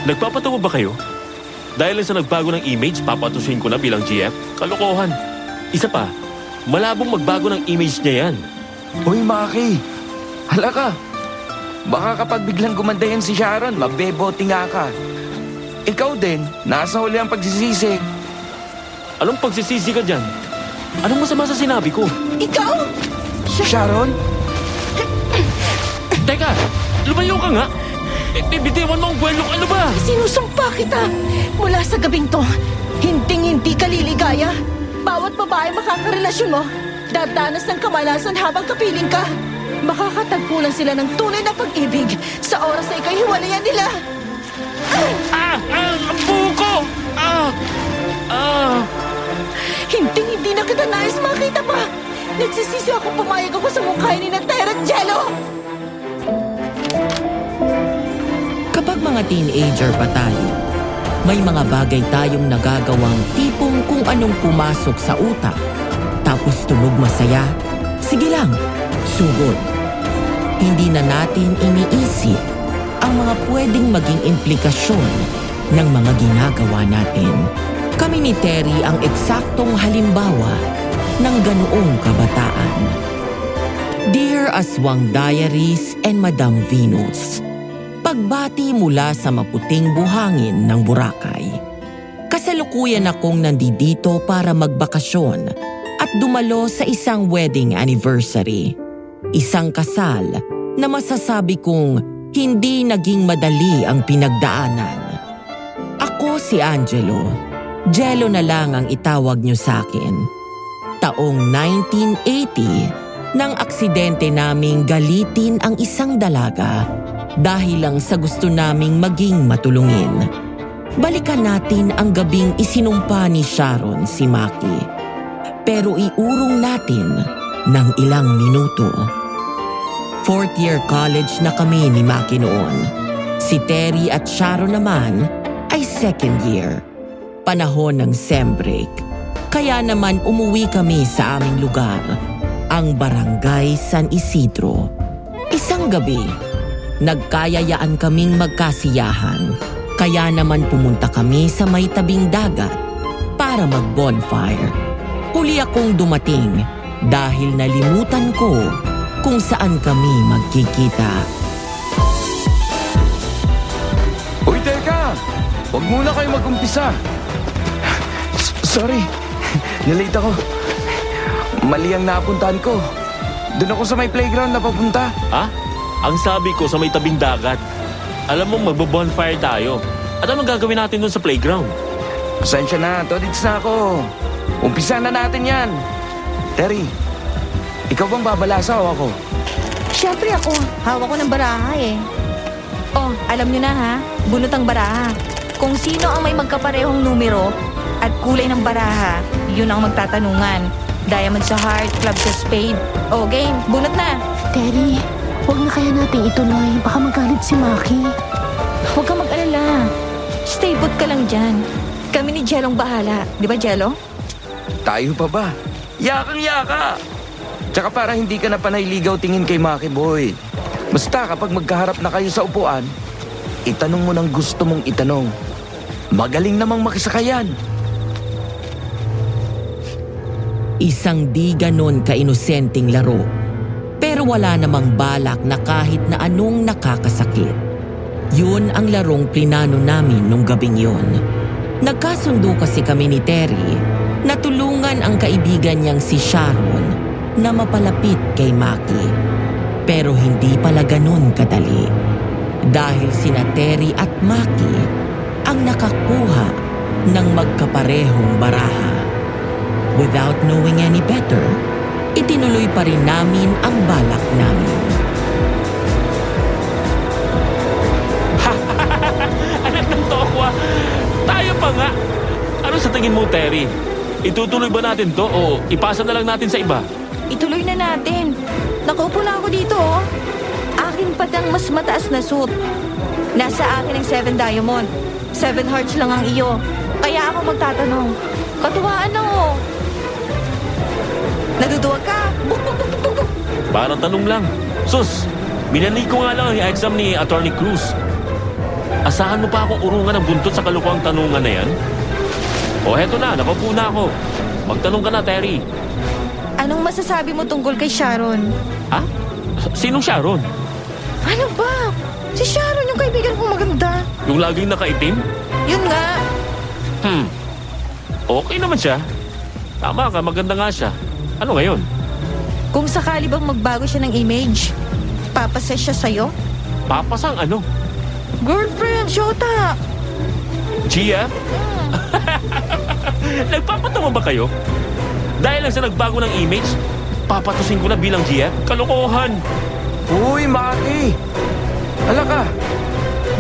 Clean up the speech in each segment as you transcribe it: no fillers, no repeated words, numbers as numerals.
Nagpapatawa ba kayo? Dahil lang sa nagbago ng image, papatusin ko na bilang GF? Kalokohan. Isa pa, malabong magbago ng image niya yan. Uy, Maki. Hala ka. Baka kapag biglang gumanda yan si Sharon, mabebote nga ka. Ikaw din, nasa huli ang pagsisisi. Anong pagsisisi ka dyan? Anong masama sa sinabi ko? Ikaw? Sharon? Teka, lumayo ka nga. Bitiwan mo ang kwelong ano ba? Sinusumpa kita. Mula sa gabing to, hindi ka liligaya. Bawat babae makakarelasyon mo, dadanas ng kamalasan habang kapiling ka. Makakatagpo lang sila ng tunay na pag-ibig sa oras na ikaw'y hiwalayan nila. Ang buko! Hindi na kita nais makita pa. Nagsisisi ako pumayag ako sa mukha ni Natera at Jello. Kapag mga teenager pa tayo, may mga bagay tayong nagagawang tipong kung anong pumasok sa utak. Tapos tunog masaya, sige lang, sugod. Hindi na natin iniisip ang mga pwedeng maging implikasyon ng mga ginagawa natin. Kami ni Terry ang eksaktong halimbawa ng ganoong kabataan. Dear Aswang Diaries and Madam Venus, pagbati mula sa maputing buhangin ng Boracay. Kasalukuyan akong nandito para magbakasyon at dumalo sa isang wedding anniversary. Isang kasal na masasabi kong hindi naging madali ang pinagdaanan. Ako si Angelo. Jello na lang ang itawag niyo sa akin. Taong 1980, nang aksidente naming galitin ang isang dalaga dahil lang sa gusto naming maging matulungin. Balikan natin ang gabing isinumpa ni Sharon si Maki. Pero iurong natin ng ilang minuto. Fourth year college na kami ni Maki noon. Si Terry at Sharon naman ay second year. Panahon ng sem break. Kaya naman umuwi kami sa aming lugar, ang Barangay San Isidro. Isang gabi, nagkayayaan kaming magkasiyahan. Kaya naman pumunta kami sa may tabing dagat para mag-bonfire. Huli akong dumating dahil nalimutan ko kung saan kami magkikita. Uy, teka! Huwag muna kayo mag-umpisa. Sorry, nalate ako. Mali ang napuntahan ko. Doon ako sa may playground na papunta. Ha? Ang sabi ko sa may tabing dagat. Alam mo, magbo-bonfire tayo. At anong gagawin natin dun sa playground? Pasensya na, todits na ako. Umpisa na natin yan. Terry, ikaw bang babalasa o ako? Siyempre ako, hawak ko ng baraha eh. Oh, alam nyo na ha, bunot ang baraha. Kung sino ang may magkaparehong numero at kulay ng baraha, yun ang magtatanungan. Diamond sa heart, club sa spade. Oh, game, bunot na. Terry, huwag na kaya nating ituloy. Baka magalit si Maki. Huwag kang mag-alala. Stay put ka lang dyan. Kami ni Jellong bahala. Di ba, Jello? Tayo pa ba? Yakang-yaka! Tsaka para hindi ka na panayligaw tingin kay Maki Boy. Basta kapag magkaharap na kayo sa upuan, itanong mo ng gusto mong itanong. Magaling namang makisakayan. Isang di ganon kainosenteng laro. Pero wala namang balak na kahit na anong nakakasakit. Yun ang larong plinano namin nung gabing yun. Nagkasundo kasi kami ni Terry na tulungan ang kaibigan niyang si Sharon na mapalapit kay Maki. Pero hindi pala ganon kadali. Dahil sina Terry at Maki ang nakakuha ng magkaparehong baraha. Without knowing any better, itinuloy pa rin namin ang balak namin. Anak ng tokwa, tayo pa nga. Ano sa tingin mo, Terry? Itutuloy ba natin to o ipasa na lang natin sa iba? Ituloy na natin. Nakaupo na ako dito, oh. Akin pa ang mas mataas na suit. Nasa akin ang 7 diamond. 7 hearts lang ang iyo. Kaya ako magtatanong. Katuwaan na, oh. Naduduwag ka? Parang tanong lang. Sus, minali ko nga lang ang exam ni Attorney Cruz. Asahan mo pa akong urungan ng buntot sa kalukuang tanungan na yan? O heto na, nakaupo na ako. Magtanong ka na, Terry. Anong masasabi mo tungkol kay Sharon? Ha? Sinong Sharon? Ano ba? Si Sharon yung kaibigan kong maganda. Yung laging nakaitim? Yun nga. Okay naman siya. Tama ka, maganda nga siya. Ano ngayon? Kung sakali bang magbago siya ng image, papasa siya sa'yo? Papasang ano? Girlfriend, Shota! Gia? Nagpapatawa ba kayo? Dahil lang sa nagbago ng image, papatusin ko na bilang Gia? Kalokohan! Uy, Maki! Hala ka!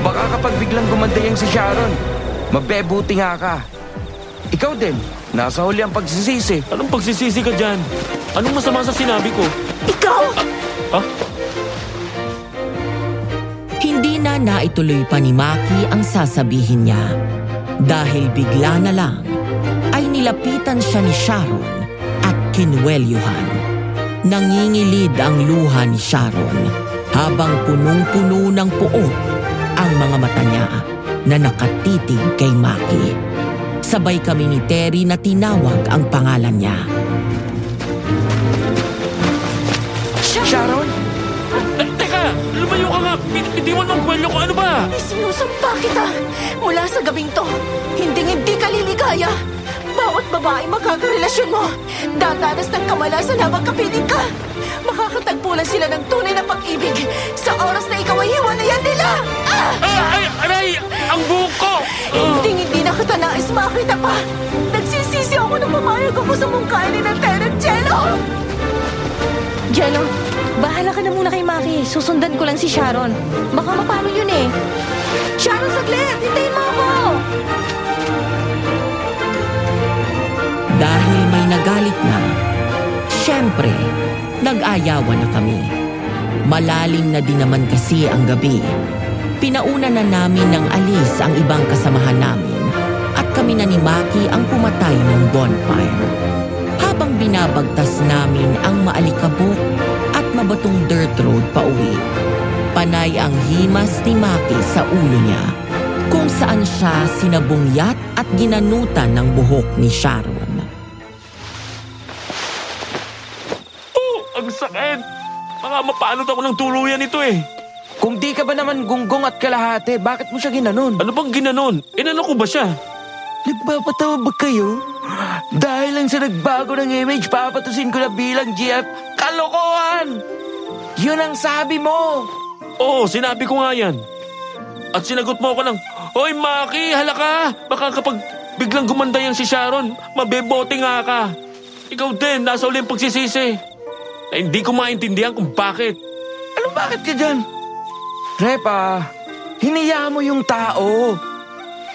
Baka kapag biglang gumanda yung si Sharon, mabebuti nga ka. Ikaw din, nasa huli ang pagsisisi. Anong pagsisisi ka dyan? Anong masama sa sinabi ko? Ikaw! Ha? Hindi na naituloy pa ni Maki ang sasabihin niya dahil bigla na lang ay nilapitan siya ni Sharon at kinwelyuhan. Nangingilid ang luha ni Sharon habang punong-puno ng puot ang mga mata niya na nakatitig kay Maki. Sabay kami ni Terry na tinawag ang pangalan niya. Sharon? Teka! Lumayo ka nga! Bitiwan mo ang kwelyo ko! Ano ba? Sinusumpa kita mula sa gabing to. Hindi ka liligaya. Bawat babae magkakarelasyon mo, dadanas ng kamalasan habang kapiling ka. Makakatagpo lang sila ng tunay na pag-ibig sa oras na ikaw ay hiwalayan nila. Ay! Aray! Ang buhok ko! Hindi na kita nais makita pa. Nagsisisi ako nang pumayag ako sa mungkain ni Terry Jello. Jello, bahala ka na muna kay Maki. Susundan ko lang si Sharon. Baka mapano yun eh. Sharon, saglit! Hintayin mo ako! Dahil may nagalit na, syempre, nag-ayawan na kami. Malalim na din naman kasi ang gabi. Pinauna na namin ng alis ang ibang kasamahan namin at kami na ni Maki ang pumatay ng bonfire. Habang binabagtas namin ang maalikabok at mabatong dirt road pauwi, panay ang himas ni Maki sa ulo niya kung saan siya sinabungyat at ginanutan ng buhok ni Sharon. Ang sakit! Baka mapaalot ako ng tuluyan ito eh. Kung di ka ba naman gunggong at kalahati, bakit mo siya ginanon? Ano bang ginanon? Inano ko ba siya? Nagpapatawa ba kayo? Dahil lang sa nagbago ng image, papatusin ko na bilang GF. Kalokohan! Yun ang sabi mo! Oo, sinabi ko nga yan. At sinagot mo ako ng, Hoy Maki, hala ka! Baka kapag biglang gumanda yan si Sharon, mabebote nga ka. Ikaw din, nasa uling pagsisisi. Na hindi ko maintindihan kung bakit. Ano bakit ka dyan? Repa, hiniya mo yung tao.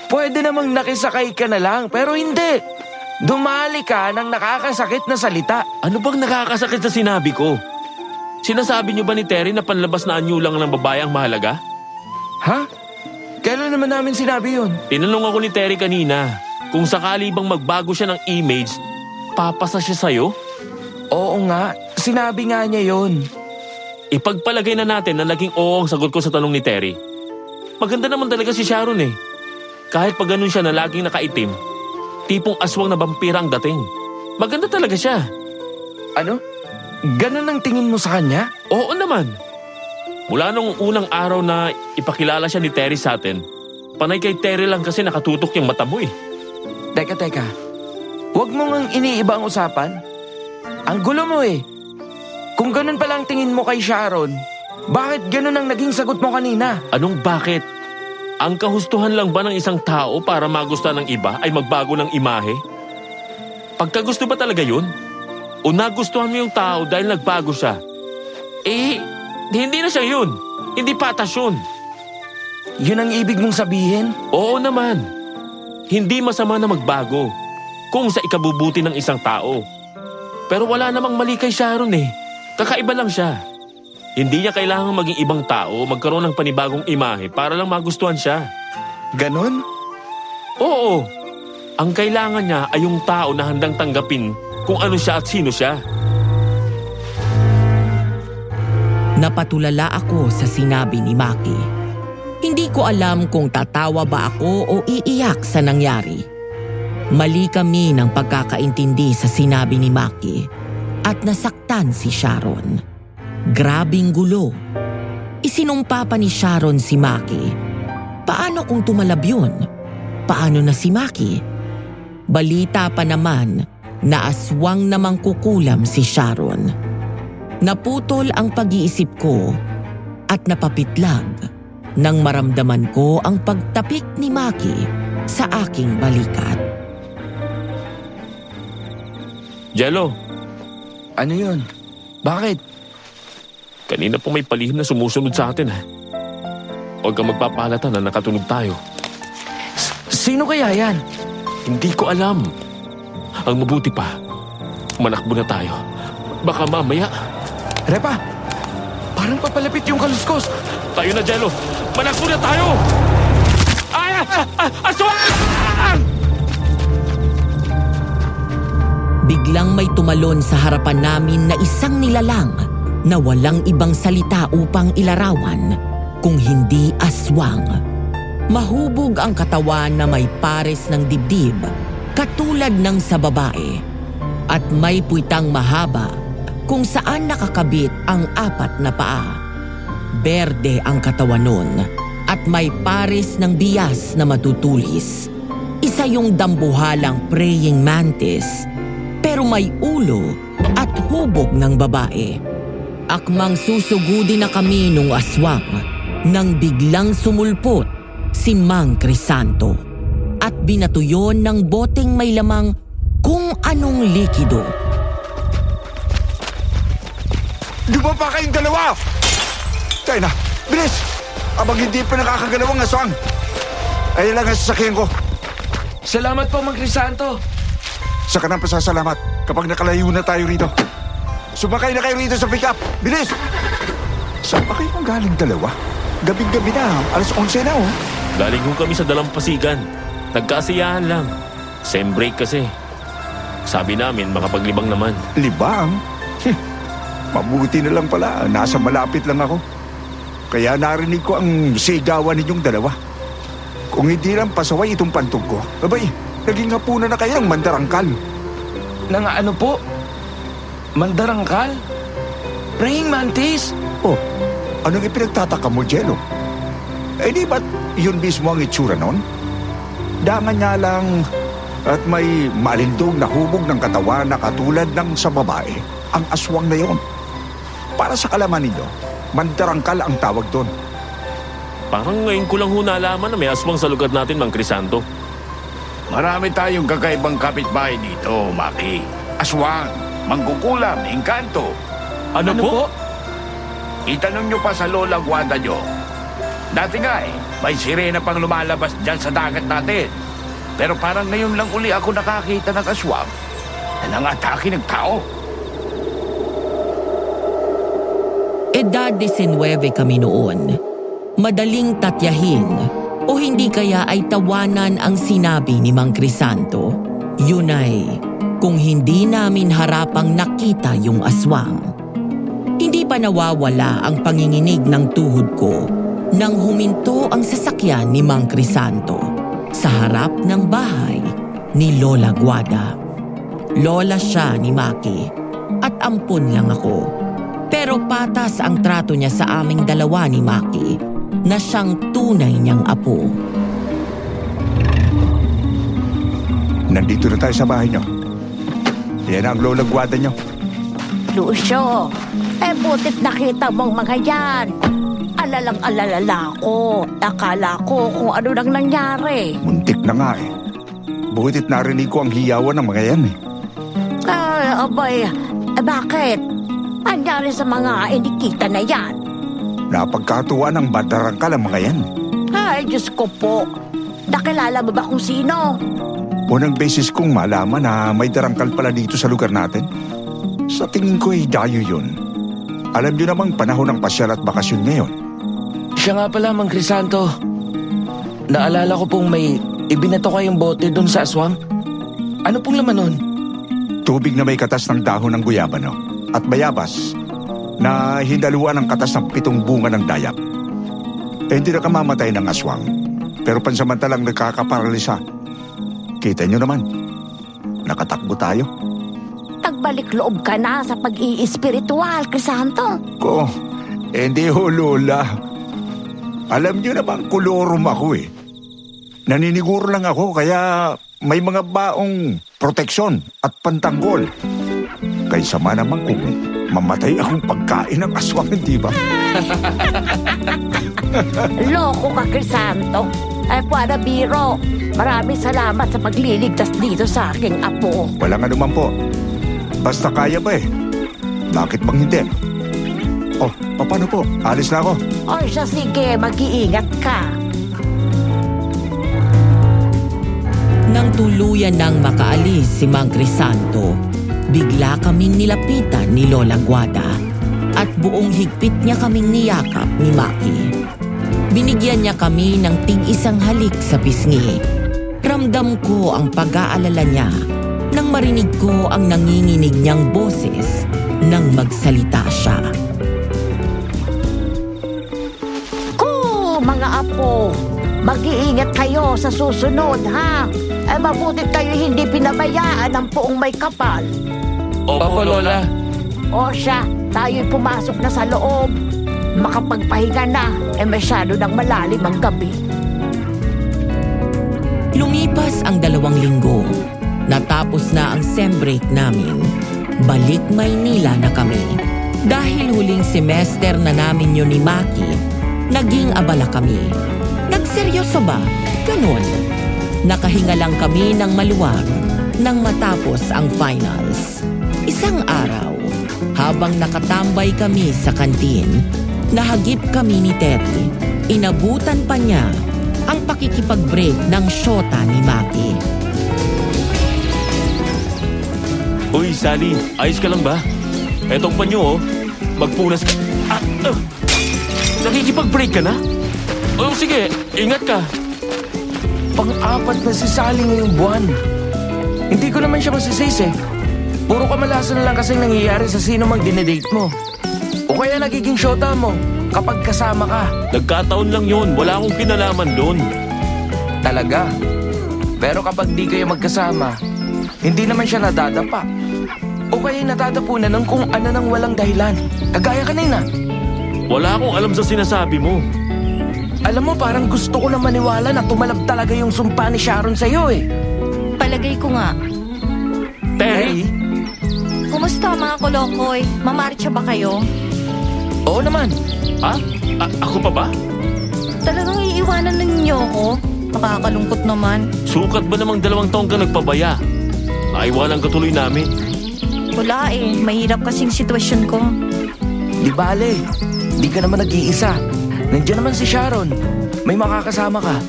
Pwede namang nakisakay ka na lang, pero hindi. Dumali ka ng nakakasakit na salita. Ano bang nakakasakit sa sinabi ko? Sinasabi niyo ba ni Terry na panlabas na anyo lang ng babae ang mahalaga? Ha? Kailan naman namin sinabi yun? Tinanong ako ni Terry kanina, kung sakali bang magbago siya ng image, papasa siya sa'yo? Oo nga, sinabi nga niya yun. Ipagpalagay na natin na naging oo ang sagot ko sa tanong ni Terry. Maganda naman talaga si Sharon eh. Kahit pag ganun siya na laging nakaitim, tipong aswang na vampira ang dating. Maganda talaga siya. Ano? Ganun ang tingin mo sa kanya? Oo naman. Mula nung unang araw na ipakilala siya ni Terry sa atin, panay kay Terry lang kasi nakatutok yung mata mo eh. Teka. Huwag mo ngang iniiba ang usapan. Ang gulo mo eh. Kung ganun pala ang tingin mo kay Sharon, bakit ganun ang naging sagot mo kanina? Anong bakit? Ang kahustuhan lang ba ng isang tao para magustuhan ng iba ay magbago ng imahe? Pagkagusto ba talaga yun? O nagustuhan mo yung tao dahil nagbago siya? Eh, hindi na siya yun. Hindi patas yun. Yun ang ibig mong sabihin? Oo naman. Hindi masama na magbago kung sa ikabubuti ng isang tao. Pero wala namang mali kay Sharon eh. Kakaiba lang siya. Hindi niya kailangang maging ibang tao o magkaroon ng panibagong imahe para lang magustuhan siya. Ganon? Oo. Ang kailangan niya ay yung tao na handang tanggapin kung ano siya at sino siya. Napatulala ako sa sinabi ni Maki. Hindi ko alam kung tatawa ba ako o iiyak sa nangyari. Mali kami ng pagkakaintindi sa sinabi ni Maki at nasaktan si Sharon. Grabing gulo. Isinumpa pa ni Sharon si Maki. Paano kung tumalab yun? Paano na si Maki? Balita pa naman na aswang namang kukulam si Sharon. Naputol ang pag-iisip ko at napapitlag nang maramdaman ko ang pagtapik ni Maki sa aking balikat. Jello, Ano yun? Bakit? kanina po may palihim na sumusunod sa atin ha. Huwag kang magpapalata na nakatunog tayo. Sino kaya yan? Hindi ko alam. Ang mabuti pa, manakbo na tayo. Baka mamaya, Repa, parang papalapit yung kaluskos. tayo na Jello. Manakbo na tayo! Ay! Aswang! Biglang may tumalon sa harapan namin na isang nilalang na walang ibang salita upang ilarawan kung hindi aswang. Mahubog ang katawan na may pares ng dibdib katulad ng sa babae at may puwitang mahaba kung saan nakakabit ang 4 na paa. Berde ang katawan nun at may pares ng bias na matutulis. Isa yung dambuhalang praying mantis pero may ulo at hubog ng babae. Akmang susugudi na kami nung aswang nang biglang sumulpot si Mang Crisanto at binatuyon ng boteng may lamang kung anong likido. Dumapa kayong dalawa! Tayo na, bilis! Abang hindi pa nakakagalawang aswang. Ayun lang ang sasakyan ko. Salamat po, Mang Crisanto. Sa kanang pasasalamat kapag nakalayo na tayo rito. Sumakay na kayo rito sa pick-up. Bilis! Saan pa kayo galing dalawa? Gabing-gabi na. Alas 11 na, oh. Galing ho kami sa dalampasigan. Nagkasiyahan lang. Sem break kasi. Sabi namin, makapaglibang naman. Libang? Mabuti na lang pala. Nasa malapit lang ako. Kaya narinig ko ang sigawan ninyong dalawa. Kung hindi lang pasaway itong pantog ko, abay, naging hapunan na kayo ng mandarangkal. Nang ano po? Mandarangkal? Praying mantis? Oh, anong ipinagtataka mo, Jello? Eh di ba't yun mismo ang itsura nun? Dangan niya lang at may malindong na hubog ng katawan na katulad ng sa babae, ang aswang na yon. Para sa kalaman ninyo, mandarangkal ang tawag doon. Parang ngayon ko lang ho nalaman na may aswang sa lugar natin, Mang Crisanto. Marami tayong kakaibang kapitbahay dito, Maki. Aswang, mangkukulam, engkanto. Ano, po? Itanong nyo pa sa lola Guada nyo. Dati nga may sirena pang lumalabas dyan sa dagat natin. Pero parang ngayon lang uli ako nakakita ng aswang na nangatake ng tao. Edad 19 kami noon. Madaling tatyahin o hindi kaya ay tawanan ang sinabi ni Mang Crisanto. Yun ay kung hindi namin harapang nakita yung aswang. Hindi pa nawawala ang panginginig ng tuhod ko nang huminto ang sasakyan ni Mang Crisanto sa harap ng bahay ni Lola Guada. Lola siya ni Maki at ampun lang ako. Pero patas ang trato niya sa aming dalawa ni Maki na siyang tunay niyang apo. Nandito na tayo sa bahay nyo. Yan ang lola Guada nyo. Lucio, butit nakita mong mga yan. Alalang-alala ko. Akala ko kung ano nang nangyari. Muntik na nga eh. Butit narinig ko ang hiyawan ng mga yan eh. Abay, bakit? Anyari sa mga inikita na yan? Napagkatuwa ng mandarangkal ang mga yan. Ay, Diyos ko po. Nakilala mo ba kung sino? Unang beses kong malaman na may darangkal pala dito sa lugar natin. Sa tingin ko ay dayo yun. Alam niyo namang panahon ng pasyal at bakasyon ngayon. Siya nga pala, Mang Crisanto. Naalala ko pong may ibinato kayong bote doon sa aswang. Ano pong laman nun? Tubig na may katas ng dahon ng guyabano at bayabas na hindaluan ng katas ng 7 bunga ng dayap. hindi na kamamatay ng aswang. Pero pansamantalang nagkakaparalisa. Kita nyo naman, nakatakbo tayo. Tagbalik loob ka na sa pag-i-espiritual, Crisanto. Hindi ho, Lola. Alam nyo naman, kolorum ako eh. Naniniguro lang ako, kaya may mga baong proteksyon at pantanggol. Kaysa man naman kung mamatay akong pagkain ng aswang, di ba? Loko ka, Crisanto. Ay, para biro. Maraming salamat sa pagliligtas dito sa aking apo. Walang anuman po. Basta kaya ba eh. Bakit bang hindi? Oh, paano po? Alis na ako. O siya, sige, mag-iingat ka. Nang tuluyan nang makaalis si Mang Crisanto, bigla kaming nilapitan ni Lola Guada at buong higpit niya kaming niyakap ni Maki. Binigyan niya kami ng tig-isang halik sa pisngi. Ramdam ko ang pag-aalala niya nang marinig ko ang nanginginig niyang boses nang magsalita siya. Mga apo, mag-iingat kayo sa susunod, ha? Ay, mabuti kayo hindi pinabayaan ng poong may kapal. Opo, Lola. O siya, tayo'y pumasok na sa loob. Makapagpahinga na, masyado ng malalim ang gabi. Lumipas ang 2 linggo. Natapos na ang sem break namin. Balik Maynila na kami. Dahil huling semester na namin yun ni Maki, naging abala kami. Nagseryoso ba? Ganun. Nakahinga lang kami ng maluwag nang matapos ang finals. Isang araw, habang nakatambay kami sa kantin, nahagip kami ni Terry. Inabutan pa niya ang pakikipag-break ng syota ni Maki. Uy, Sally, ayos ka lang ba? Etong panyo, oh. Magpunas ka. Nakikipag-break ka na? Oh, sige, ingat ka. Pang-apat na si Sally ngayong buwan. Hindi ko naman siya masisisi. Puro kamalasan lang kasing nangyayari sa sino mang dinedate mo. O kaya nagiging syota mo kapag kasama ka. Nagkataon lang yun. Wala akong kinalaman doon. Talaga. Pero kapag di kayo magkasama, hindi naman siya nadadapa. O kaya natatapunan ng kung ano nang walang dahilan. Kagaya kanina. Wala akong alam sa sinasabi mo. Alam mo, parang gusto ko na maniwala na tumalab talaga yung sumpa ni Sharon sa'yo eh. Palagay ko nga. Terry? Kumusta mga kolokoy? Mamarcha ba kayo? Oo naman. Ha? Ako pa ba? Talagang iiwanan ninyo ako? Nakakalungkot naman. Sukat ba namang 2 taong ka nagpabaya? Naiwanan ka tuloy namin. Wala eh. Mahirap kasing sitwasyon ko. Di bale, di ka naman nag-iisa. Nandiyan naman si Sharon. May makakasama ka.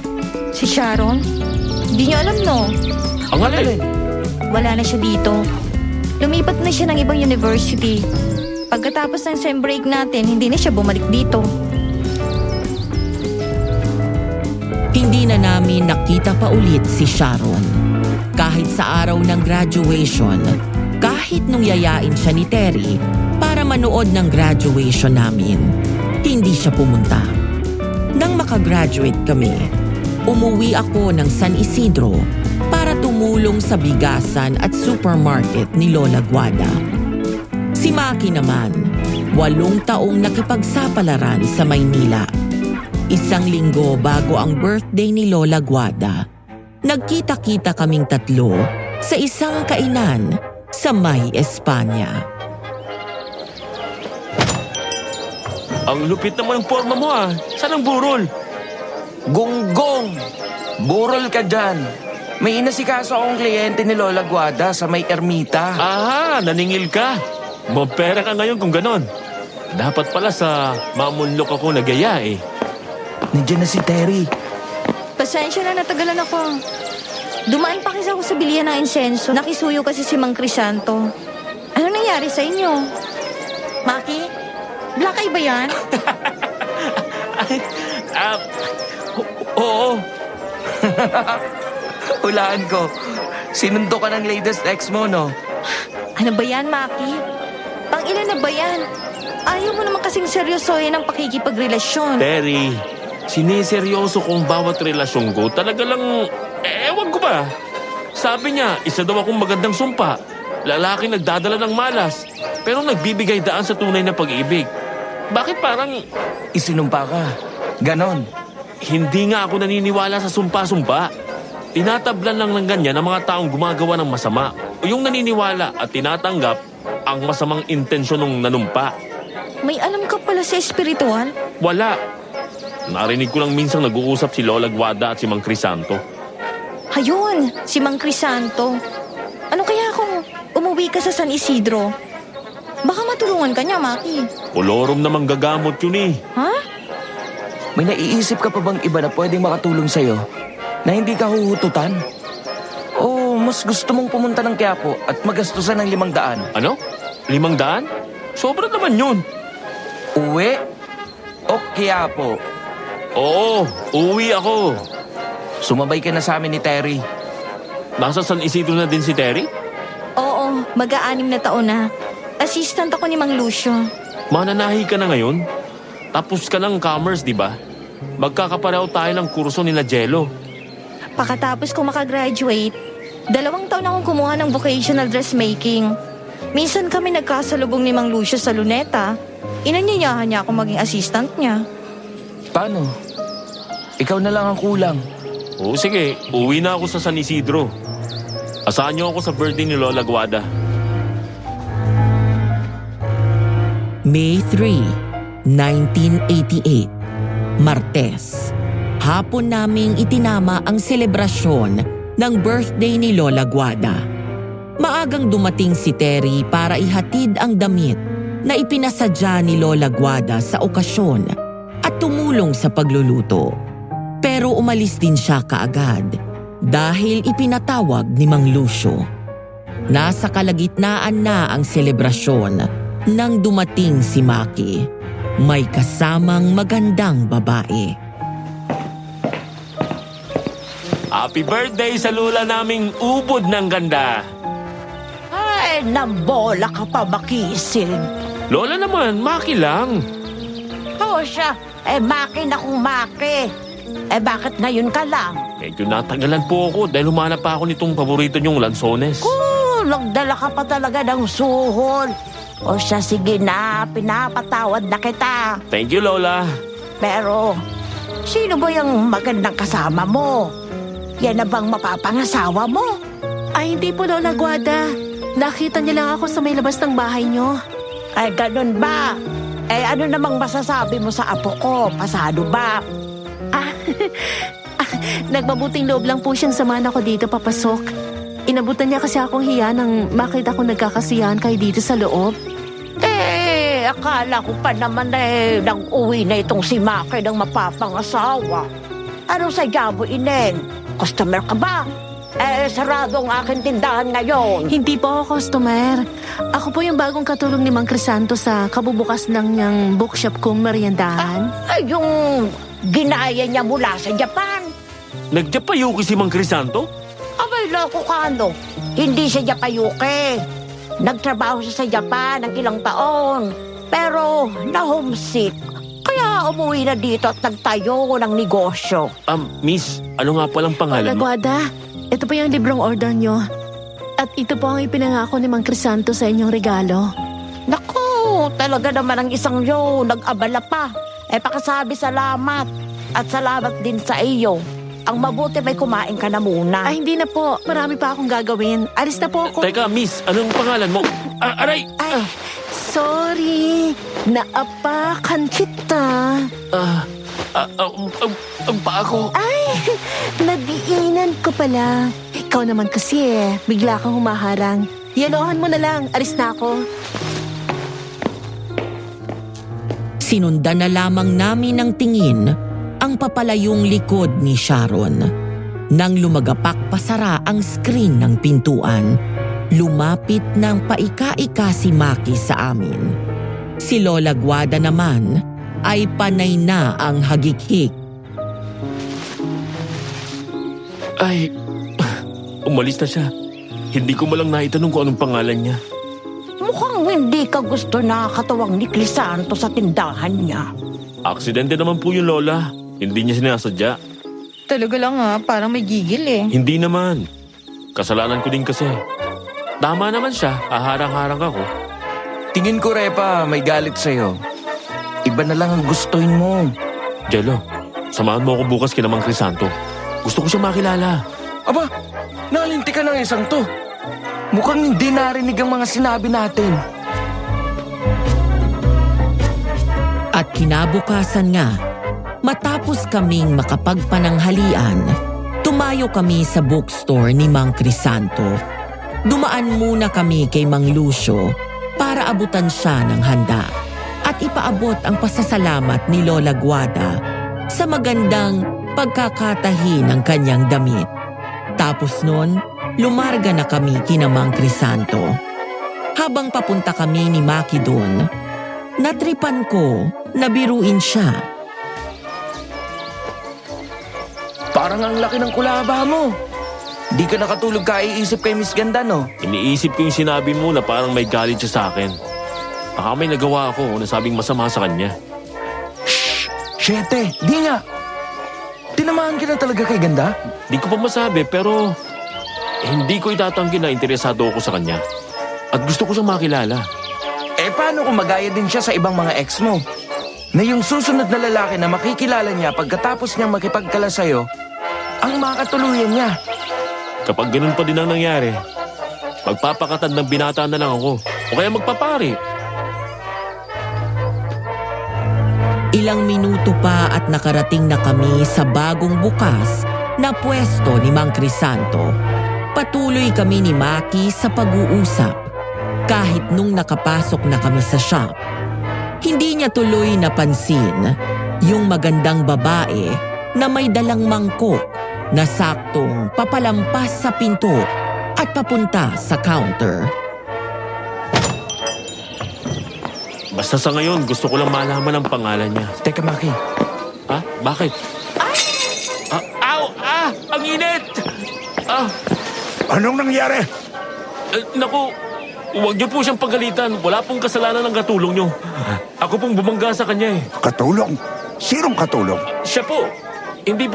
Si Sharon? Di niyo alam, no? Ang alin? Wala na siya dito. Lumipat na siya ng ibang university. Pagkatapos ng sem break natin, hindi na siya bumalik dito. Hindi na namin nakita pa ulit si Sharon. Kahit sa araw ng graduation, kahit nung yayain siya ni Terry para manood ng graduation namin, hindi siya pumunta. Nang makagraduate kami, umuwi ako ng San Isidro para tumulong sa bigasan at supermarket ni Lola Guada. Si Maki naman, 8 taong nakipagsapalaran sa Maynila. 1 linggo bago ang birthday ni Lola Guada, nagkita-kita kaming 3 sa isang kainan sa May Espanya. Ang lupit naman ng forma mo, ah. Saan ang burol? Gonggong! Burol ka dyan. May inasikaso akong kliyente ni Lola Guada sa may ermita. Aha, naningil ka. Mapera ka ngayon kung ganon. Dapat pala sa mamunlok ako nagaya eh. Nandiyan na si Terry. Pasensya na, natagalan ako. Dumaan pa kasi ako sa bilihan ng insenso. Nakisuyo kasi si Mang Crisanto. Ano nangyari sa inyo? Maki? Black eye ba yan? Oo. Hulaan ko. Sinundo ka ng latest ex mo, no? Ano ba yan, Maki? Pang-ilan na ba yan? Ayaw mo naman kasing seryosohin ang pakikipagrelasyon. Terry, Siniseryoso kong bawat relasyon ko. Talaga lang, ewan ko ba. Sabi niya, isa daw akong magandang sumpa. Lalaki nagdadala ng malas, pero nagbibigay daan sa tunay na pag-ibig. Bakit parang Isinumpa ka. Ganon. hindi nga ako naniniwala sa sumpa-sumpa? Tinatablan lang ng ganyan ang mga taong gumagawa ng masama o yung naniniwala at tinatanggap ang masamang intensyon ng nanumpa. May alam ka pala sa espiritual? Wala. Narinig ko lang minsang nag-uusap si Lola Guada at si Mang Crisanto. Hayun, si Mang Crisanto. Ano kaya kung umuwi ka sa San Isidro? Baka matulungan ka niya, Maki. Kolorom namang gagamot yun eh. Ha? May naiisip ka pa bang iba na pwedeng makatulong sa'yo? Na hindi ka huhututan? O mas gusto mong pumunta ng Quiapo at magastusan ng 500? Ano? 500? Sobra naman yun. Uwi? O Quiapo? Oo, uwi ako. Sumabay ka na sa amin ni Terry. Nasa San Isidro na din si Terry? Oo, mag-aanim na taon na. Assistant ako ni Mang Lucio. Mananahi ka na ngayon? Tapos ka ng commerce, di ba? Magkakapareho tayo ng kurso nila Jello. Pakatapos ko makagraduate, 2 taon akong kumuha ng vocational dressmaking. Minsan kami nagkasalubong ni Mang Lucio sa Luneta. Inanyayahan niya ako maging assistant niya. Paano? Ikaw na lang ang kulang. Oo, sige. Uwi na ako sa San Isidro. Asahan niyo ako sa birthday ni Lola Guada. May 3, 1988, Martes. Hapon naming itinama ang selebrasyon ng birthday ni Lola Guada. Maagang dumating si Terry para ihatid ang damit na ipinasadya ni Lola Guada sa okasyon at tumulong sa pagluluto. Pero umalis din siya kaagad dahil ipinatawag ni Mang Lucio. Nasa kalagitnaan na ang selebrasyon nang dumating si Maki. May kasamang magandang babae. Happy birthday sa lula naming ubod ng ganda. Ay, nambola ka pa makisig. Lola naman, Maki lang. O siya, makin akong maki. Bakit ngayon ka lang? Medyo natagalan po ako dahil humanap pa ako nitong paborito niyong lansones. Nagdala ka pa talaga ng suhol. O siya, sige na, pinapatawad na kita. Thank you, Lola. Pero, sino ba yung magandang kasama mo? Yan na bang mapapangasawa mo? Ay, hindi po, Lola Guada. Nakita niya lang ako sa may labas ng bahay niyo. Ay, ganun ba? Ano namang masasabi mo sa apo ko? Pasado ba? Nagmabuting loob lang po siyang samahan ako dito papasok. Inabutan niya kasi akong hiya nang makita ko nagkakasiyahan kayo dito sa loob. Akala ko pa naman nag-uwi na itong si Maki ng mapapangasawa. Ano sa jabo, Inen? Customer ka ba? Sarado ang aking tindahan ngayon. Hindi po ako customer. Ako po yung bagong katulong ni Mang Crisanto sa kabubukas ng niyang bookshop kong meriendahan. Yung ginaya niya mula sa Japan. Nagjapayuki si Mang Crisanto? Abay, loko ka, no? Hindi siya Japayuke. Nagtrabaho siya sa Japan ng ilang taon. Pero na-homesick. Kaya umuwi na dito at nagtayo ng negosyo. Miss, ano nga palang Lola pangalan mo? Guada, ito po yung librong order niyo. At ito po ang ipinangako ni Mang Crisanto sa inyong regalo. Naku, talaga naman ang isang yun. Nag-abala pa. Pakasabi salamat. At salamat din sa iyo. Ang mabuti may kumain ka na muna. Ay, hindi na po. Marami pa akong gagawin. Alis na po ako. Teka, Miss, anong pangalan mo? Aray! Ay, sorry. Naapakan kita. Ang paa ko. Nadiinan ko pala. Ikaw naman kasi bigla kang humaharang. Yanohan mo na lang. Alis na ako. Sinundan na lamang namin ng tingin ang papalayong likod ni Sharon. Nang lumagapak pasara ang screen ng pintuan, lumapit ng paika-ika si Maki sa amin. Si Lola Guada naman ay panay na ang hagikhik. Ay, umalis na siya. Hindi ko malang naitanong kung anong pangalan niya. Mukhang hindi ka gusto na katawang ni Crisanto sa tindahan niya. Aksidente naman po yung Lola. Hindi niya sinasadya. Talaga lang parang may gigil eh. Hindi naman. Kasalanan ko din kasi. Tama naman siya, haharang-harang ako. Tingin ko, Repa, may galit sa'yo. Iba na lang ang gustuin mo. Jello, samahan mo ako bukas kina Mang Crisanto. Gusto ko siya makilala. Aba, nalinti ka ng isang to. Mukhang hindi narinig ang mga sinabi natin. At kinabukasan nga, matapos kaming makapagpananghalian, tumayo kami sa bookstore ni Mang Crisanto. Dumaan muna kami kay Mang Lucio para abutan siya ng handa at ipaabot ang pasasalamat ni Lola Guada sa magandang pagkakatahi ng kanyang damit. Tapos nun, lumarga na kami kina Mang Crisanto. Habang papunta kami ni Maki doon, natripan ko na biruin siya. Parang ang laki ng kulaba mo. Di ka nakatulog kaiisip kay Miss Ganda, no? Iniisip ko yung sinabi mo na parang may galit siya sa akin. Baka may nagawa ako o nasabing masama sa kanya. Shete, di nga. Tinamaan ka na talaga kay Ganda? Di ko pa masabi pero hindi ko itatanggi na interesado ako sa kanya. At gusto ko siyang makilala. Eh paano kung magaya din siya sa ibang mga ex mo? Na yung susunod na lalaki na makikilala niya pagkatapos niyang makipagkala sa'yo, ang makatuluyan niya. Kapag ganun pa din ang nangyari, magpapakatad ng binata na lang ako. O kaya magpapari. Ilang minuto pa at nakarating na kami sa bagong bukas na pwesto ni Mang Crisanto. Patuloy kami ni Maki sa pag-uusap. Kahit nung nakapasok na kami sa shop, hindi niya tuloy napansin yung magandang babae na may dalang mangkok na saktong papalampas sa pinto at papunta sa counter. Basta sa ngayon, gusto ko lang malaman ang pangalan niya. Teka, Maki. Ha? Bakit? Aw! Ang init! Anong nangyari? Naku, huwag niyo po siyang pagalitan. Wala pong kasalanan ng katulong niyo. Ako pong bumangga sa kanya eh. Katulong? Sinong katulong? Siya po. Hindi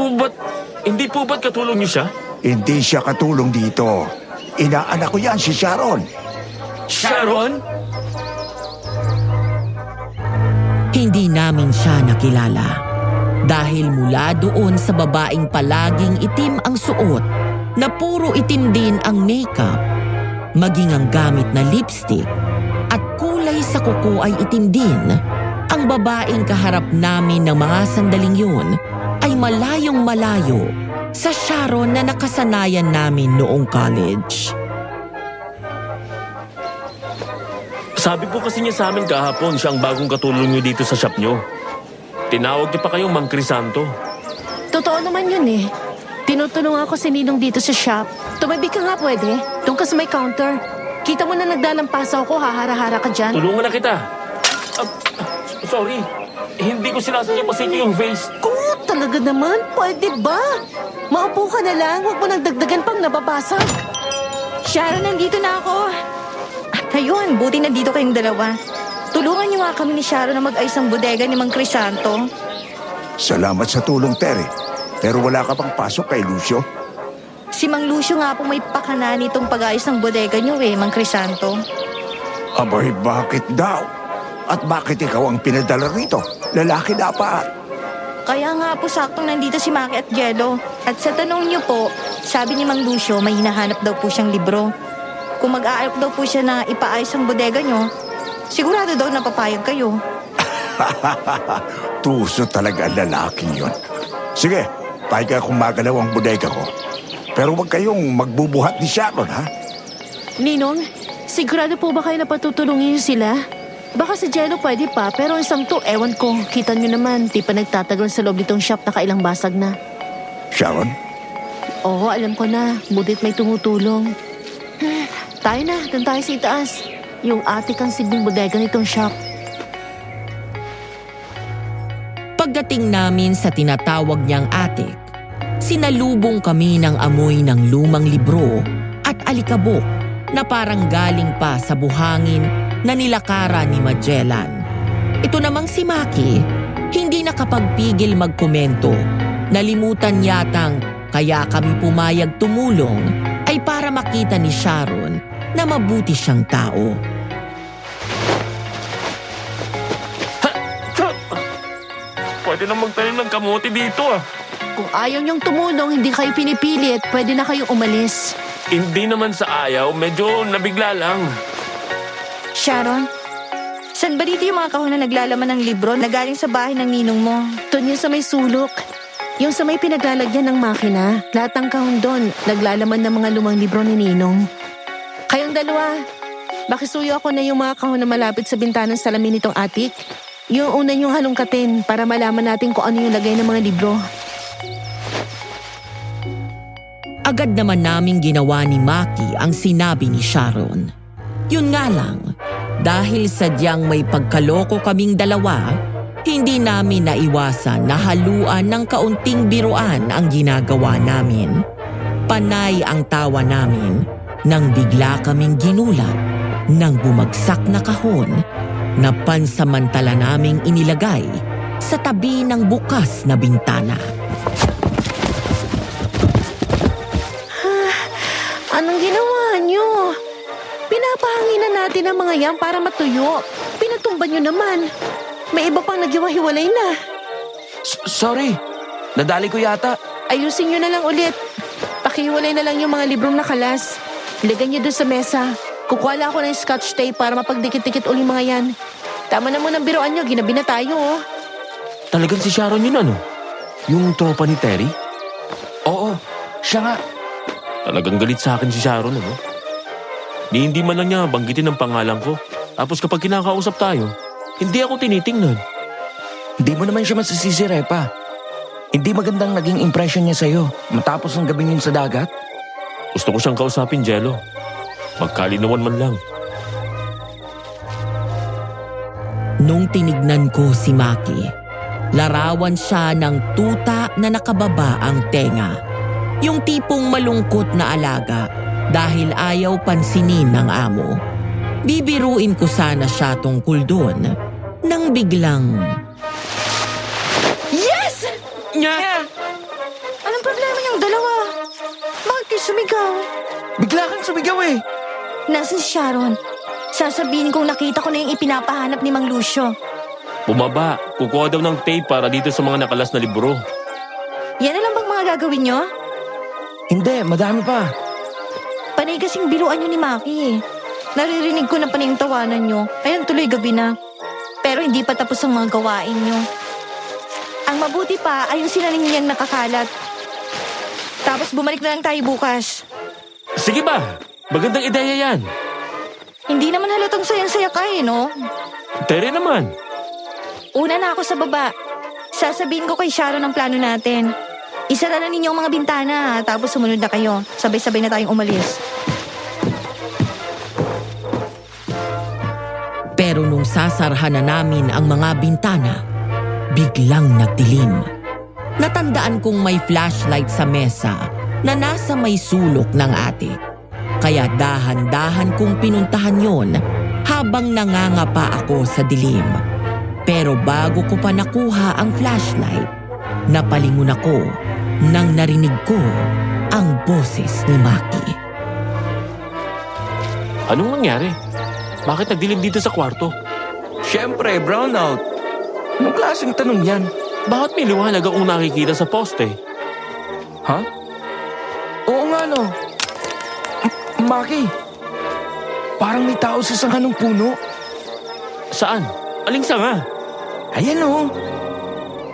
po ba't katulong niyo siya? Hindi siya katulong dito. Inaanak ko yan, si Sharon. Sharon? Hindi namin siya nakilala. Dahil mula doon sa babaeng palaging itim ang suot, na puro itim din ang makeup, maging ang gamit na lipstick, at kulay sa kuko ay itim din, ang babaeng kaharap namin ng mga sandaling yun ay malayong malayo sa Sharon na nakasanayan namin noong college. Sabi po kasi niya sa amin kahapon, siya ang bagong katulong niyo dito sa shop niyo. Tinawag niyo pa kayong Mang Crisanto. Totoo naman yun eh. Tinutulungan ko si Ninong dito sa shop. Tumabi ka nga pwede. Doon ka sa may counter. Kita mo na nagdalampasaw ko, hahara-hara ka dyan. Tulungan na kita. Sorry. Hindi ko sinasadya pasiki yung face. Talaga naman, pwede ba? Maupo ka na lang, huwag mo nang dagdagan pang nababasag. Sharon, nandito na ako. At ayun, buti na dito kayong dalawa. Tulungan niyo nga kami ni Sharon na mag-ayos ng bodega ni Mang Crisanto. Salamat sa tulong, Terry. Pero wala ka pang pasok kay Lucio? Si Mang Lucio nga po may pakana nitong pag-ayos ng bodega niyo Mang Crisanto. Abay, bakit daw? At bakit ikaw ang pinadala rito? Lalaki dapat. Kaya nga po saktong nandito si Maki at Jello. At sa tanong niyo po, sabi ni Mang Lucio may hinahanap daw po siyang libro. Kung mag-aalok daw po siya na ipaayos ang bodega niyo, sigurado daw napapayag kayo. Tuso talaga ang lalaki yun. Sige, payag akong magalaw ang bodega ko. Pero huwag kayong magbubuhat ni Sharon, ha? Ninong, sigurado po ba kayo na patutulungin niyo sila? Baka si Jello pwede pa, pero isang to, ewan ko. Kita niyo naman, di pa nagtatagal sa loob nitong shop na kailang basag na. Sharon? Oo, alam ko na. Butit may tumutulong. Tayo na, doon tayo sa itaas. Yung ate kang silbing bodega nitong shop. Pagdating namin sa tinatawag niyang attic, sinalubong kami ng amoy ng lumang libro at alikabok na parang galing pa sa buhangin na nilakara ni Magellan. Ito namang si Maki, hindi hindi nakapagpigil magkomento. Nalimutan yatang kaya kami pumayag tumulong ay para makita ni Sharon na mabuti siyang tao. Pwede na magtanim ng kamote dito ah. Kung ayaw niyong tumulong, hindi kayo pinipilit, pwede na kayong umalis. Hindi naman sa ayaw, medyo nabigla lang. Sharon, saan ba dito yung mga kahon na naglalaman ng libro na galing sa bahay ng ninong mo? Doon yung sa may sulok. Yung sa may pinaglalagyan ng makina. Lahat ng kahon doon, naglalaman ng mga lumang libro ni Ninong. Kayong dalawa, bakisuyo ako na yung mga kahon na malapit sa bintanang salamin nitong atik. Yung una yung halongkatin para malaman natin kung ano yung lagay ng mga libro. Agad naman naming ginawa ni Maki ang sinabi ni Sharon. Yun nga lang, dahil sadyang may pagkaloko kaming dalawa, hindi namin naiwasan na haluan ng kaunting biruan ang ginagawa namin. Panay ang tawa namin nang bigla kaming ginulat ng bumagsak na kahon na pansamantala naming inilagay sa tabi ng bukas na bintana. Anong ginawa niyo? Pinapahanginan natin ang mga yan para matuyo. Pinatumba niyo naman. May iba pang naghiwa-hiwalay na. Sorry, nadali ko yata. Ayusin niyo na lang ulit. Pakihiwalay na lang yung mga librong nakalas. Ilagay niyo doon sa mesa. Kukuha lang ako ng scotch tape para mapagdikit-dikit uli mga yan. Tama na muna ang biroan niyo, ginabi na tayo oh. Talagang si Sharon yun ano? Yung tropa ni Terry? Oo, siya nga. Talagang galit sa akin si Sharon ano? Hindi man lang niya banggitin ang pangalan ko. Tapos kapag kinakausap tayo, hindi ako tinitingnan. Hindi mo naman siya masisisi, Repa. Hindi magandang naging impression niya sa'yo matapos ang gabing yun sa dagat. Gusto ko siyang kausapin, Jello. Magkalinawan man lang. Nung tinignan ko si Maki, larawan siya ng tuta na nakababa ang tenga. Yung tipong malungkot na alaga dahil ayaw pansinin ng amo. Bibiruin ko sana siya tungkol doon nang biglang... Yes! Nya! Anong problema niyong dalawa? Bakit kayo sumigaw? Bigla kang sumigaw eh. Nasaan si Sharon? Sasabihin kong nakita ko na yung ipinapahanap ni Mang Lucio. Bumaba. Kukuha daw ng tape para dito sa mga nakalas na libro. Yan na lang bang mga gagawin niyo? Hindi, madami pa. Panay kasing biruan niyo ni Maki eh. Naririnig ko na panay yung tawanan niyo. Ayan tuloy gabi na. Pero hindi pa tapos ang mga gawain niyo. Ang mabuti pa ay yung sinaling niyang nakakalat. Tapos bumalik na lang tayo bukas. Sige ba? Magandang ideya yan. Hindi naman halatang sayang-saya ka eh, no? Terry naman. Una na ako sa baba. Sasabihin ko kay Sharon ang plano natin. Isara na ninyo ang mga bintana, tapos sumunod na kayo. Sabay-sabay na tayong umalis. Pero nung sasarhan na namin ang mga bintana, biglang nagdilim. Natandaan kong may flashlight sa mesa na nasa may sulok ng atik. Kaya dahan-dahan kong pinuntahan yon habang nangangapa ako sa dilim. Pero bago ko pa nakuha ang flashlight, napalingon ako nang narinig ko ang boses ni Maki. Anong nangyari? Bakit nagdilim dito sa kwarto? Siyempre, brownout. Anong klaseng tanong yan? Bakit may liwanag akong nakikita sa poste? Ha? Oo nga no. Maki, parang may tao sa sanga ng puno. Saan? Aling sanga? Ayan o.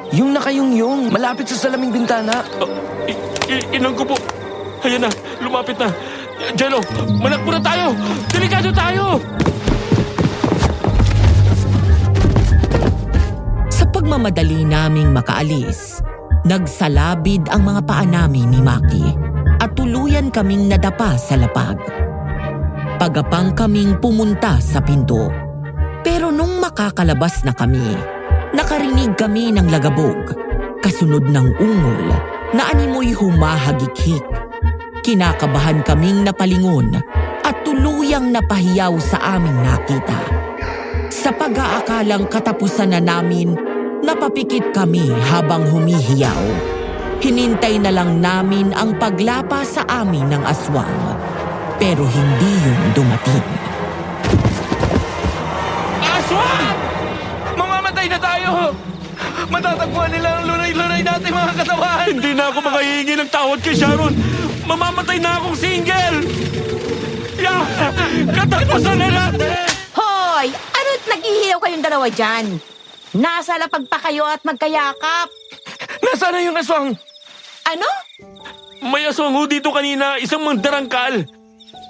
Yung nakayungyong, malapit sa salaming bintana. Inang ko po. Ayan na, lumapit na. Jello, manakbo na tayo! Delikado tayo! Sa pagmamadali naming makaalis, nagsalabid ang mga paa namin ni Maki at tuluyan kaming nadapa sa lapag. Pagapang kaming pumunta sa pinto. Pero nung makakalabas na kami, nakarinig kami ng lagabog, kasunod ng ungol na animoy humahagikik. Kinakabahan kaming napalingon at tuluyang napahiyaw sa aming nakita. Sa pag-aakalang katapusan na namin, Napapikit kami habang humihiyaw. Hinintay na lang namin ang paglapa sa amin ng aswang. Pero hindi yun dumating. Aswang! Mamamatay na tayo! Matatagpuan nila ang lunay-lunay natin mga katawan! Hindi na ako makahingi ng tawad kay Sharon. Mamamatay na akong single. Yeah! Katapusan na natin! Hoy! Ano't naghihiyaw kayong dalawa dyan? Nasa lapag pa kayo at magkayakap. Nasaan na yung aswang? Ano? May aswang ho dito kanina, isang mandarangkal.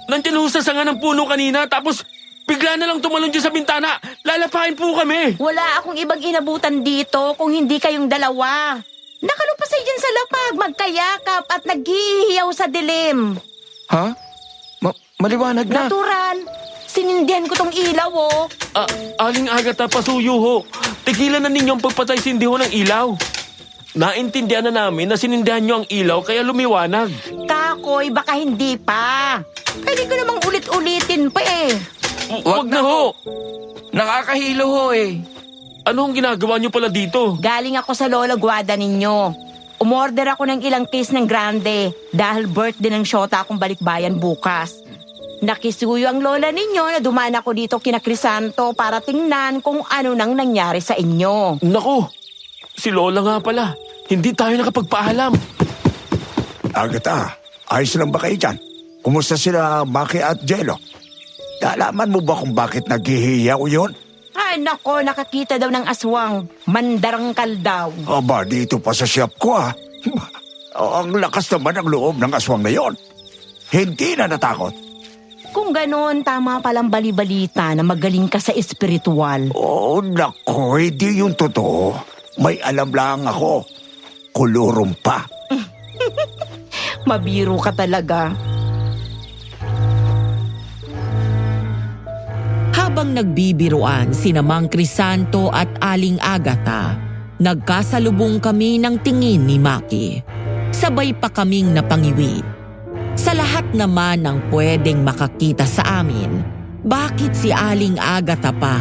Nandiyan ho sa sanga ng puno kanina, tapos bigla na lang tumalon dyan sa bintana. Lalapain po kami. Wala akong ibang inabutan dito kung hindi kayong dalawa. Nakalupasay dyan sa lapag, magkayakap at naghihiyaw sa dilim. Ha? Maliwanag na. Natural. Sinindihan ko tong ilaw, oh. Aling Agata, pasuyo ho. Tigilan na ninyong pagpatay sindi ho ng ilaw. Naintindihan na namin na sinindihan nyo ang ilaw kaya lumiwanag. Kakoy, baka hindi pa. Pwede ko namang ulit-ulitin pa eh. Wag na ho. Nakakahilo ho eh. Ano ang ginagawa nyo pala dito? Galing ako sa Lola Guada ninyo. Umorder ako ng ilang case ng grande dahil birthday ng Shota akong balikbayan bukas. Nakisuyo ang lola ninyo na dumaan ako dito kina Crisanto para tingnan kung ano nang nangyari sa inyo. Naku, si Lola nga pala. Hindi tayo nakapagpaalam. Agata, ayos lang ba kayo dyan? Kumusta sila Maki at Jello? Nalaman mo ba kung bakit naghihiyaw yun? Ay nako, nakakita daw ng aswang. Mandarangkal daw. Aba, dito pa sa shop ko ang lakas naman ang loob ng aswang na yon. Hindi na natakot. Kung ganon, tama palang bali-balita na magaling ka sa espiritual. Oh, nako, hindi yung totoo. May alam lang ako. Kulurum pa. Mabiro ka talaga. Habang nagbibiruan sina Mang Crisanto at Aling Agata, nagkasalubong kami ng tingin ni Maki. Sabay pa kaming napangiwi. Sa lahat naman ng pwedeng makakita sa amin, bakit si Aling Agata pa?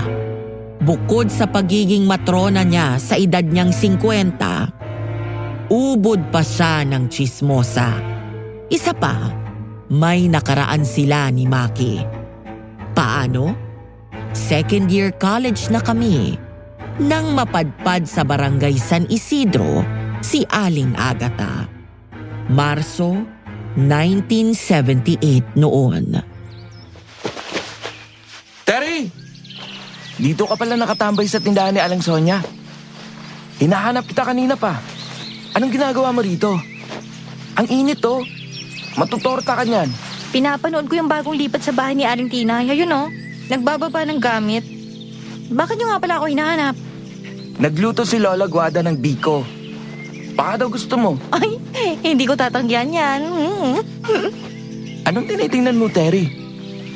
Bukod sa pagiging matrona niya sa edad niyang 50, ubod pa siya ng tsismosa. Isa pa, may nakaraan sila ni Maki. Paano? Second year college na kami nang mapadpad sa barangay San Isidro si Aling Agata. Marso 1978 noon. Terry! Dito ka pala nakatambay sa tindahan ni Aling Sonia. Hinahanap kita kanina pa. Anong ginagawa mo rito? Ang init oh. Matutorta ka niyan. Pinapanood ko yung bagong lipat sa bahay ni Aling Tina. Ayun oh, nagbababa ng gamit. Bakit nyo nga pala ako hinahanap? Nagluto si Lola Guada ng biko. Baka daw gusto mo. Ay, hindi ko tatanggihan yan. Anong tinitingnan mo, Terry?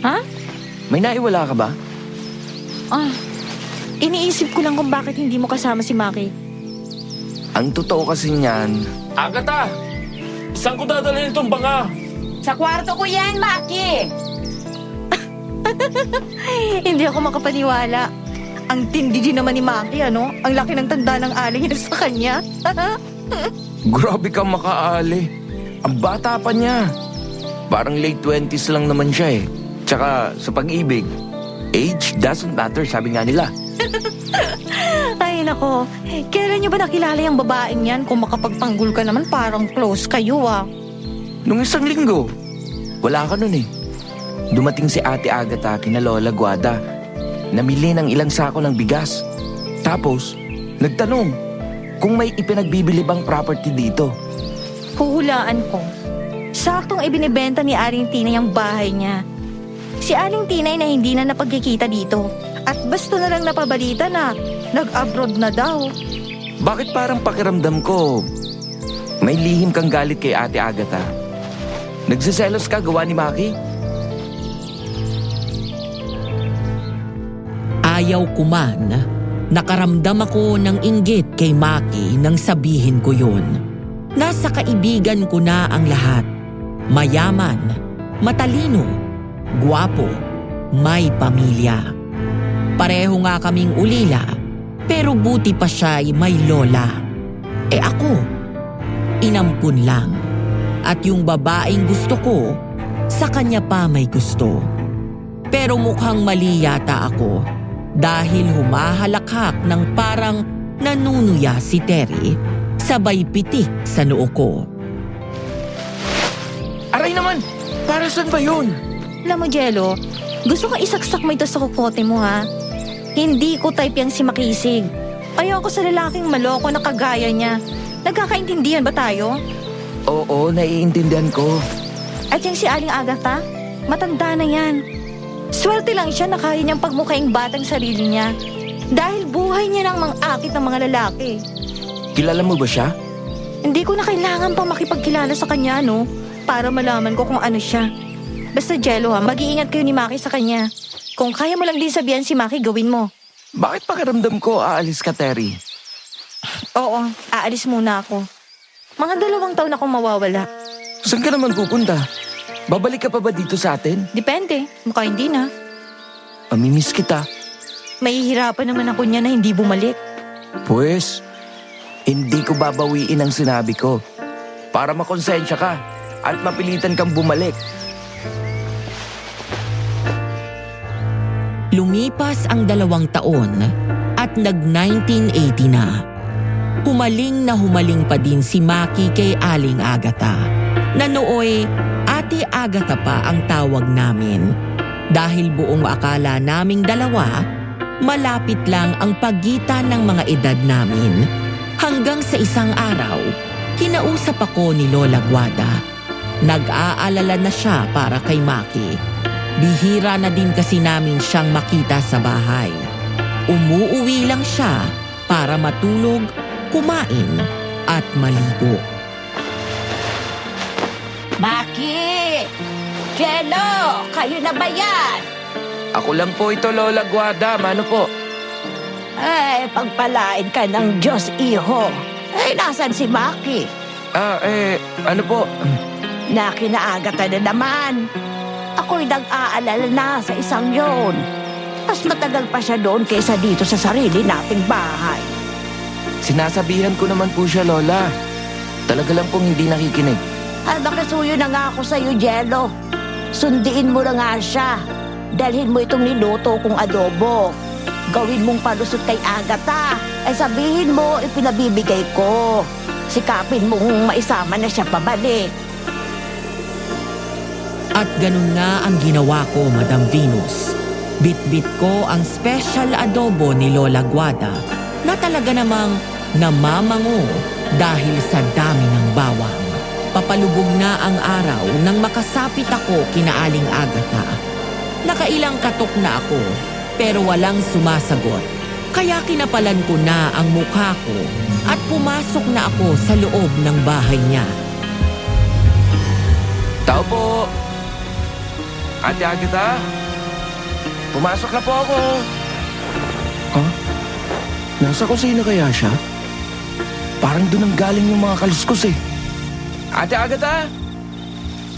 Ha? May naiwala ka ba? Iniisip ko lang kung bakit hindi mo kasama si Maki. Ang totoo kasi niyan, Agata, saan ko dadalhin itong banga? Sa kwarto ko yan, Maki! Hindi ako makapaniwala. Ang tindi din naman ni Maki, ano? Ang laki ng tanda ng aling yun sa kanya. grabe kang makaali. Ang bata pa niya. Parang late 20s lang naman siya eh. Tsaka sa pag-ibig, age doesn't matter, sabi nga nila. Ay, nako. Kailan niyo ba nakilala yung babaeng yan? Kung makapagtanggol ka naman, parang close kayo ah. Nung isang linggo, wala ka nun eh. Dumating si Ate Agata kina Lola Guada. Namili ng ilang sako ng bigas. Tapos, nagtanong kung may ipinagbibili bang property dito. Huhulaan ko. Saktong ibinibenta ni Aling Tinay ang bahay niya. Si Aling Tinay na hindi na napagkikita dito. At basta na lang napabalita na nag-abroad na daw. Bakit parang pakiramdam ko may lihim kang galit kay Ate Agata? Nagsiselos ka gawa ni Maki? Ayaw ko man, nakaramdam ako ng inggit kay Maki nang sabihin ko yun. Nasa kaibigan ko na ang lahat. Mayaman, matalino, gwapo, may pamilya. Pareho nga kaming ulila, Pero buti pa siya'y may lola. Ako, inampun lang. At yung babaeng gusto ko, sa kanya pa may gusto. Pero mukhang mali yata ako dahil humahalakhak ng parang nanunuya si Terry sabay pitik sa noo ko. Aray naman! Para saan ba yun? Alam mo, Jello, gusto ko isaksak mo ito sa kukote mo, ha? Hindi ko type yang si Makisig. Ayoko sa lalaking maloko na kagaya niya. Nagkakaintindihan ba tayo? Oo, naiintindihan ko. At yung si Aling Agatha, matanda na yan. Swerte lang siya na kaya niyang pagmukhaing batang sarili niya. Dahil buhay niya nang mang-akit ng mga lalaki. Kilala mo ba siya? Hindi ko na kailangan pa makipagkilala sa kanya, no? Para malaman ko kung ano siya. Basta Jello, ha, mag-iingat kayo ni Maki sa kanya. Kung kaya mo lang din sabihan si Maki, gawin mo. Bakit pakiramdam ko aalis ka, Terry? Oo, aalis muna ako. Mga 2 taon akong mawawala. Saan ka naman pupunta? Babalik ka pa ba dito sa atin? Depende, mukha hindi na. Mamimiss kita. Mahihirapan naman ako niya na hindi bumalik. Pues, hindi ko babawiin ang sinabi ko. Para makonsensya ka at mapilitan kang bumalik. Lumipas ang 2 taon at nag-1980 na. Humaling pa din si Maki kay Aling Agatha. Na nooy, Ate Agatha pa ang tawag namin. Dahil buong akala naming 2, malapit lang ang pagitan ng mga edad namin. Hanggang sa isang araw, kinausap ako ni Lola Guada. Nag-aalala na siya para kay Maki. Bihira na din kasi namin siyang makita sa bahay. Umuuwi lang siya para matulog, kumain at maligo. Maki! Jello! Kayo na ba yan? Ako lang po ito, Lola Guada. Mano po? Ay, pagpalain ka ng Diyos, iho. Ay, nasan si Maki? Ano po? Nakinaagata na naman. Ako'y nag-aalala na sa isang yun. Mas matagal pa siya doon kaysa dito sa sarili nating bahay. Sinasabihan ko naman po siya, Lola. Talaga lang pong hindi nakikinig. Ay, nakasuyo na nga ako sa'yo, Jello. Sundiin mo na nga siya. Dalhin mo itong niluto kong adobo. Gawin mong palusot kay Agatha. Ay sabihin mo, ipinabibigay ko. Sikapin mong maisama na siya pabalik. At ganun nga ang ginawa ko, Madam Venus. Bit-bit ko ang special adobo ni Lola Guada na talaga namang namamango dahil sa dami ng bawang. Papalubog na ang araw nang makasapit ako kina Aling Agatha. Nakailang katok na ako pero walang sumasagot. Kaya kinapalan ko na ang mukha ko at pumasok na ako sa loob ng bahay niya. Tao po! Ate Agatha? Pumasok na po ako. Huh? Nasa kusina kaya siya? Parang doon ang galing yung mga kaluskos eh. Ate Agatha?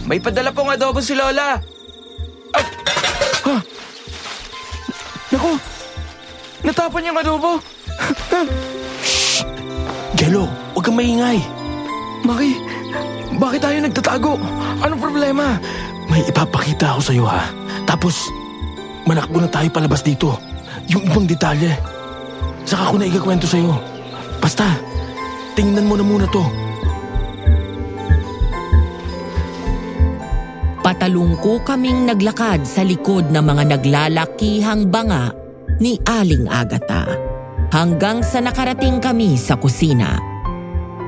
May padala pong adobo si Lola. Ay! Ha? Naku! Natapon yung adobo. Shh! Jello, huwag kang maingay. Maki, bakit tayo nagtatago? Anong problema? May ipapakita ako sa'yo, ha? Tapos, manakbo na tayo palabas dito. Yung ibang detalye. Saka ko na ikakwento sa'yo. Basta, tingnan mo na muna to. Patalungko kaming naglakad sa likod ng mga naglalakihang banga ni Aling Agatha. Hanggang sa nakarating kami sa kusina.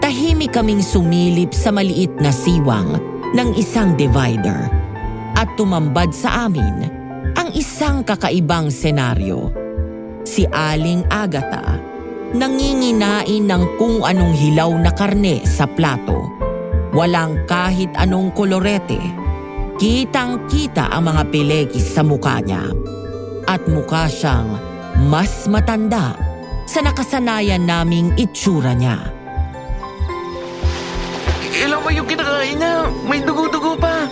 Tahimik kaming sumilip sa maliit na siwang ng isang divider. At tumambad sa amin ang isang kakaibang senaryo. Si Aling Agatha nanginginain ng kung anong hilaw na karne sa plato. Walang kahit anong kolorete. Kitang-kita ang mga pilekis sa mukha niya. At mukha siyang mas matanda sa nakasanayan naming itsura niya. Ilang ba yung kinakain niya? May dugo-dugo pa.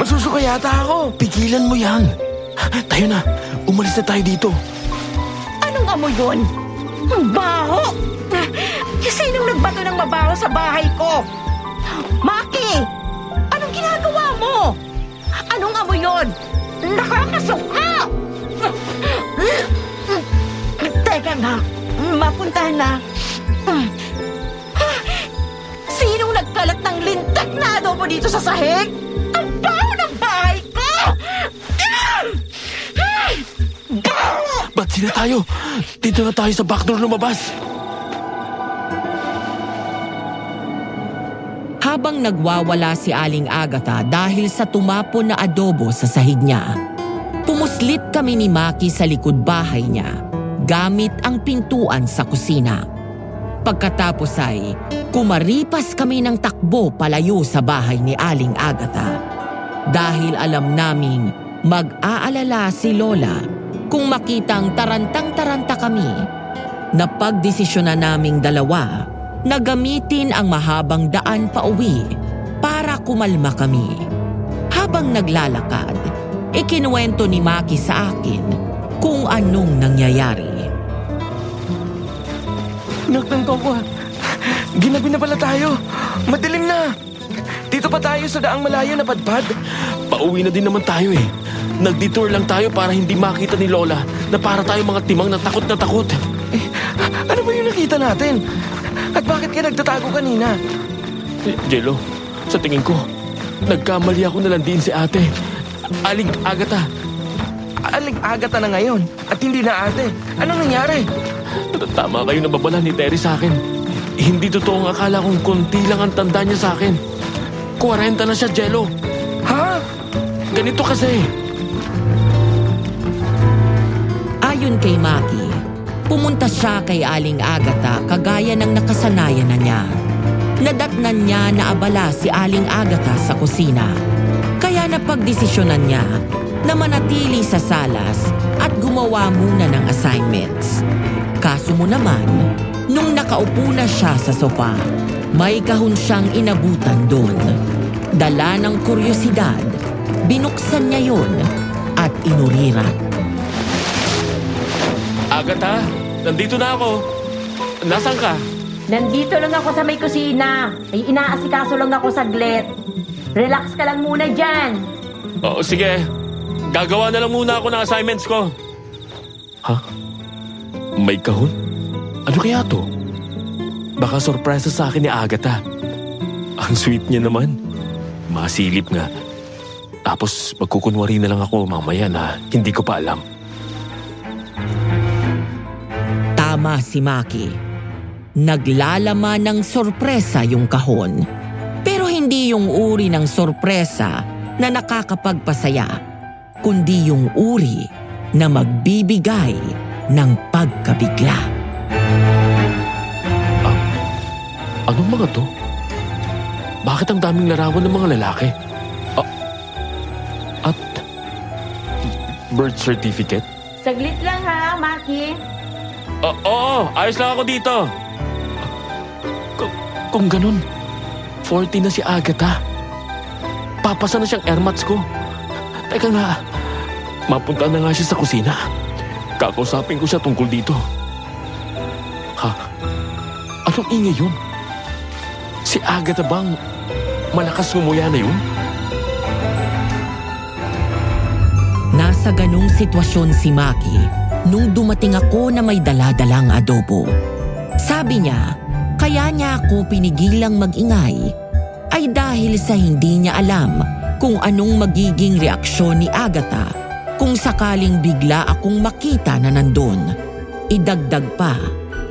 Masusuka yata ako. Pigilan mo yan. Tayo na, umalis na tayo dito. Anong amoy yun? Ang baho! Sinong nagbato ng mabaho sa bahay ko? Maki! Anong ginagawa mo? Anong amoy yun? Nakakasuka! Teka nga, mapuntahan na. Sinong nagkalat ng lintik na adobo dito sa sahig? Ang baho ng bahay ko! Ba't sila tayo? Dito na tayo sa backdoor lumabas. Habang nagwawala si Aling Agatha dahil sa tumapon na adobo sa sahig niya, pumuslit kami ni Maki sa likod bahay niya gamit ang pintuan sa kusina. Pagkatapos ay kumaripas kami ng takbo palayo sa bahay ni Aling Agatha dahil alam naming mag-aalala si Lola kung makitang tarantang-taranta kami. Napagdesisyonan naming dalawa na gamitin ang mahabang daan pauwi para kumalma kami. Habang naglalakad, ikinuwento ni Maki sa akin kung anong nangyayari. Naknangkaw ko. Ginabi na pala tayo. Madilim na. Dito pa tayo sa daang malayo na padpad. Pauwi na din naman tayo eh. Nag-detour lang tayo para hindi makita ni Lola na para tayo mga timang na takot na takot. Ano ba yung nakita natin? At bakit ka nagtatago kanina? Jello, sa tingin ko, nagkamali ako na lang din si ate. Aling Agatha. Aling Agatha na ngayon at hindi na ate. Anong nangyari? Tama kayo na babala ni Terry sa akin. Hindi totoo ang akala kong konti lang ang tanda niya sa akin. 40 na siya, Jello. Ha? Ganito kasi. Ayon kay Maki, pumunta siya kay Aling Agatha kagaya ng nakasanayan na niya. Nadatnan niya na abala si Aling Agatha sa kusina. Kaya napagdesisyonan niya na manatili sa salas at gumawa muna ng assignments. Kaso mo naman, nung nakaupo na siya sa sofa, may kahon siyang inabutan doon. Dala ng kuryosidad, binuksan niya yon at inuriran. Agatha, nandito na ako. Nasaan ka? Nandito lang ako sa may kusina. May inaasikaso lang ako saglit. Relax ka lang muna dyan. Oo, sige. Gagawa na lang muna ako ng assignments ko. Ha? May kahon? Ano kaya to? Baka sorpresa sa akin ni Agatha. Ang sweet niya naman. Masilip nga. Tapos magkukunwari na lang ako mamaya na hindi ko pa alam. Tama si Maki. Naglalaman ng sorpresa yung kahon. Pero hindi yung uri ng sorpresa na nakakapagpasaya, kundi yung uri na magbibigay ng pagkabigla. Anong mga to? Bakit ang daming larawan ng mga lalaki? At birth certificate? Saglit lang ha, Maki. Oo, ayos lang ako dito. Kung ganun, 40 na si Agatha. Papasa na siyang airmats ko. Teka nga, mapunta na nga siya sa kusina. Kakausapin ko siya tungkol dito. Ha? Anong ingay yun? Si Agatha bang malakas ngumuya na yun? Nasa ganung sitwasyon si Maki nung dumating ako na may dala-dalang adobo. Sabi niya, kaya niya ako pinigilang mag-ingay ay dahil sa hindi niya alam kung anong magiging reaksyon ni Agatha kung sakaling bigla akong makita na nandun. Idagdag pa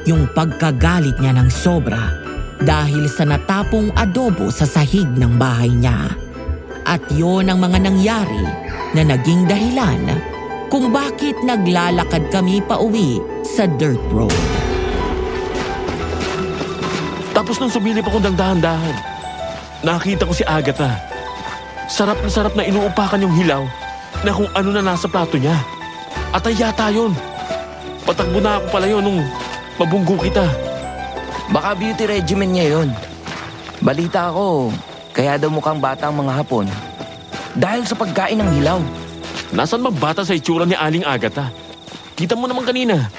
yung pagkagalit niya ng sobra dahil sa natapong adobo sa sahig ng bahay niya. At yon ang mga nangyari na naging dahilan kung bakit naglalakad kami pauwi sa dirt road. Tapos nung sumilip ako ng dahan-dahan, nakita ko si Agatha. Sarap na inuupakan yung hilaw na kung ano na nasa plato niya. At ay yata yun. Patakbo na ako pala yun nung mabunggo kita. Baka beauty regimen niya yun. Balita ko, kaya daw mukhang bata ang mga Hapon. Dahil sa pagkain ng hilaw. Nasaan magbata sa itsura ni Aling Agatha? Kita mo naman kanina.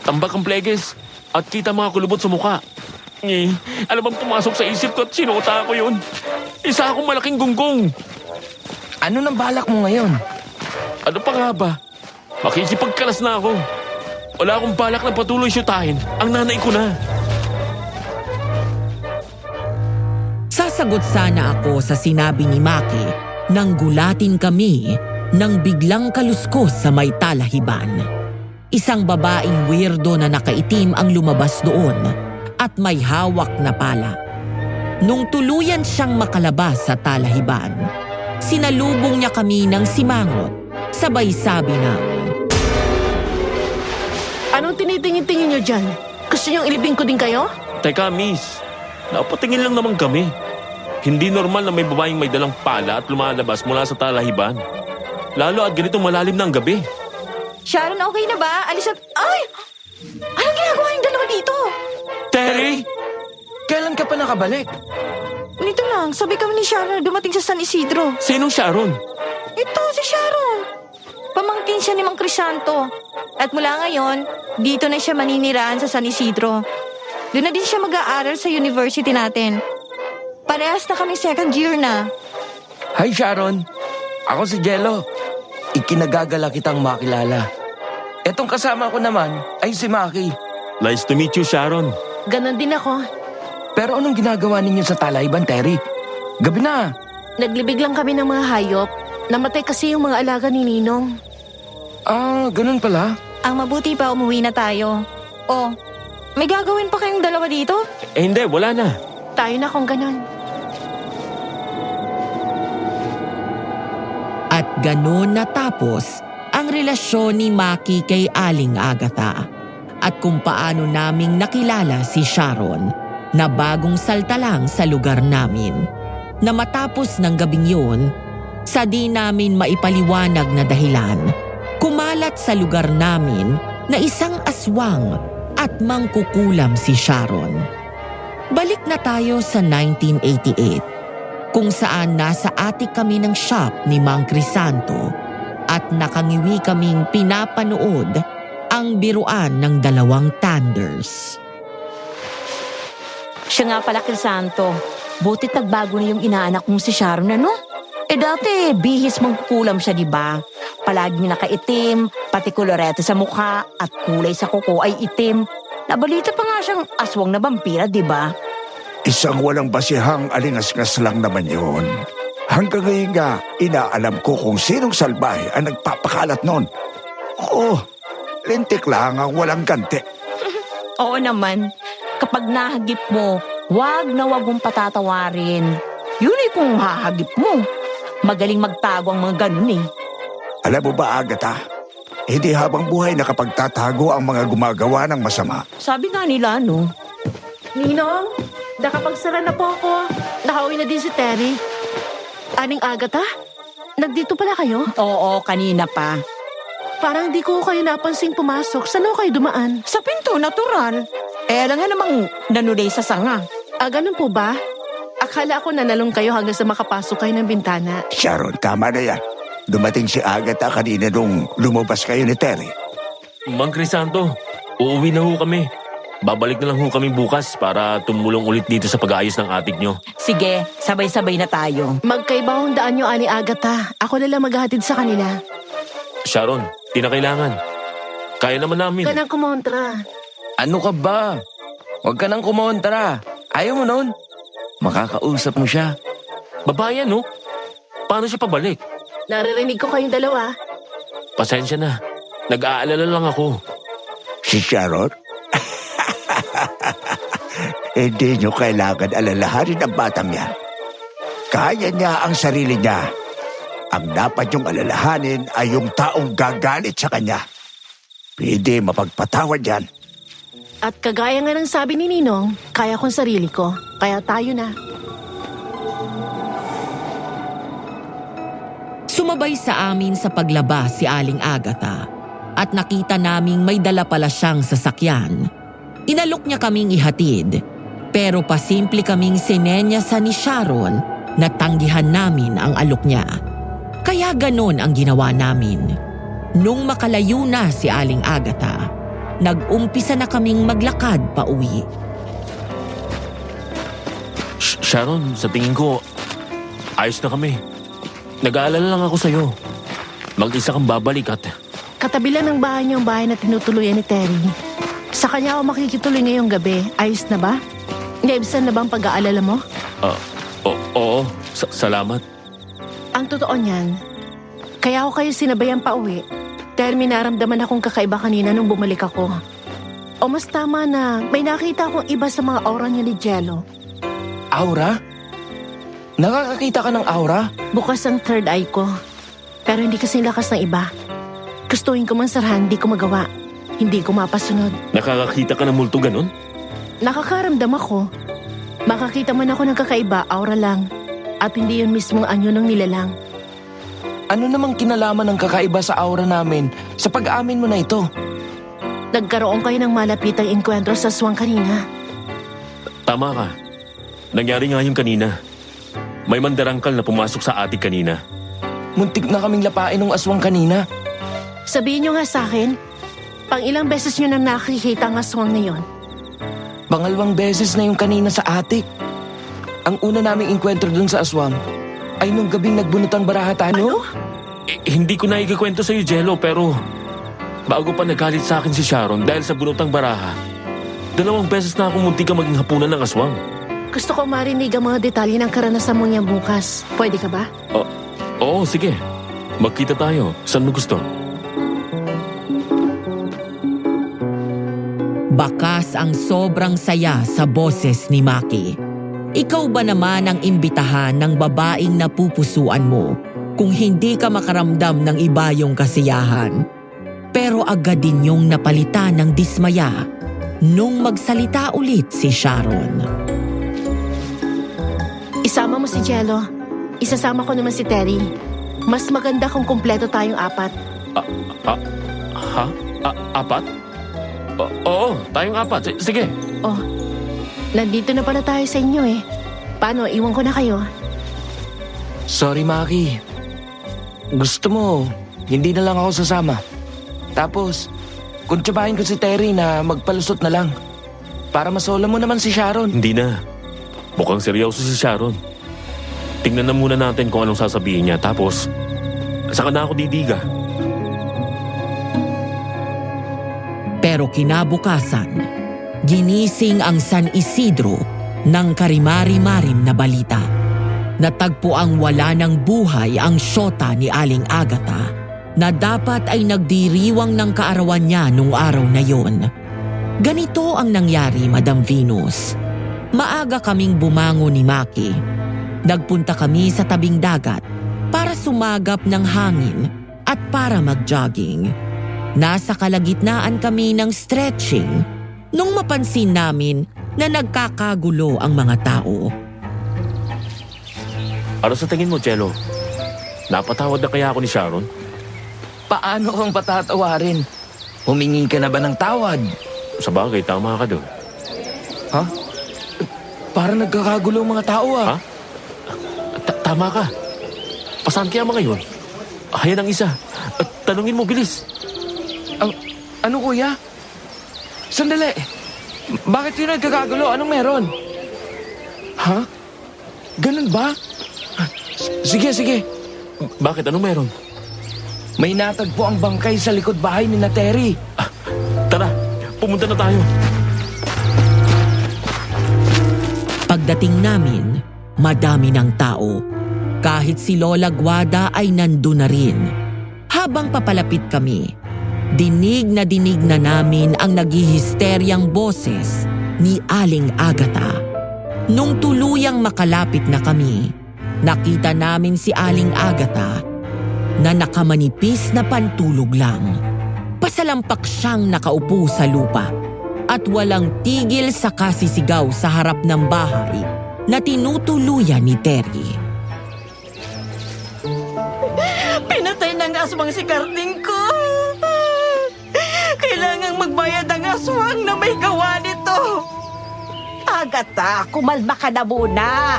Tambak ang pleges. At kita mga kulubot sa mukha. Alam bang pumasok sa isip ko at sinuota ko yun? Isa akong malaking gunggong. Ano nang balak mo ngayon? Ano pa nga ba? Makikipagkalas na ako. Wala akong balak na patuloy syutahin. Ang nanay ko na. Sasagot sana ako sa sinabi ni Maki nang gulatin kami nang biglang kaluskos sa may talahiban. Isang babaeng weirdo na nakaitim ang lumabas doon at may hawak na pala. Nung tuluyan siyang makalabas sa talahiban, sinalubong niya kami ng simangot, sabay sabi ng, Anong tinitingin-tingin nyo dyan? Gusto nyong ilibing ko din kayo? Teka, miss. Napatingin lang naman kami. Hindi normal na may babaeng may dalang pala at lumalabas mula sa talahiban. Lalo at ganitong malalim na ang gabi. Sharon, okay na ba? Alis at... Ay! Anong ginagawa yung dalawa dito? Terry! Kailan ka pa nakabalik? Nito lang, sabi kami ni Sharon na dumating sa San Isidro. Sinong Sharon? Ito, si Sharon. Pamangkin siya ni Mang Crisanto. At mula ngayon, dito na siya maninirahan sa San Isidro. Doon na din siya mag-aaral sa university natin. Parehas na kami second year na. Hi Sharon, ako si Jello. Ikinagagala kitang makilala. Etong kasama ko naman ay si Maki. Nice to meet you, Sharon. Ganon din ako. Pero anong ginagawa ninyo sa Talayban, Terry? Gabi na. Naglibig lang kami ng mga hayop. Namatay kasi yung mga alaga ni Ninong. Ah, ganun pala. Ang mabuti pa, umuwi na tayo. Oh, may gagawin pa kayong dalawa dito? Hindi, wala na. Tayo na kung ganon. at ganon natapos ang relasyon ni Maki kay Aling Agatha at kung paano naming nakilala si Sharon na bagong salta lang sa lugar namin. Na matapos ng gabing yun, sa di namin maipaliwanag na dahilan, kumalat sa lugar namin na isang aswang at mangkukulam si Sharon. Balik na tayo sa 1988, kung saan nasa atik kami ng shop ni Mang Crisanto at nakangiwi kaming pinapanood ang biruan ng dalawang Thunders. Siya nga pala, Crisanto. Butit nagbago na yung inaanak mong si Sharon, ano? Eh dati, bihis mangkukulam siya, di ba? Palaging nakaitim, pati kolorete sa mukha, at kulay sa kuko ay itim. Nabalita pa nga siyang aswang na vampira, di ba? Isang walang basihang alingasngas lang naman yun. Hanggang ngayon nga, inaalam ko kung sinong salbahe ang nagpapakalat nun. Oo, lintik lang ang walang ganti. Oo naman. Kapag nahagip mo, wag na wag mong patatawarin. Yun ay kung hahagip mo. Magaling magtago ang mga ganun eh. Alam mo ba, Agatha? Hindi habang buhay nakapagtatago ang mga gumagawa ng masama. Sabi nga nila, no? Ninong, nakapagsara na po ako. Nakauwi na din si Terry. Aning Agatha, nagdito pala kayo? Oo, kanina pa. Parang di ko kayo napansing pumasok. Saan ako kayo dumaan? Sa pinto, natural. Eh, alam nga namang nanulay sa sanga. Ah, ganun po ba? Akala ko nanalong kayo hanggang sa makapasok kayo ng bintana. Sharon, tama na yan. Dumating si Agatha kanina nung lumabas kayo ni Terry. Mang Crisanto, uuwi na ho kami. Babalik na lang ho kami bukas para tumulong ulit dito sa pag-aayos ng atik nyo. Sige, sabay-sabay na tayo. Magkaiba ang daan nyo, Ani Agatha. Ako na lang maghahatid sa kanila. Sharon, di na kailangan. Kaya naman namin. Ka nang kumontra. Ano ka ba? Huwag ka nang kumontra. Ayaw mo nun. Makakausap mo siya. Babae no? Paano siya pabalik? Naririnig ko kayong dalawa. Pasensya na. Nag-aalala lang ako. Si Sharon? Hindi nyo kailangan alalahanin ang batang yan. Kaya niya ang sarili niya. Ang dapat yung alalahanin ay yung taong gagalit sa kanya. Pwede mapagpatawad yan. At kagaya nga ng sabi ni Ninong, kaya kong sarili ko. Kaya tayo na. Sumabay sa amin sa paglaba si Aling Agatha at nakita naming may dala pala siyang sasakyan. Inalok niya kaming ihatid pero pasimple kaming sinenyasan ni Sharon na tanggihan namin ang alok niya. Kaya ganon ang ginawa namin. Nung makalayo na si Aling Agatha, nag-umpisa na kaming maglakad pa uwi. Sharon, sa tingin ko, ayos na kami. Nag-aalala lang ako sa'yo. Mag-isa kang babalik at... Katabi lang ng bahay niyo ang bahay na tinutuluyan ni Terry. Sa kanya ako makikituloy ngayong gabi. Ayos na ba? Naibsan na ba ang pag-aalala mo? Oo, salamat. Ang totoo niyan, kaya ako kayo sinabayan pa uwi dahil may naramdaman akong kakaiba kanina nung bumalik ako. O mas tama na may nakita akong iba sa mga aura niya ni Jello. Aura? Nakakakita ka ng aura? Bukas ang third eye ko. Pero hindi kasing lakas ng iba. Gustuhin ko man sarahan, hindi ko magawa. Hindi ko mapasunod. Nakakakita ka ng multo ganon? Nakakaramdam ako. Makakita man ako ng kakaiba, aura lang. At hindi yun mismong anyo ng nilalang. Ano namang kinalaman ng kakaiba sa aura namin sa pag-amin mo na ito? Nagkaroon kayo ng malapitang enkwentro sa aswang kanina. Tama ka. Nangyari nga yung kanina. May mandarangkal na pumasok sa atik kanina. Muntik na kaming lapain ng aswang kanina. Sabihin nyo nga sa akin, pang ilang beses nyo nang nakikita ang aswang na yon? Pangalawang beses na yung kanina sa atik. Ang una naming enkwentro dun sa aswang ay nung gabing nagbunotang baraha tayo. Hindi ko na ikikwento sa'yo, Jello, pero... Bago pa nagalit sa akin si Sharon dahil sa bunotang baraha, 2 beses na akong muntik ka maging hapunan ng aswang. Gusto ko marinig ang mga detalye ng karanasan mo niya bukas. Pwede ka ba? Oo, sige. Magkita tayo. Saan mo gusto? Bakas ang sobrang saya sa boses ni Maki. Ikaw ba naman ang imbitahan ng babaeng napupusuan mo kung hindi ka makaramdam ng iba yung kasiyahan? Pero agad din yung napalitan ng dismaya nung magsalita ulit si Sharon. Isama mo si Jello. Isasama ko naman si Terry. Mas maganda kung kumpleto tayong 4. Ha? 4? Oo, tayong 4. Sige. Oh, nandito na pala tayo sa inyo eh. Paano, iwan ko na kayo? Sorry, Maki. Gusto mo, hindi na lang ako sasama. Tapos, kuntsabahin ko si Terry na magpalusot na lang. Para masola mo naman si Sharon. Hindi na. Mukhang seryoso si Sharon. Tingnan na muna natin kung anong sasabihin niya. Tapos, saka na ako didiga. Pero kinabukasan, ginising ang San Isidro ng karimari-marim na balita. Natagpo ang wala ng buhay ang syota ni Aling Agatha na dapat ay nagdiriwang ng kaarawan niya nung araw na yon. Ganito ang nangyari, Madam Venus. Maaga kaming bumangon ni Maki. Nagpunta kami sa tabing dagat para sumagap ng hangin at para mag-jogging. Nasa kalagitnaan kami ng stretching nung mapansin namin na nagkakagulo ang mga tao. Ano sa tingin mo, Jello? Napatawad na kaya ako ni Sharon? Paano kang patatawarin? Humingi ka na ba ng tawad? Sa bagay, tama ka doon. Ha? Para nagkakagulo ang mga tao Ha? Tama ka. Pasaan kaya mga yun? Ayan ang isa. Tanungin mo, bilis. Ano kuya? Sandali. Bakit yun nagkakagulo? Anong meron? Ha? Ganun ba? Sige. Bakit? Anong meron? May natagpo ang bangkay sa likod bahay ni na Terry. Tara, pumunta na tayo. Pagdating namin, madami ng tao. Kahit si Lola Guada ay nandun na rin. Habang papalapit kami, dinig na namin ang naghihisteryang boses ni Aling Agatha. Nung tuluyang makalapit na kami, nakita namin si Aling Agatha na nakamanipis na pantulog lang. Pasalampak siyang nakaupo sa lupa at walang tigil sa kasisigaw sa harap ng bahay na tinutuluyan ni Terry. Pinatay ng aswang si Karting ko. Kailangang magbayad ang aswang na may gawa nito. Agatha, kumalma ka na muna.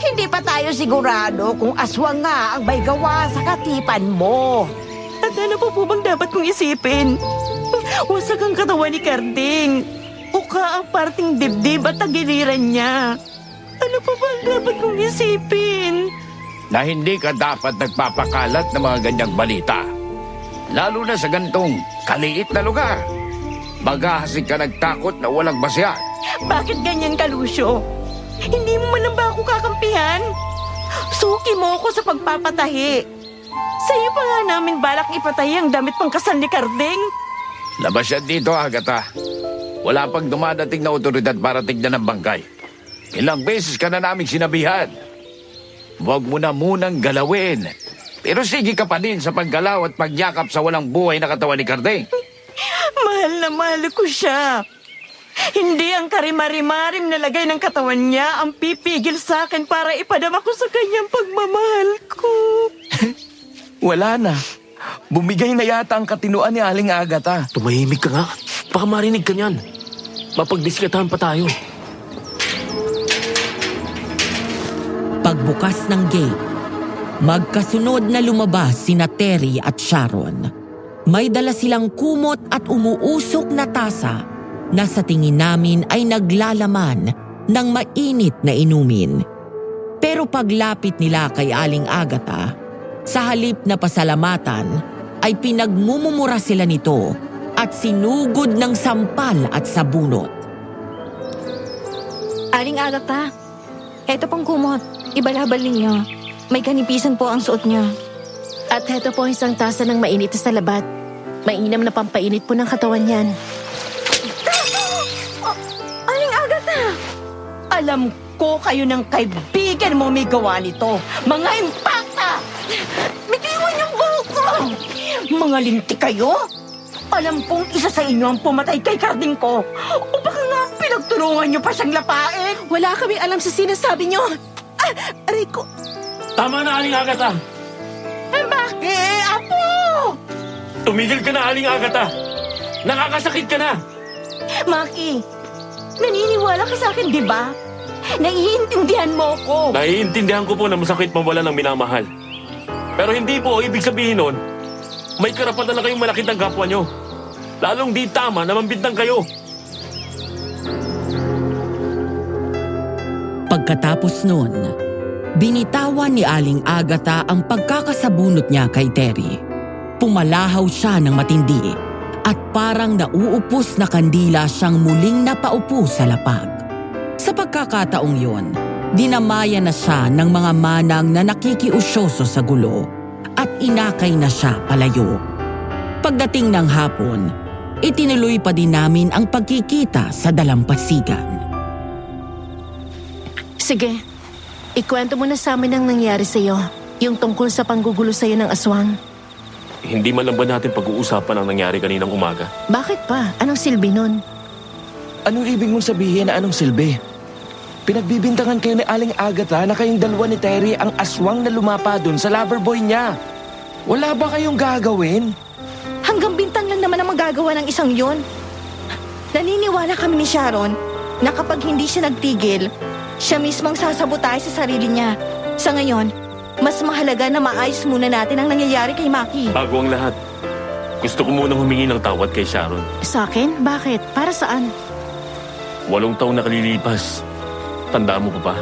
Hindi pa tayo sigurado kung aswang nga ang may gawa sa katipan mo. At ano po bang dapat kong isipin? Wasak ang katawan ni Karding. Uka ang parting dibdib at tagiliran niya. Ano pa ba ang dapat kong isipin? Na hindi ka dapat nagpapakalat ng mga ganyang balita. Lalo na sa gantong kaliit na lugar. Magahasig ka nagtakot na walang basya. Bakit ganyan ka, Lucio? Hindi mo man lang ba ako kakampihan? Suki mo ako sa pagpapatahi. Sa'yo pa nga namin balak ipatahi ang damit pang kasal ni Karding. Labas yan dito, Agatha. Wala pang dumadating na otoridad para tignan ang bangkay. Ilang beses ka na naming sinabihan. Huwag mo na munang galawin. Pero sige ka pa din sa paggalaw at pagyakap sa walang buhay na katawan ni Karding. Mahal na mahal ko siya. Hindi ang karimari-marim na lagay ng katawan niya ang pipigil sa akin para ipadama ko sa kanyang pagmamahal ko. Wala na. Bumigay na yata ang katinuan ni Aling Agatha. Tumahimik ka nga. Baka marinig ka niyan. Mapagdiskatahan pa tayo. Pagbukas ng gate, magkasunod na lumabas sina Terry at Sharon. May dala silang kumot at umuusok na tasa na sa tingin namin ay naglalaman ng mainit na inumin. Pero paglapit nila kay Aling Agatha, sa halip na pasalamatan ay pinagmumumura sila nito at sinugod ng sampal at sabunot. Aling Agatha, eto pang kumot. Ibalabal ninyo. May kanipisan po ang suot niya. At heto po isang tasa ng mainit na salabat. Mainam na pampainit po ng katawan yan. Aling Agatha! Alam ko kayo ng kaibigan mo may gawa nito. Mga impakta! Bitiwan yung buhok ko! Mga linti kayo? Alam kong isa sa inyo ang pumatay kay Karding ko. O baka nga pinagtulungan niyo pa siyang lapain? Wala kami alam sa sinasabi niyo. Aray ko. Tama na, Aling Agatha. Bakit, Apo? Tumigil ka na, Aling Agatha. Nakakasakit ka na. Maki, naniniwala ka sa akin, di ba? Naiintindihan mo ko. Naiintindihan ko po na masakit mawala ng minamahal. Pero hindi po ibig sabihin nun, may karapatan na kayong malakit ang kapwa nyo. Lalong di tama na mambintang kayo. Pagkatapos nun, binitawan ni Aling Agatha ang pagkakasabunot niya kay Terry. Pumalahaw siya ng matindi at parang nauupos na kandila siyang muling napaupo sa lapag. Sa pagkakataong yon, dinamayan na siya ng mga manang na nakikiusyoso sa gulo at inakay na siya palayo. Pagdating ng hapon, itinuloy pa din namin ang pagkikita sa dalampasigan. Sige, ikwento mo na sa amin ang nangyari sa'yo. Yung tungkol sa panggugulo sa'yo ng aswang. Hindi man lang ba natin pag-uusapan ang nangyari kaninang umaga? Bakit pa? Anong silbi nun? Anong ibig mong sabihin na anong silbi? Pinagbibintangan kayo ni Aling Agatha na kayong dalawa ni Terry ang aswang na lumapa dun sa lover boy niya. Wala ba kayong gagawin? Hanggang bintang lang naman ang magagawa ng isang yon. Naniniwala kami ni Sharon na kapag hindi siya nagtigil, siya mismong sasabotahe sa sarili niya. Sa ngayon, mas mahalaga na maayos muna natin ang nangyayari kay Maki. Bago ang lahat, gusto ko munang humingi ng tawad kay Sharon. Sa akin? Bakit? Para saan? 8 taong nakalilipas. Tandaan mo pa ba?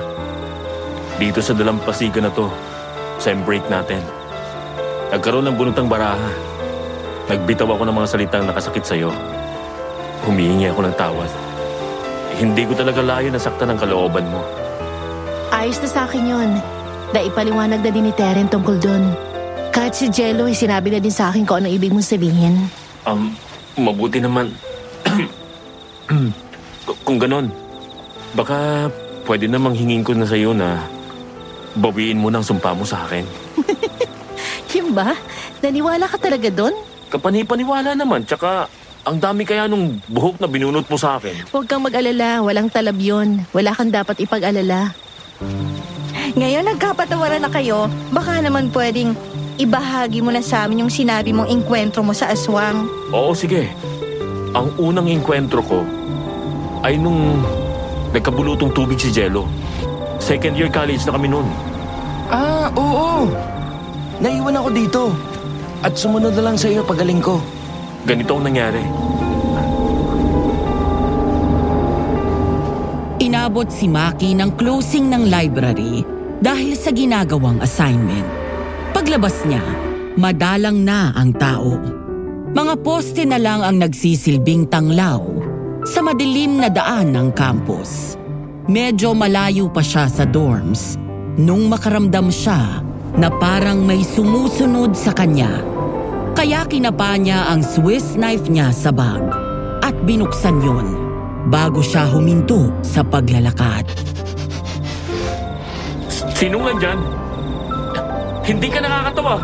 Dito sa dalampasigan na to, sa break natin, nagkaroon ng bunotang baraha. Nagbitaw ako ng mga salitang nakasakit sa'yo. Humihingi ako ng tawad. Hindi ko talaga layo na saktan ang kalooban mo. Ayos na sa akin yun. Naipaliwanag na din ni Terren tungkol dun. Kahit si Jello ay sinabi na din sa akin kung anong ibig mong sabihin. Mabuti naman. Kung ganon, baka pwede namang hingin ko na sa'yo na bawiin mo ng sumpa mo sa akin. Yun ba? Naniwala ka talaga dun? Kapani-paniwala naman, tsaka ang dami kaya nung buhok na binunot mo sa akin. Huwag kang mag-alala. Walang talab yun. Wala kang dapat ipag-alala. Ngayon nagkapatawaran na kayo, baka naman pwedeng ibahagi mo na sa amin yung sinabi mong engkwentro mo sa aswang. Oo, sige. Ang unang engkwentro ko ay nung nagkabulutong tubig si Jello. Second year college na kami noon. Oo. Naiwan ako dito. At sumunod na lang sa iyo pagaling ko. ganito ang nangyari. Inabot si Maki ng closing ng library dahil sa ginagawang assignment. Paglabas niya, madalang na ang tao. Mga poste na lang ang nagsisilbing tanglaw sa madilim na daan ng campus. Medyo malayo pa siya sa dorms nung makaramdam siya na parang may sumusunod sa kanya. Kaya kinapa niya ang Swiss knife niya sa bag at binuksan yun bago siya huminto sa paglalakad. Sinong nandyan? Hindi ka nakakatawa.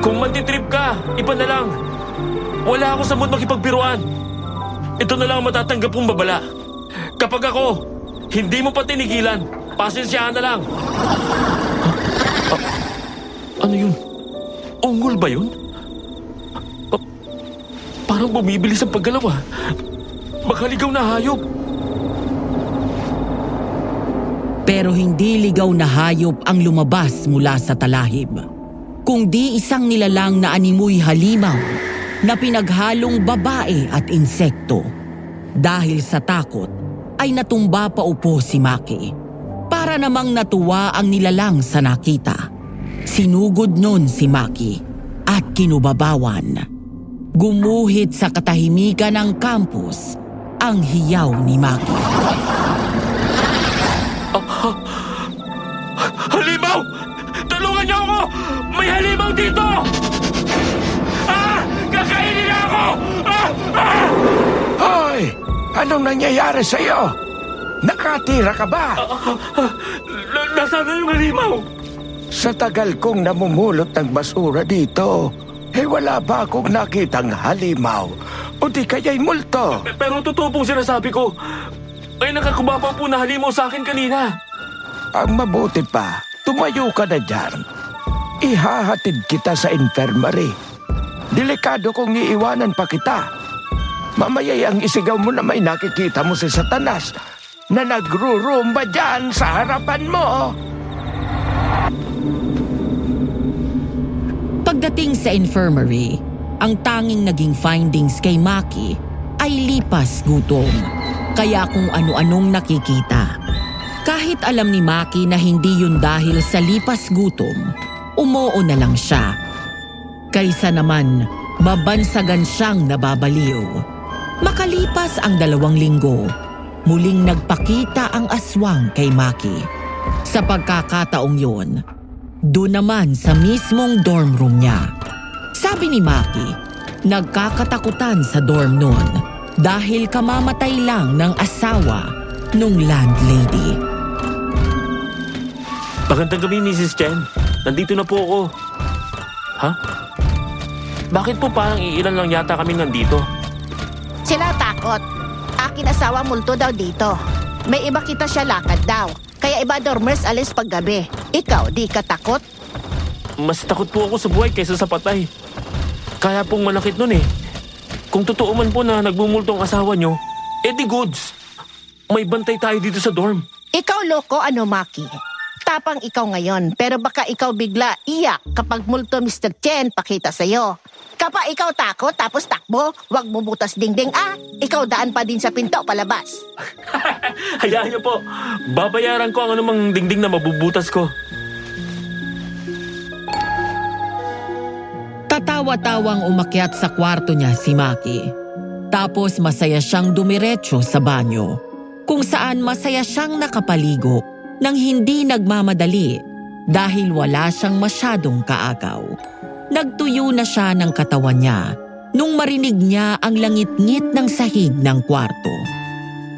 Kung mantitrip ka, iba na lang. Wala ako sa mood makipagbiruan. Ito na lang ang matatanggap kong babala. Kapag ako, hindi mo pa tinigilan, pasensyahan na lang. Ano yun? Ungol ba yun? Parang bumibilis ang paggalaw ah. Baka ligaw na hayop. Pero hindi ligaw na hayop ang lumabas mula sa talahib, kundi isang nilalang na animoy halimaw na pinaghalong babae at insekto. Dahil sa takot, ay natumba pa upo si Maki. Para namang natuwa ang nilalang sa nakita. Sinugod nun si Maki at kinubabawan. Gumuhit sa katahimikan ng campus ang hiyaw ni Maki. Halimaw! Tulungan niyo ako! May halimaw dito! Kakainin na ako! Hoy! Anong nangyayari sa'yo? Nakatira ka ba? Nasaan na yung halimaw? Sa tagal kong namumulot ng basura dito, wala ba akong nakitang halimaw? O di kaya'y multo? Pero totoo pong sinasabi ko. Ay nakakubabaw po na halimaw sa akin kanina. Ang mabuti pa, tumayo ka na dyan. Ihahatid kita sa infirmary. Delikado kung iiwanan pa kita. Mamaya'y ang isigaw mo na may nakikita mo si Satanas na nagro-rumba dyan sa harapan mo. Pagdating sa infirmary, ang tanging naging findings kay Maki ay lipas gutom. Kaya kung ano-anong nakikita. Kahit alam ni Maki na hindi yun dahil sa lipas gutom, umuo na lang siya. Kaysa naman, mabansagan siyang nababaliw. Makalipas ang 2 linggo, muling nagpakita ang aswang kay Maki. Sa pagkakataong yun, doon naman sa mismong dorm room niya. Sabi ni Maki, nagkakatakutan sa dorm noon dahil kamamatay lang ng asawa nung landlady. Magandang gabi, Mrs. Chen. Nandito na po ako. Ha? Bakit po parang iilan lang yata kami nandito? Sila takot. Akin asawa multo daw dito. May iba kita siya lakad daw. Kaya iba dormers alis paggabi. Ikaw, di ka takot? Mas takot po ako sa buhay kaysa sa patay. Kaya pong manakit nun eh. Kung totoo man po na nagbumulto ang asawa nyo, di goods. May bantay tayo dito sa dorm. Ikaw loko, ano Maki? Tapang ikaw ngayon, pero baka ikaw bigla iyak kapag multo Mr. Chen pakita sa'yo. Kapag ikaw takot tapos takbo, wag mo butas dingding ikaw daan pa din sa pinto palabas. Hayaan niyo po. Babayaran ko ang anumang dingding na mabubutas ko. Katawa-tawang umakyat sa kwarto niya si Maki. Tapos masaya siyang dumiretso sa banyo, kung saan masaya siyang nakapaligo nang hindi nagmamadali dahil wala siyang masyadong kaagaw. Nagtuyo na siya ng katawan niya nung marinig niya ang langit-ngit ng sahig ng kwarto.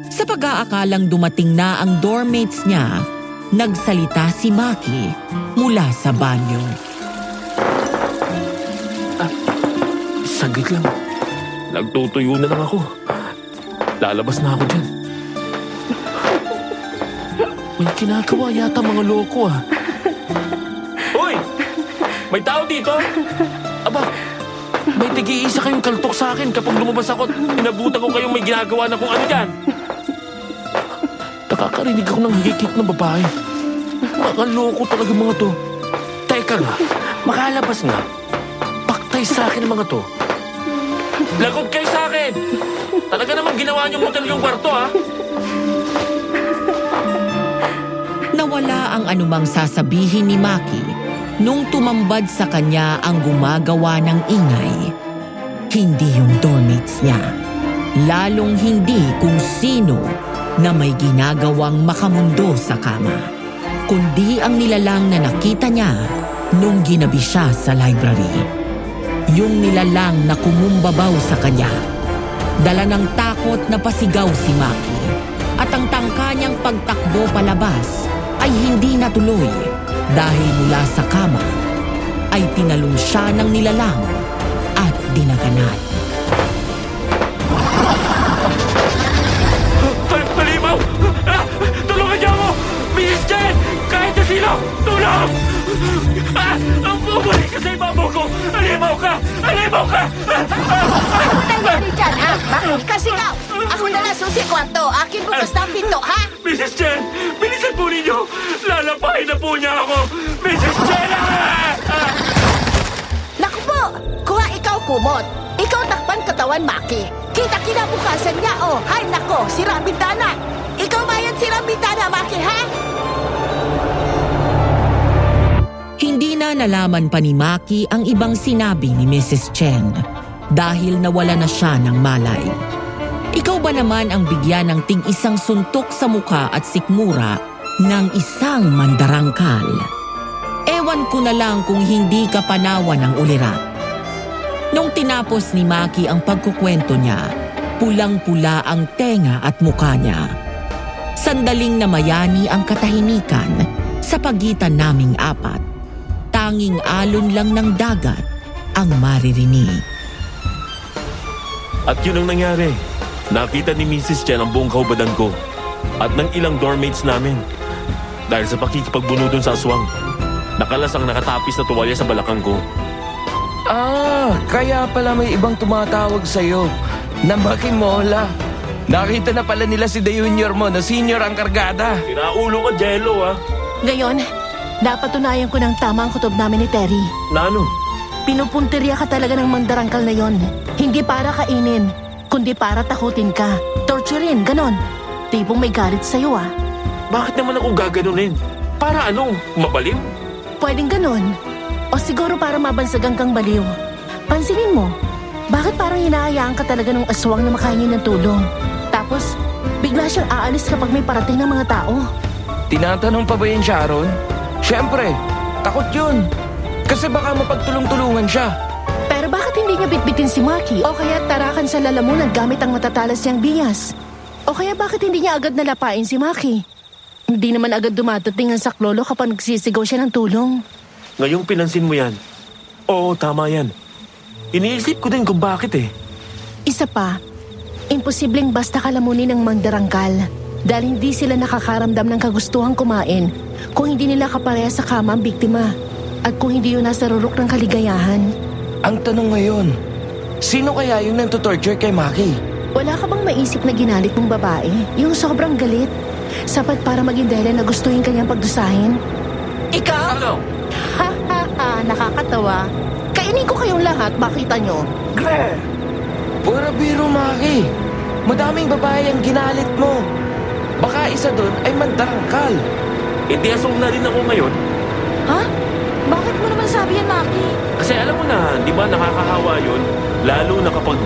Sa pag-aakalang dumating na ang dormmates niya, nagsalita si Maki mula sa banyo. Saglit lang. Nagtutuyo na lang ako. Lalabas na ako dyan. May kinagawa yata mga loko Hoy! May tao dito? Aba, may tigi-isa kayong kaltok sa akin kapag lumabas ako at inabutan ko kayong may ginagawa na kung ano dyan. Nakakarinig ako ng higikik ng babae. Mga loko talaga mga to. Teka nga, makalabas nga. Paktay sa akin ang mga to. Lagot kayo sa akin! Talaga naman ginawa niyo motel yung kwarto, ha? Nawala ang anumang sasabihin ni Maki nung tumambad sa kanya ang gumagawa ng ingay. Hindi yung dormmates niya. Lalong hindi kung sino na may ginagawang makamundo sa kama. Kundi ang nilalang na nakita niya nung ginabi siya sa library. Yung nilalang na kumumbabaw sa kanya. Dala ng takot na pasigaw si Maki. At ang tangka niyang pagtakbo palabas ay hindi natuloy dahil mula sa kama ay tinalong siya ng nilalang at dinaganan. Halimaw! Ah! Tulungan niyo ako! Mrs. Chen! Kahit na sino! Tulong! Ah! Ang bumalik ka sa ibabaw ko! Halimaw ka! Halimaw ka! Ano nangyari dyan, ha? Bakit ka sigaw? Ako na lang susi kwarto. Akin bukas na ang pinto, ha? Mrs. Chen! Bilisan po ninyo! Lalampahin na po niya ako! Mrs. Chen! Ah! Naku po! Kuha ikaw kumot. Ikaw takpan katawan, Maki. Kita kinabukasan niya, oh. Hay nako, sira ang bintana. Ikaw ba yan sira ang bintana, Maki, ha? Hindi na nalaman pa ni Maki ang ibang sinabi ni Mrs. Chen dahil nawala na siya ng malay. Ikaw ba naman ang bigyan ng tig-isang suntok sa muka at sikmura ng isang mandarangkal? Ewan ko na lang kung hindi ka panawan ng ulirat. Nung tinapos ni Maki ang pagkukwento niya, pulang-pula ang tenga at mukha niya. Sandaling namayani ang katahimikan sa pagitan naming apat. Tanging alon lang ng dagat ang maririnig. At yun ang nangyari. Nakita ni Mrs. Chen ang buong kaubadan ko at ng ilang dormmates namin. Dahil sa pakikipagbuno dun sa aswang, nakalasang nakatapis na tuwalya sa balakang ko. Ah, kaya pala may ibang tumatawag sa'yo na Makimola. Nakita na pala nila si The Junior mo na senior ang kargada. Pinaulo ka, Jello, ha? Ngayon, napatunayan ko ng tama ang kutob namin ni Terry. Na ano? Pinupuntirya ka talaga ng mandarangkal na yon. Hindi para kainin, kundi para takutin ka. Torturein, ganon. Tipong may galit sa'yo, ah. Bakit naman ako gaganunin? Para ano? Mabaliw? Pwedeng ganon. O siguro para mabansagan kang baliw. Pansinin mo, bakit parang hinahayaan ka talaga ng aswang na makahingi ng tulong? Tapos, bigla siyang aalis kapag may parating ng mga tao. Tinatanong pa ba yun, Sharon? Siyempre, takot yun. Kasi baka mapagtulong-tulungan siya. Pero bakit hindi niya bitbitin si Maki? O kaya tarakan sa lalamunan gamit ang matatalas niyang bias? O kaya bakit hindi niya agad nalapain si Maki? Hindi naman agad dumadating ang saklolo kapag nagsisigaw siya ng tulong. Ngayong pinansin mo yan. Oo, tama yan. Iniisip ko din kung bakit eh. Isa pa, imposibleng basta kalamunin ng mandarangkal dahil hindi sila nakakaramdam ng kagustuhang kumain kung hindi nila kapareha sa kama ang biktima at kung hindi yun nasa rurok ng kaligayahan. Ang tanong ngayon, sino kaya yung nantutorture kay Maki? Wala ka bang maisip na ginalit mong babae? Yung sobrang galit? Sapat para maging dahilan na gustuhin kanyang pagdusahin? Ikaw? Ano? Ha ha ha, nakakatawa. Kainin ko kayong lahat, makita nyo. Grr! Pura biro, Maki. Madaming babae ang ginalit mo. Baka isa doon ay mandarangkal. Hindi asong na rin ako ngayon. Ha? Bakit mo naman sabi yan, Maki? Kasi alam mo na, di ba nakakahawa yun? Lalo na kapag...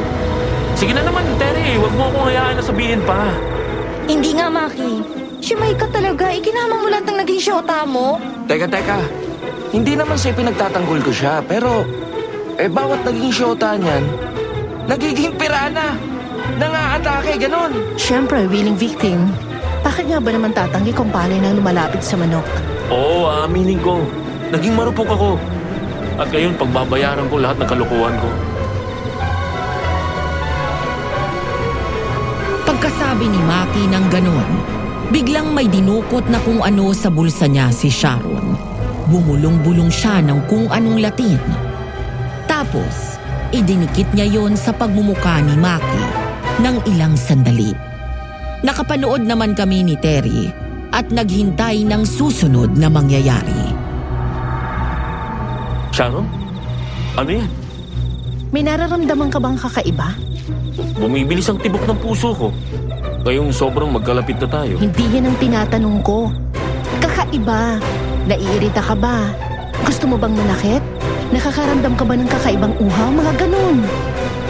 Sige na naman, Terry, huwag mo akong hayaan na sabihin pa. Hindi nga, Maki. Siyamay ka talaga. Ikinama mo lahat ng naging syota mo. Teka. Hindi naman siya pinagtatanggol ko siya, pero... bawat naging syota niyan, nagiging pirana. Nangaatake, ganon. Siyempre, willing victim. Bakit nga ba naman tatanggi kung palay na lumalapit sa manok? Oo, aaminin ko. Naging marupok ako. At ngayon, pagbabayaran ko lahat ng kalokohan ko. Pagkasabi ni Maki ng ganon, biglang may dinukot na kung ano sa bulsa niya si Sharon. Bumulong-bulong siya ng kung anong Latin. Tapos, idinikit niya yon sa pagmumuka ni Maki ng ilang sandali. Nakapanood naman kami ni Terry at naghintay ng susunod na mangyayari. Sharon? Ano yan? May nararamdaman ka bang kakaiba? Bumibilis ang tibok ng puso ko. Ngayong sobrang magkalapit na tayo. Hindi yan ang tinatanong ko. Kakaiba. Naiirita ka ba? Gusto mo bang manakit? Nakakaramdam ka ba ng kakaibang uhaw? Mga ganun.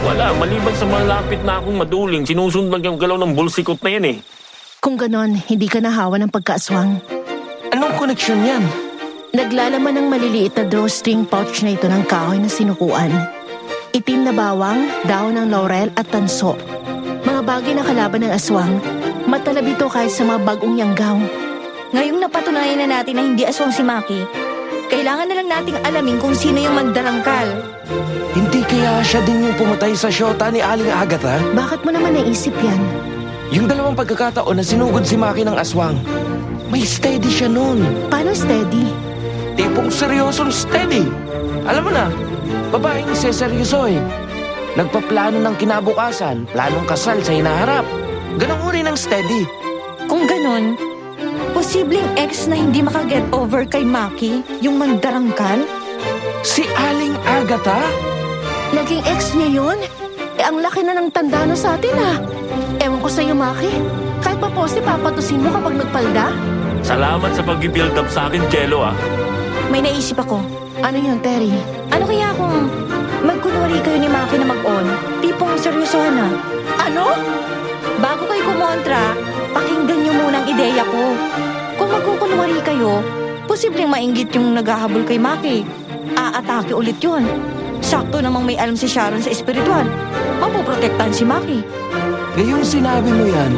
Wala, maliban sa malapit na akong maduling, sinusundan yung galaw ng bulsikot na yan eh. Kung ganon, hindi ka nahawa ng pagkaaswang. Anong koneksyon yan? Naglalaman ng maliliit na drawstring pouch na ito ng kahoy na sinukuan. Itim na bawang, dahon ng laurel at tanso. Mga bagay na kalaban ng aswang. Matalab ito kahit sa mga bagong yanggaw. Ngayong napatunayan na natin na hindi aswang si Maki, kailangan na lang nating alamin kung sino yung mandarangkal. Hindi kaya siya din yung pumatay sa syota ni Aling Agatha? Bakit mo naman naisip yan? Yung dalawang pagkakataon na sinugod si Maki ng aswang, may steady siya nun. Paano steady? Tipong seryosong steady. Alam mo na, babaeng seseryoso eh. Nagpaplano ng kinabukasan, planong kasal sa hinaharap. Ganang uri ng steady. Kung ganun, posibleng ex na hindi makaget over kay Maki, yung mandarangkal? Si Aling Agatha? Naging ex niya yun? Ang laki na ng tanda no sa atin ah. Ewan ko sa'yo, Maki. Kahit pa poste, papatusin mo kapag nagpalda? Salamat sa pag-build up sa akin, Jello ah. May naisip ako. Ano yun, Terry? Ano kaya kung magkunwari kayo ni Maki na mag-on? Tipong seryosohan na. Ano? Bago kayo kumontra, pakinggan niyo muna ang ideya ko. Kung magkukunwari kayo, posibleng mainggit yung naghahabol kay Maki. Aatake ulit yun. Sakto namang may alam si Sharon sa espiritual. Mapoprotektahan si Maki. Ngayong sinabi mo yan,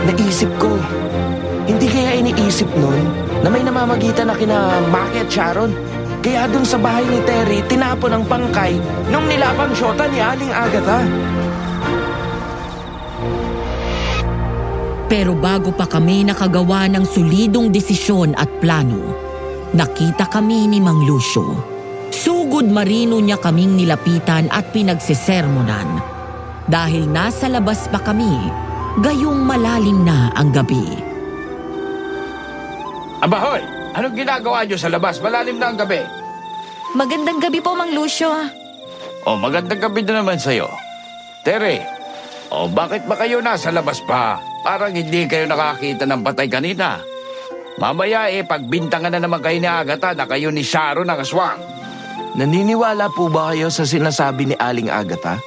naisip ko, hindi kaya iniisip nun na may namamagitan na kina Maki at Sharon? Kaya dun sa bahay ni Terry, tinapon ang bangkay nung nilapang syota ni Aling Agatha. Pero bago pa kami nakagawa ng solidong desisyon at plano, nakita kami ni Mang Lucio. Sugod marino niya kaming nilapitan at pinagsesermonan. Dahil nasa labas pa kami, gayong malalim na ang gabi. Abahoy! Anong ginagawa nyo sa labas? Malalim na ang gabi. Magandang gabi po, Mang Lucio. O, magandang gabi na naman sa'yo. Tere, bakit ba kayo nasa labas pa? Parang hindi kayo nakakita ng patay kanina. Mamaya pagbintangan na naman kayo ni Agatha na kayo ni Sharon ang aswang. Naniniwala po ba kayo sa sinasabi ni Aling Agatha?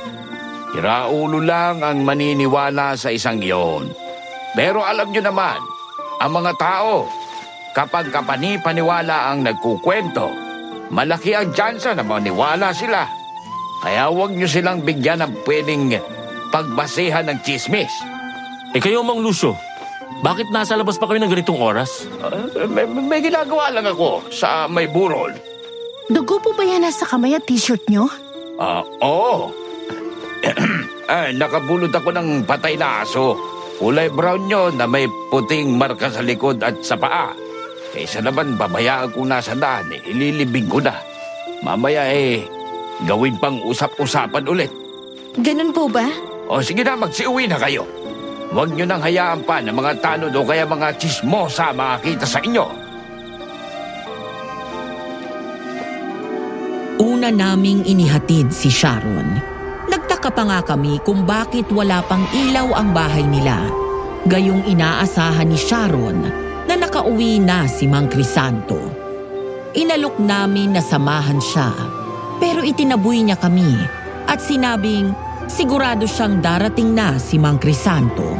Iraulo lang ang maniniwala sa isang iyon. Pero alam nyo naman, ang mga tao, kapag kapani-paniwala ang nagkukwento, malaki ang tsansa na maniwala sila. Kaya huwag nyo silang bigyan ng pwedeng pagbasihan ng chismis. Kayo, Mang Lucio, bakit nasa labas pa kayo ng ganitong oras? May ginagawa lang ako sa may burol. Dugo po ba yan nasa kamay at t-shirt nyo? Oo. Nakabulod ako ng patay na aso. Kulay brown nyo na may puting marka sa likod at sa paa. Kaysa naman babayaan kung nasa daan, ililibing ko na. Mamaya gawin pang usap-usapan ulit. Ganun po ba? O sige na, magsiuwi na kayo. Huwag nyo nang hayaan pa na mga tanod o kaya mga chismosa makakita sa inyo. Una naming inihatid si Sharon. Nagtaka pa nga kami kung bakit wala pang ilaw ang bahay nila. Gayong inaasahan ni Sharon na nakauwi na si Mang Crisanto. Inalok namin na samahan siya, pero itinaboy niya kami at sinabing sigurado siyang darating na si Mang Crisanto.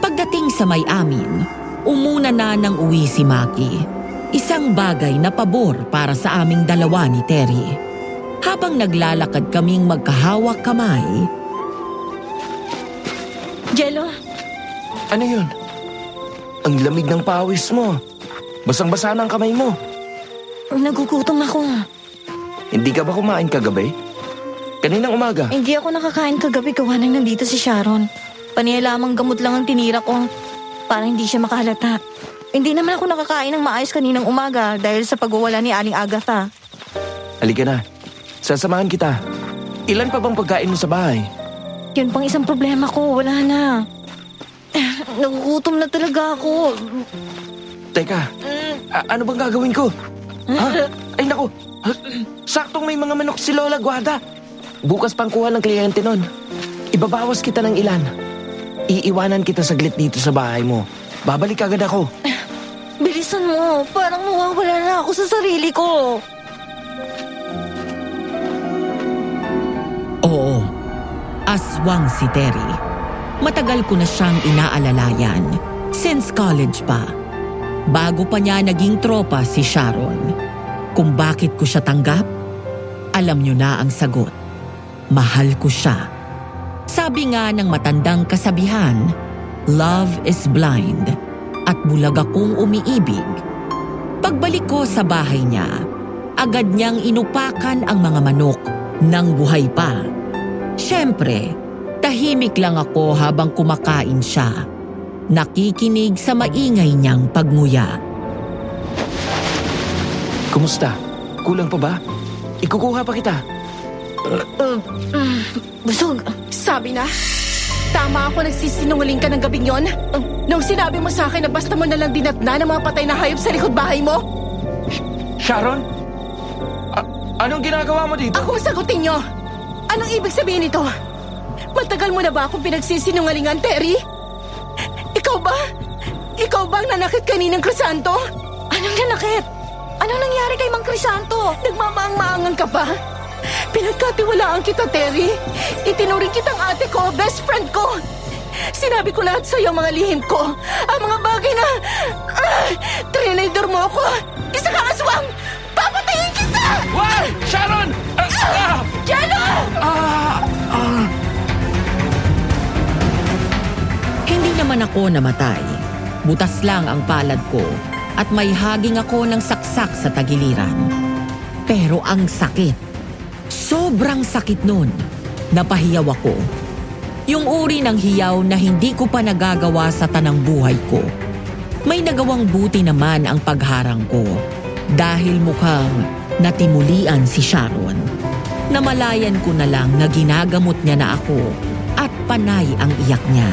Pagdating sa may amin, umuna na ng uwi si Maki. Isang bagay na pabor para sa aming dalawa ni Terry. Habang naglalakad kaming magkahawak kamay. Jello, Ano yun? Ang lamig ng pawis mo. Basang-basa na ang kamay mo. nagugutom ako. Hindi ka ba kumain kagabi? Kaninang umaga? Hindi ako nakakain kagabi gawa nang nandito si Sharon. Panialamang gamot lang ang tinira ko para hindi siya makahalata. Hindi naman ako nakakain ng maayos kaninang umaga dahil sa pagwawala ni Aling Agatha. Halika na. Sasamahan kita. Ilan pa bang pagkain mo sa bahay? Yun pang isang problema ko, wala na. Nagugutom na talaga ako. Teka, ano bang gagawin ko? Ha? Ay naku, saktong may mga manok si Lola Guada. bukas pang kuha ng kliyente nun. Ibabawas kita ng ilan. Iiwanan kita saglit dito sa bahay mo. Babalik agad ako. Bilisan mo, parang mawawala na ako sa sarili ko. Oo, aswang si Terry. Matagal ko na siyang inaalalayan. Since college pa. Bago pa niya naging tropa si Sharon. Kung bakit ko siya tanggap? Alam niyo na ang sagot. Mahal ko siya. Sabi nga ng matandang kasabihan, love is blind. At bulag akong umiibig. Pagbalik ko sa bahay niya, agad niyang inupakan ang mga manok ng buhay pa. Siyempre, tahimik lang ako habang kumakain siya. Nakikinig sa maingay niyang pagmuya. Kumusta? Kulang pa ba? Ikukuha pa kita. Busog. Sabi na, tama ako nagsisinungaling ka ng gabing yon. Nung sinabi mo sa akin na basta mo nalang dinatna ng mga patay na hayop sa likod bahay mo. Sharon? Anong ginagawa mo dito? Ako ang sagutin nyo. Anong ibig sabihin nito? Matagal mo na ba akong pinagsisinungalingan, Terry? Ikaw ba? Ikaw ba ang nanakit kaninang Crisanto? Anong nanakit? Anong nangyari kay Mang Crisanto? Nagmamaang-maangan ka ba? Pinagkatiwalaan kita, Terry. Itinuring kitang ate ko, best friend ko. Sinabi ko lahat sa iyo mga lihim ko. Ang mga bagay na... trinidor mo ako. Isa kang aswang! Papatayin kita! Wow! Sharon! Jello! Hindi naman ako namatay. Butas lang ang palad ko at may haging ako ng saksak sa tagiliran. Pero ang sakit. Sobrang sakit nun. Napahiyaw ako. Yung uri ng hiyaw na hindi ko pa nagagawa sa tanang buhay ko. May nagawang buti naman ang pagharang ko. Dahil mukhang natimulian si Sharon. Namalayan ko na lang na ginagamot niya na ako at panay ang iyak niya.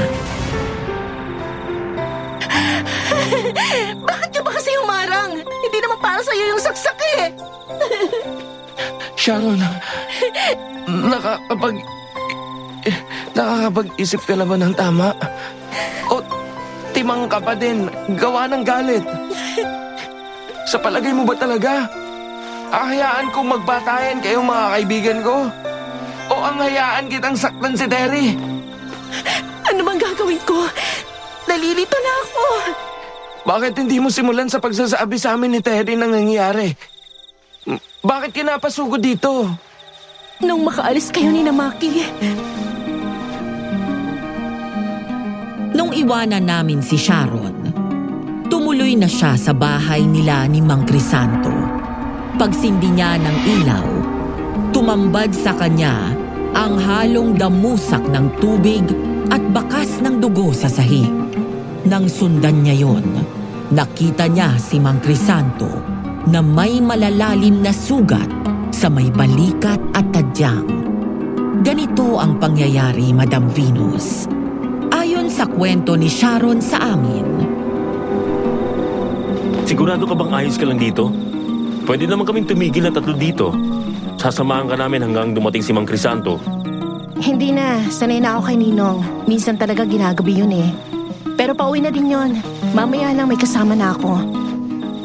Bakit ka ba kasi humarang? Hindi naman para sa iyo yung saksak eh. Sharon, nakakapag-isip ka naman ng tama. O timang ka pa din, gawa ng galit. Sa palagay mo ba talaga? Ahayaan kong magbatayan kayong mga kaibigan ko? O ang hayaan kitang saktan si Terry? Ano bang gagawin ko? Nalilito na ako. Bakit hindi mo simulan sa pagsasabi sa amin ni Terry nang nangyayari? Bakit kinapasugod dito? Nung makaalis kayo ni Namaki, Nung iwanan namin si Sharon, tumuloy na siya sa bahay nila ni Mang Crisanto. Pagsindi niya ng ilaw, tumambad sa kanya ang halong damusak ng tubig at bakas ng dugo sa sahig. Nang sundan niya yon, nakita niya si Mang Crisanto na may malalalim na sugat sa may balikat at tadyang. Ganito ang pangyayari, Madam Venus. Ayon sa kwento ni Sharon sa amin. Sigurado ka bang ayos ka lang dito? Pwede naman kaming tumigil na 3 dito. Sasamahan ka namin hanggang dumating si Mang Crisanto. Hindi na, sanay na ako kay Ninong. Minsan talaga ginagabi yun eh. Pero pauwi na din yun. Mamaya lang may kasama na ako.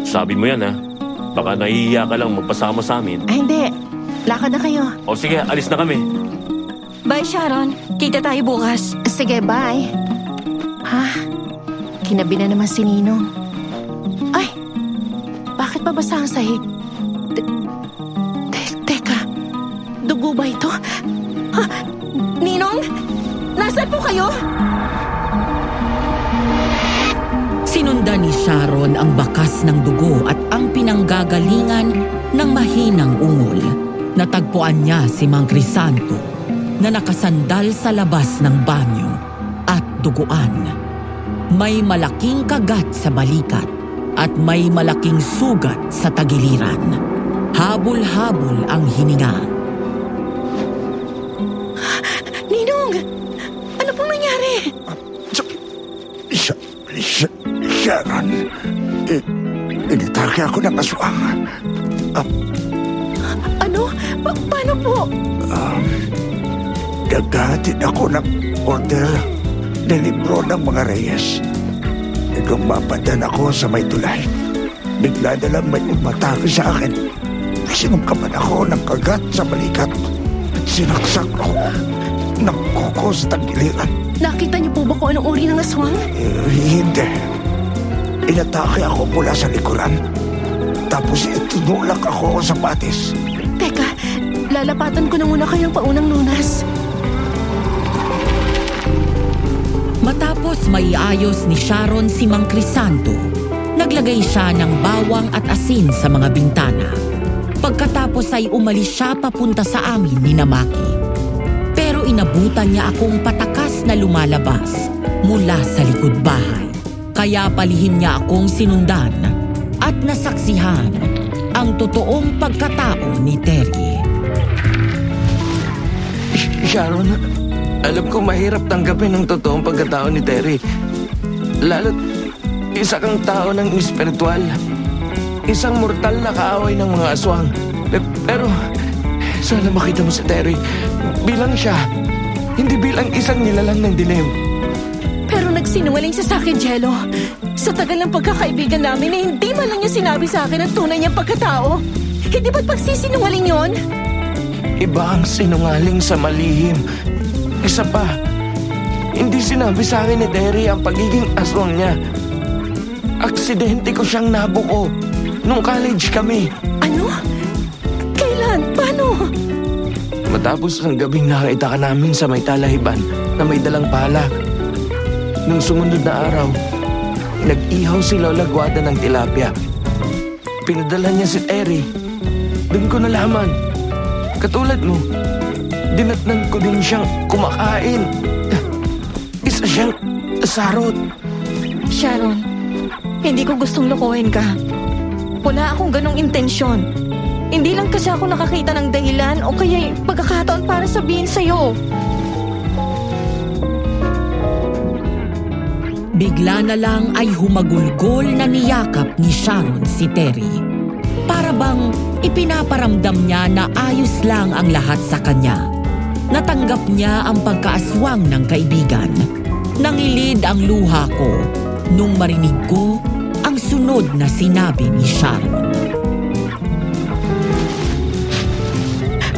Sabi mo yan ha. Baka nahihiya ka lang magpasama sa amin. Ay hindi, lakad na kayo. O sige, alis na kami. Bye, Sharon. Kita tayo bukas. Sige, bye. Ha? Kinabi na naman si Ninong. Ay! Bakit mabasa ang sahig? Teka. Dugo ba ito? Ha? Ninong? Nasaan po kayo? Sinundan ni Sharon ang bakas ng dugo at ang pinanggagalingan ng mahinang ungol. Natagpuan niya si Mang Crisanto na nakasandal sa labas ng banyo at duguan. May malaking kagat sa balikat at may malaking sugat sa tagiliran. Habol-habol ang hininga. Ninong! Ano pong nangyari? Sharon, initake ako ng aswang. Ano? Paano po? Naghahatid ako ng order na libro ng mga Reyes. Nung mapadaan ako sa may tulay, bigla na lang may umatake sa akin. Sinungkapan ako ng kagat sa balikat at sinaksak ako ng kuko sa tagiliran. Nakita niyo po ba kung anong uri ng aswang? Hindi. Inatake ako mula sa likuran. Tapos itinulak ako sa batis. Teka, lalapatan ko na muna kayong paunang lunas. Matapos maiayos ni Sharon si Mang Crisanto, naglagay siya ng bawang at asin sa mga bintana. Pagkatapos ay umalis siya papunta sa amin ni Namaki. Pero inabutan niya akong patakas na lumalabas mula sa likod bahay. Kaya palihim niya akong sinundan at nasaksihan ang totoong pagkatao ni Terry. Sharon, alam ko mahirap tanggapin ang totoong pagkatao ni Terry. Lalo't isa kang tao ng espiritual. Isang mortal na kaaway ng mga aswang. Pero sana makita mo si Terry bilang siya, hindi bilang isang nilalang ng dilim. Pero nagsinungaling siya sa akin, Jello. Sa tagal ng pagkakaibigan namin, eh, hindi man lang niya sinabi sa akin ang tunay niyang pagkatao. Hindi ba't pagsisinungaling yon? Iba ang sinungaling sa malihim. Isa pa, hindi sinabi sa akin ni Terry ang pagiging aswang niya. Aksidente ko siyang nabuko nung college kami. Ano? Kailan? Paano? Matapos ang gabing nakita ka namin sa may talahiban na may dalang pala. Nung sumunod na araw, nag-ihaw si Lola Guada ng tilapia. Pinadala niya si Terry. Doon ko nalaman. Katulad mo, dinatnan ko din siyang kumakain. Isa siyang sarot. Sharon, hindi ko gustong lokohin ka. Wala akong ganong intensyon. Hindi lang kasi ako nakakita ng dahilan o kaya pagkakataon para sabihin sa'yo. Bigla na lang ay humagulgol na niyakap ni Sharon si Terry. Para bang ipinaparamdam niya na ayos lang ang lahat sa kanya. Natanggap niya ang pagkaaswang ng kaibigan. Nangilid ang luha ko nung marinig ko ang sunod na sinabi ni Sharon.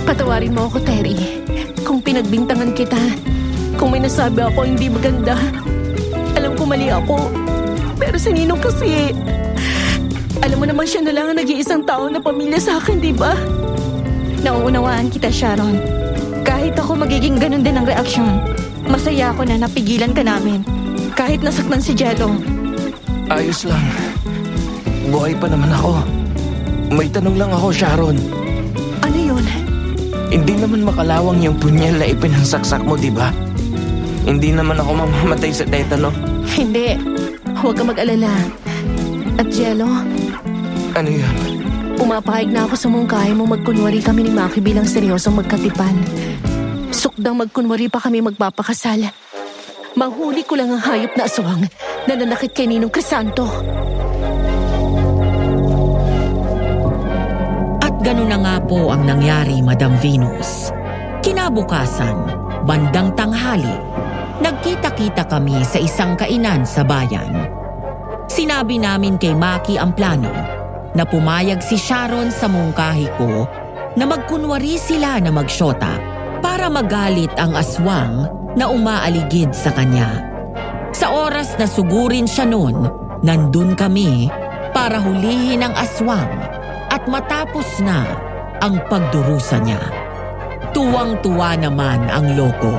Patawarin mo ako, Terry. Kung pinagbintangan kita, kung may nasabi ako hindi maganda, alam ko mali ako. Pero si Ninong kasi, alam mo naman siya na lang ang nag-iisang tao na pamilya sa akin, di ba? Nauunawaan kita, Sharon. Kahit ako magiging ganun din ang reaksyon, masaya ako na napigilan ka namin. Kahit nasaktan si Jello. Ayos lang. Buhay pa naman ako. May tanong lang ako, Sharon. Ano yun? Hindi naman makalawang yung punyal na ipinansaksak mo, di ba? Hindi naman ako mamamatay sa tetano. Hindi. Huwag ka mag-alala. At Jello, Ano yun? pumapahig na ako sa mungkahi mo magkunwari kami ni Maki bilang seryosong magkatipan. Sukdang magkunwari pa kami magpapakasal. Mahuli ko lang ang hayop na aswang na nanakit kay Ninong Crisanto. At gano'n na nga po ang nangyari, Madam Venus. Kinabukasan, bandang tanghali, nagkita-kita kami sa isang kainan sa bayan. Sinabi namin kay Maki ang plano na pumayag si Sharon sa mungkahi ko na magkunwari sila na magsyota para magalit ang aswang na umaaligid sa kanya. Sa oras na sugurin siya noon, nandun kami para hulihin ang aswang at matapos na ang pagdurusa niya. Tuwang-tuwa naman ang loko.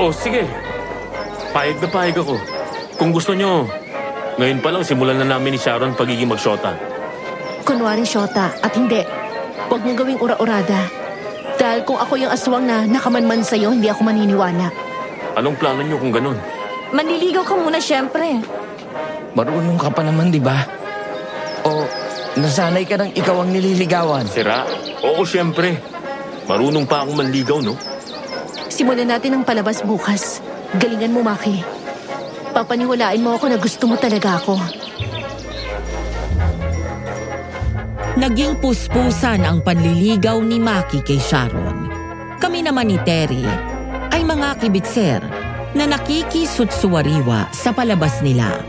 Oh, sige. Payag na payag ako. Kung gusto nyo, ngayon pa lang simulan na namin ni Sharon pagiging magsyota. Kunwaring syota at hindi. Huwag mong gawing ura-urada. Dahil kung ako yung aswang na nakamanman sa'yo, hindi ako maniniwala. Anong plano nyo kung ganun? Manliligaw ka muna, syempre. Marunong ka pa naman, di ba? O nasanay ka ng ikaw ang nililigawan? Sira? Oo, syempre. Marunong pa akong manligaw, no? Simulan natin ang palabas bukas. Galingan mo, Maki. Papaniwalain mo ako na gusto mo talaga ako. Naging puspusan ang panliligaw ni Maki kay Sharon. Kami naman ni Terry ay mga kibitser na nakikisutsuwariwa sa palabas nila.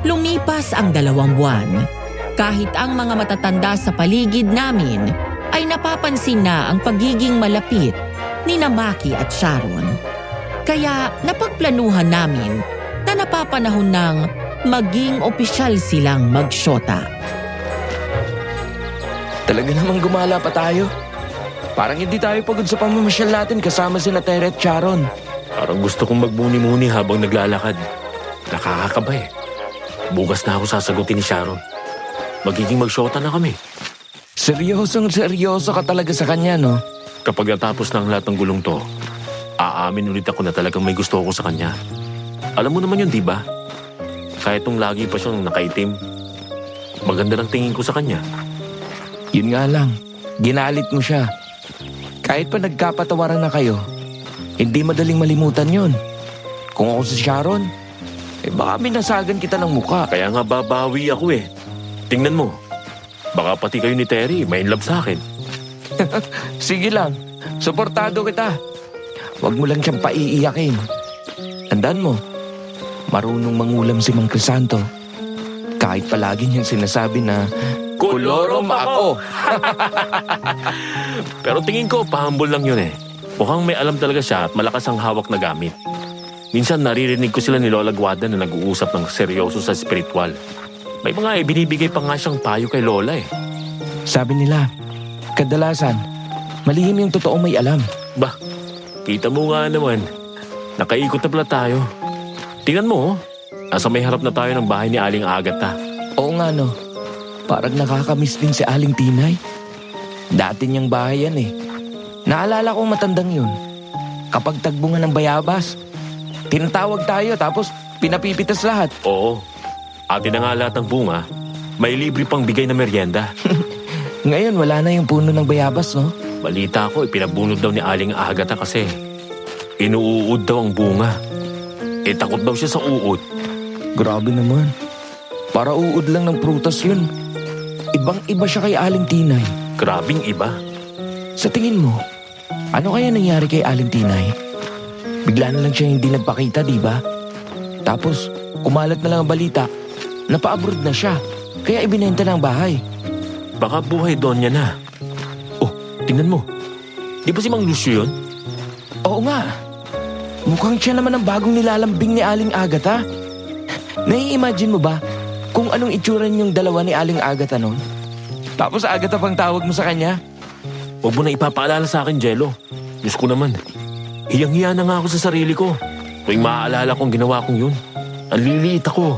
Lumipas ang 2 buwan. Kahit ang mga matatanda sa paligid namin ay napapansin na ang pagiging malapit ni Maki at Sharon. Kaya napagplanuhan namin na napapanahon ng maging opisyal silang magsyota. Talaga namang gumala pa tayo. Parang hindi tayo pagod sa pamamasyal natin kasama sina Tere at Sharon. Parang gusto kong magbuni-muni habang naglalakad. Nakakakaba eh. Bukas na ako sasagutin ni Sharon. Magiging magsyota na kami. Seryosong seryoso ka talaga sa kanya, no? Kapag natapos na ang lahat ng gulong to, aamin ulit ako na talagang may gusto ako sa kanya. Alam mo naman yun, di ba? Kahit nung lagi pa siyang nakaitim, maganda ng tingin ko sa kanya. Yun nga lang, ginalit mo siya. Kahit pa nagkapatawaran na kayo, hindi madaling malimutan yun. Kung ako si Sharon, baka minasagan kita ng muka. Kaya nga babawi ako eh. Tingnan mo, baka pati kayo ni Terry may in love sa akin. Sige lang, suportado kita. Huwag mo lang siyang paiiyakin. Tandaan mo, marunong mangulam si Mang Crisanto. Kahit palagi niyang sinasabi na, Kolorom ako! Pero tingin ko, pahambol lang yun eh. Mukhang may alam talaga siya at malakas ang hawak na gamit. Minsan naririnig ko sila ni Lola Guada na nag-uusap ng seryoso sa spiritual. May mga binibigay pa nga siyang payo kay Lola eh. Sabi nila, kadalasan, malihim yung totoo may alam. Bah, kita mo nga naman. Nakaikot na pala tayo. Tingnan mo, nasa may harap na tayo ng bahay ni Aling Agata. Oo nga no, parang nakakamiss din si Aling Tinay. Dati niyang bahay yan eh. Naalala kong matandang yun. Kapag tagbungan ng bayabas, tinatawag tayo tapos pinapipitas lahat. Oo, atin na nga lahat ng bunga, may libre pang bigay na merienda. Ngayon wala na yung puno ng bayabas, no? Balita ko, ipinabunod daw ni Aling Agata kasi inuuod daw ang bunga. Takot daw siya sa uod. Grabe naman. Para uod lang ng prutas yun. Ibang-iba siya kay Aling Tinay. Grabing iba. Sa tingin mo, ano kaya nangyari kay Aling Tinay? Bigla na lang siya hindi nagpakita, di ba? Tapos, kumalat na lang ang balita, napa-abroad na siya, kaya ibinenta ng bahay. Baka buhay doon niya na. Oh, tingnan mo. Di ba si Mang Lucio yun? Oo nga. Mukhang siya naman ang bagong nilalambing ni Aling Agata. Nai-imagine mo ba kung anong itsura niyong dalawa ni Aling Agata noon? Tapos Agata pang tawag mo sa kanya? Huwag mo na ipapaalala sa akin, Jello. Diyos ko naman. Hiyang-hiya na nga ako sa sarili ko. Tuwing maaalala kong ginawa kong yun. Ang liliit ako.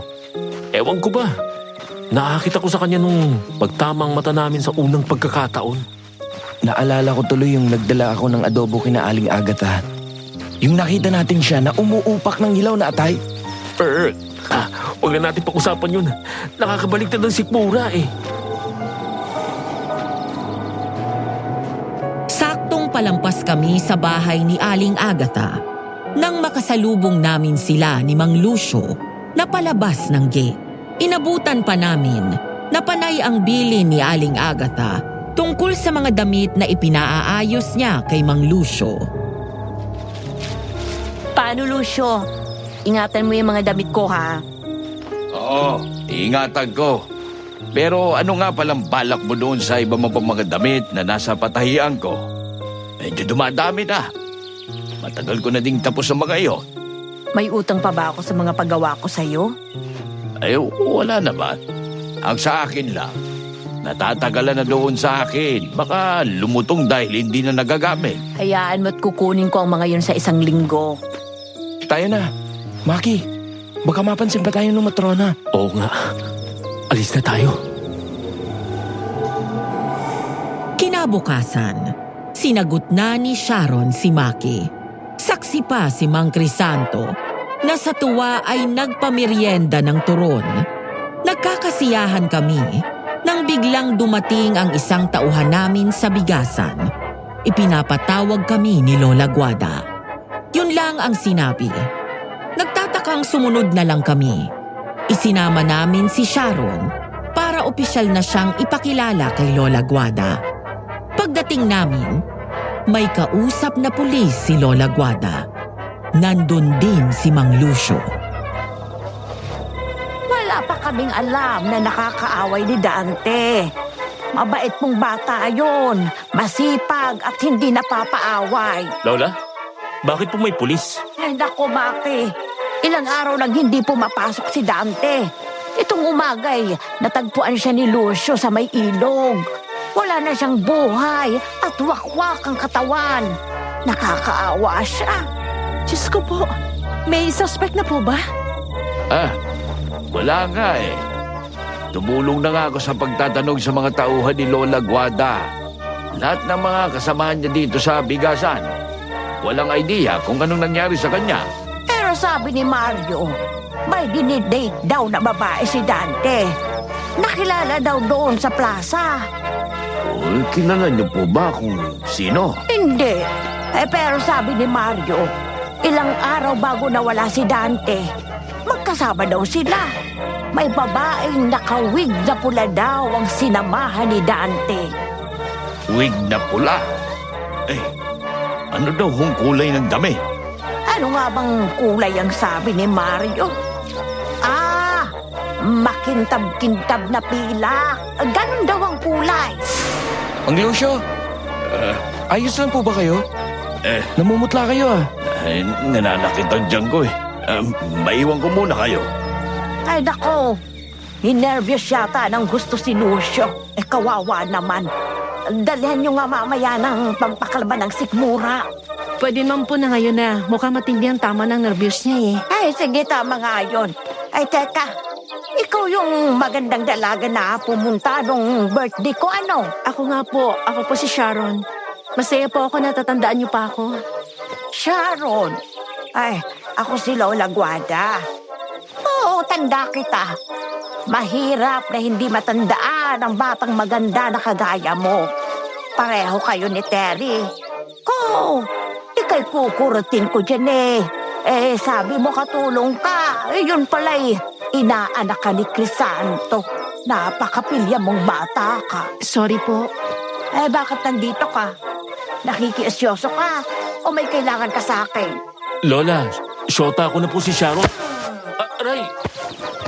Ewan ko ba? Nakakita ko sa kanya nung pagtamang mata namin sa unang pagkakataon. Naalala ko tuloy yung nagdala ako ng adobo kina Aling Agata. Yung nakita natin siya na umuupak ng hilaw na atay. Huwag na natin pag-usapan yun. Nakakabaliktad ng sikmura eh. Saktong palampas kami sa bahay ni Aling Agata nang makasalubong namin sila ni Mang Lucio na palabas ng gate. Inabutan pa namin na panay ang bilin ni Aling Agata tungkol sa mga damit na ipinaaayos niya kay Mang Lucio. Paano, Lucio? Ingatan mo yung mga damit ko, ha? Oo, iingatan ko. Pero ano nga palang balak mo doon sa iba mo pang mga damit na nasa patahian ko? Medyo dumadami na. Matagal ko na ding tapos ang mga iyon. May utang pa ba ako sa mga paggawa ko sa'yo? Ay, wala naman. Ang sa akin lang, natatagalan na doon sa akin. Baka lumutong dahil hindi na nagagamit. Hayaan mo't kukunin ko ang mga yun sa 1 linggo. Tayo na. Maki, baka mapansin pa tayo ng matrona. Oo nga. Alis na tayo. Kinabukasan, sinagot na ni Sharon si Maki. Saksi pa si Mang Crisanto na sa tuwa ay nagpamerienda ng turon. Nagkakasiyahan kami nang biglang dumating ang isang tauhan namin sa bigasan. Ipinapatawag kami ni Lola Guada. Yun lang ang sinabi. Nagtatakang sumunod na lang kami. Isinama namin si Sharon para opisyal na siyang ipakilala kay Lola Guada. Pagdating namin, may kausap na pulis si Lola Guada. Nandun din si Mang Lucio. Wala pa kaming alam na nakakaaway ni Dante. Mabait mong bata yun. Masipag at hindi napapaaway. Lola, bakit po may pulis? Ay, naku, Maki. Ilang araw nang hindi pumapasok si Dante. Itong umagay, natagpuan siya ni Lucio sa may ilog. Wala na siyang buhay at wakwak ang katawan. Nakakaawa siya. Diyos ko po, may suspect na po ba? Wala nga eh. Tumulong na nga ako sa pagtatanong sa mga tauhan ni Lola Guada. Lahat ng mga kasamahan niya dito sa bigasan, walang idea kung anong nangyari sa kanya. Pero sabi ni Mario, may dinidate daw na babae si Dante. Nakilala daw doon sa plaza. Kilala niyo po ba kung sino? Hindi. Pero sabi ni Mario, ilang araw bago nawala si Dante, magkasama daw sila. May babaeng nakawig na pula daw ang sinamahan ni Dante. Wig na pula. Ano daw kung kulay ng dami? Ano nga bang kulay ang sabi ni Mario? Makintab-kintab na pilak. Ganun daw ang kulay. Mang Lucio, ayos lang po ba kayo? Namumutla kayo ah. Nananakit ang tiyan ko eh. Maiwan ko muna kayo. Ay, nako. Hinervyos yata ng gusto si Lucio. Kawawa naman. Dalhin nyo nga mamaya ng pampakalaban ng sikmura. Pwede naman po na ngayon na. Mukhang matindi ang tama ng nervyos niya eh. Ay, sige, tama nga yun. Ay, teka. Ikaw yung magandang dalaga na pumunta nung birthday ko, ano? Ako nga po. Ako po si Sharon. Masaya po ako, natatandaan niyo pa ako. Sharon. Ay, ako si Lola Guada. Oo, tanda kita. Mahirap na hindi matandaan ang batang maganda na kagaya mo. Pareho kayo ni Terry. Ika'y kukurutin ko dyan eh. Sabi mo katulong ka. Yun pala'y inaanak ka ni Crisanto. Napakapilya mong bata ka. Sorry po. Bakit nandito ka? Nakikiasyoso ka? O may kailangan ka sa akin? Lola, syota ko na po si Sharon. Aray!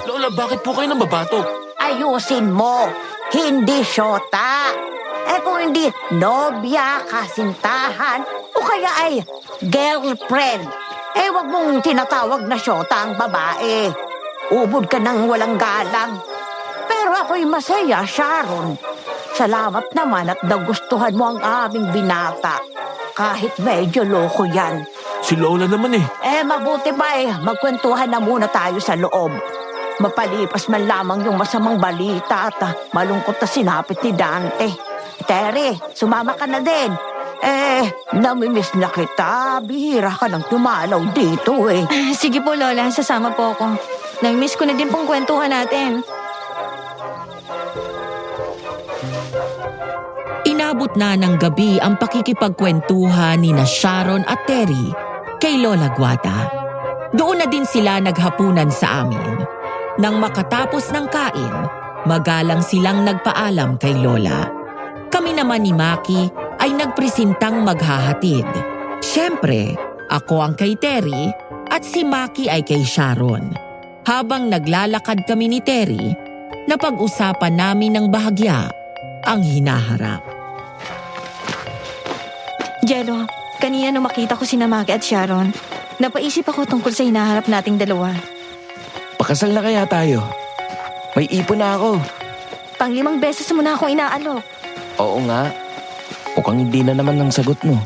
Lola, bakit po kayo nababatok? Ayusin mo. Hindi syota. Kung hindi nobya, kasintahan, o kaya ay girlfriend. Wag mong tinatawag na syota ang babae. Ubod ka ng walang galang. Pero ako'y masaya, Sharon. Salamat naman at nagustuhan mo ang aming binata. Kahit medyo loko yan. Si Lola naman eh. Mabuti ba magkwentuhan na muna tayo sa loob. Mapalipas man lamang yung masamang balita at malungkot na sinapit ni Dante. Terry, sumama ka na din. Namimiss na kita. Bihira ka nang tumalaw dito eh. Sige po, Lola. Sasama po ako. Nami-miss ko na din pong kwentuhan natin. Inabot na ng gabi ang pakikipagkwentuhan ni na Sharon at Terry kay Lola Guada. Doon na din sila naghapunan sa amin. Nang makatapos ng kain, magalang silang nagpaalam kay Lola. Kami naman ni Maki ay nagpresintang maghahatid. Siyempre, ako ang kay Terry at si Maki ay kay Sharon. Habang naglalakad kami ni Terry, napag-usapan namin ng bahagya ang hinaharap. Jello, kanina nung makita ko si Maki at Sharon, napaisip ako tungkol sa hinaharap nating dalawa. Pakasal na kaya tayo? May ipon na ako. Pang-5 beses mo na akong inaalok. Oo nga. Mukhang hindi na naman ang sagot mo.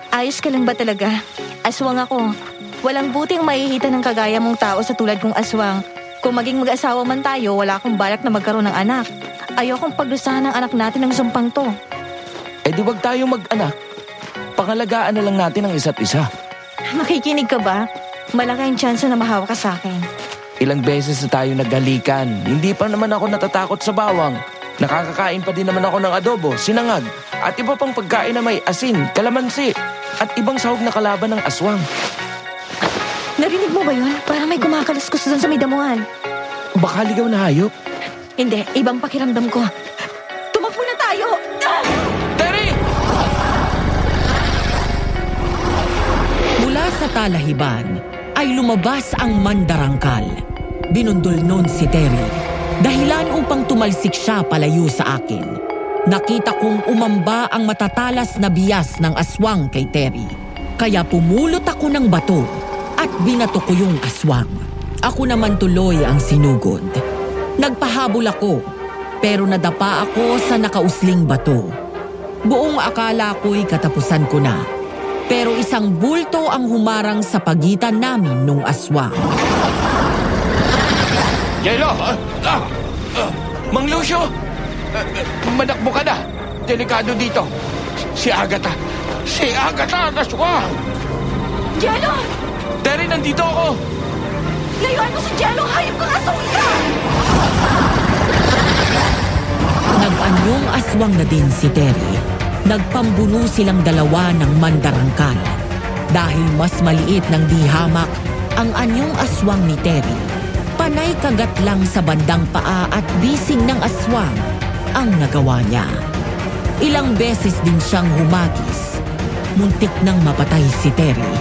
Ayos ka lang ba talaga? Aswang ako. Walang buting mahihita ng kagaya mong tao sa tulad kong aswang. Kung maging mag-asawa man tayo, wala akong balak na magkaroon ng anak. Ayokong pagdusahan ng anak natin ng sumpang to. Di wag tayo mag-anak. Pangalagaan na lang natin ang isa't isa. Makikinig ka ba? Malaki ang tsansa na mahawa ka sa akin. Ilang beses na tayo naghalikan. Hindi pa naman ako natatakot sa bawang. Nakakakain pa din naman ako ng adobo, sinangag, at iba pang pagkain na may asin, kalamansi, at ibang sahog na kalaban ng aswang. Narinig mo ba yun? Parang may kumakaluskus doon sa may damuhan. Baka ligaw na hayop. Hindi, ibang pakiramdam ko. Tumakbo na tayo! Terry! Mula sa talahiban ay lumabas ang mandarangkal. Binundol nun si Terry. Dahilan upang tumalsik siya palayo sa akin. Nakita kong umamba ang matatalas na bias ng aswang kay Terry. Kaya pumulot ako ng bato at binato ko yung aswang. Ako naman tuloy ang sinugod. Nagpahabol ako, pero nadapa ako sa nakausling bato. Buong akala ko'y katapusan ko na. Pero isang bulto ang humarang sa pagitan namin nung aswang. Jello! Mang Lucio! Manakbo ka na! Delikado dito! Si Agatha! Si Agatha ang aswang! Jello! Terry, nandito ako! Layuan mo si Jello! Hayop kang aswang ka! Nag-anyong aswang na din si Terry. Nagpambuno silang dalawa ng mandarangkal. Dahil mas maliit ng dihamak ang anyong aswang ni Terry, panay kagat lang sa bandang paa at bisig ng aswang ang nagawa niya. Ilang beses din siyang humagis. Muntik nang mapatay si Terry.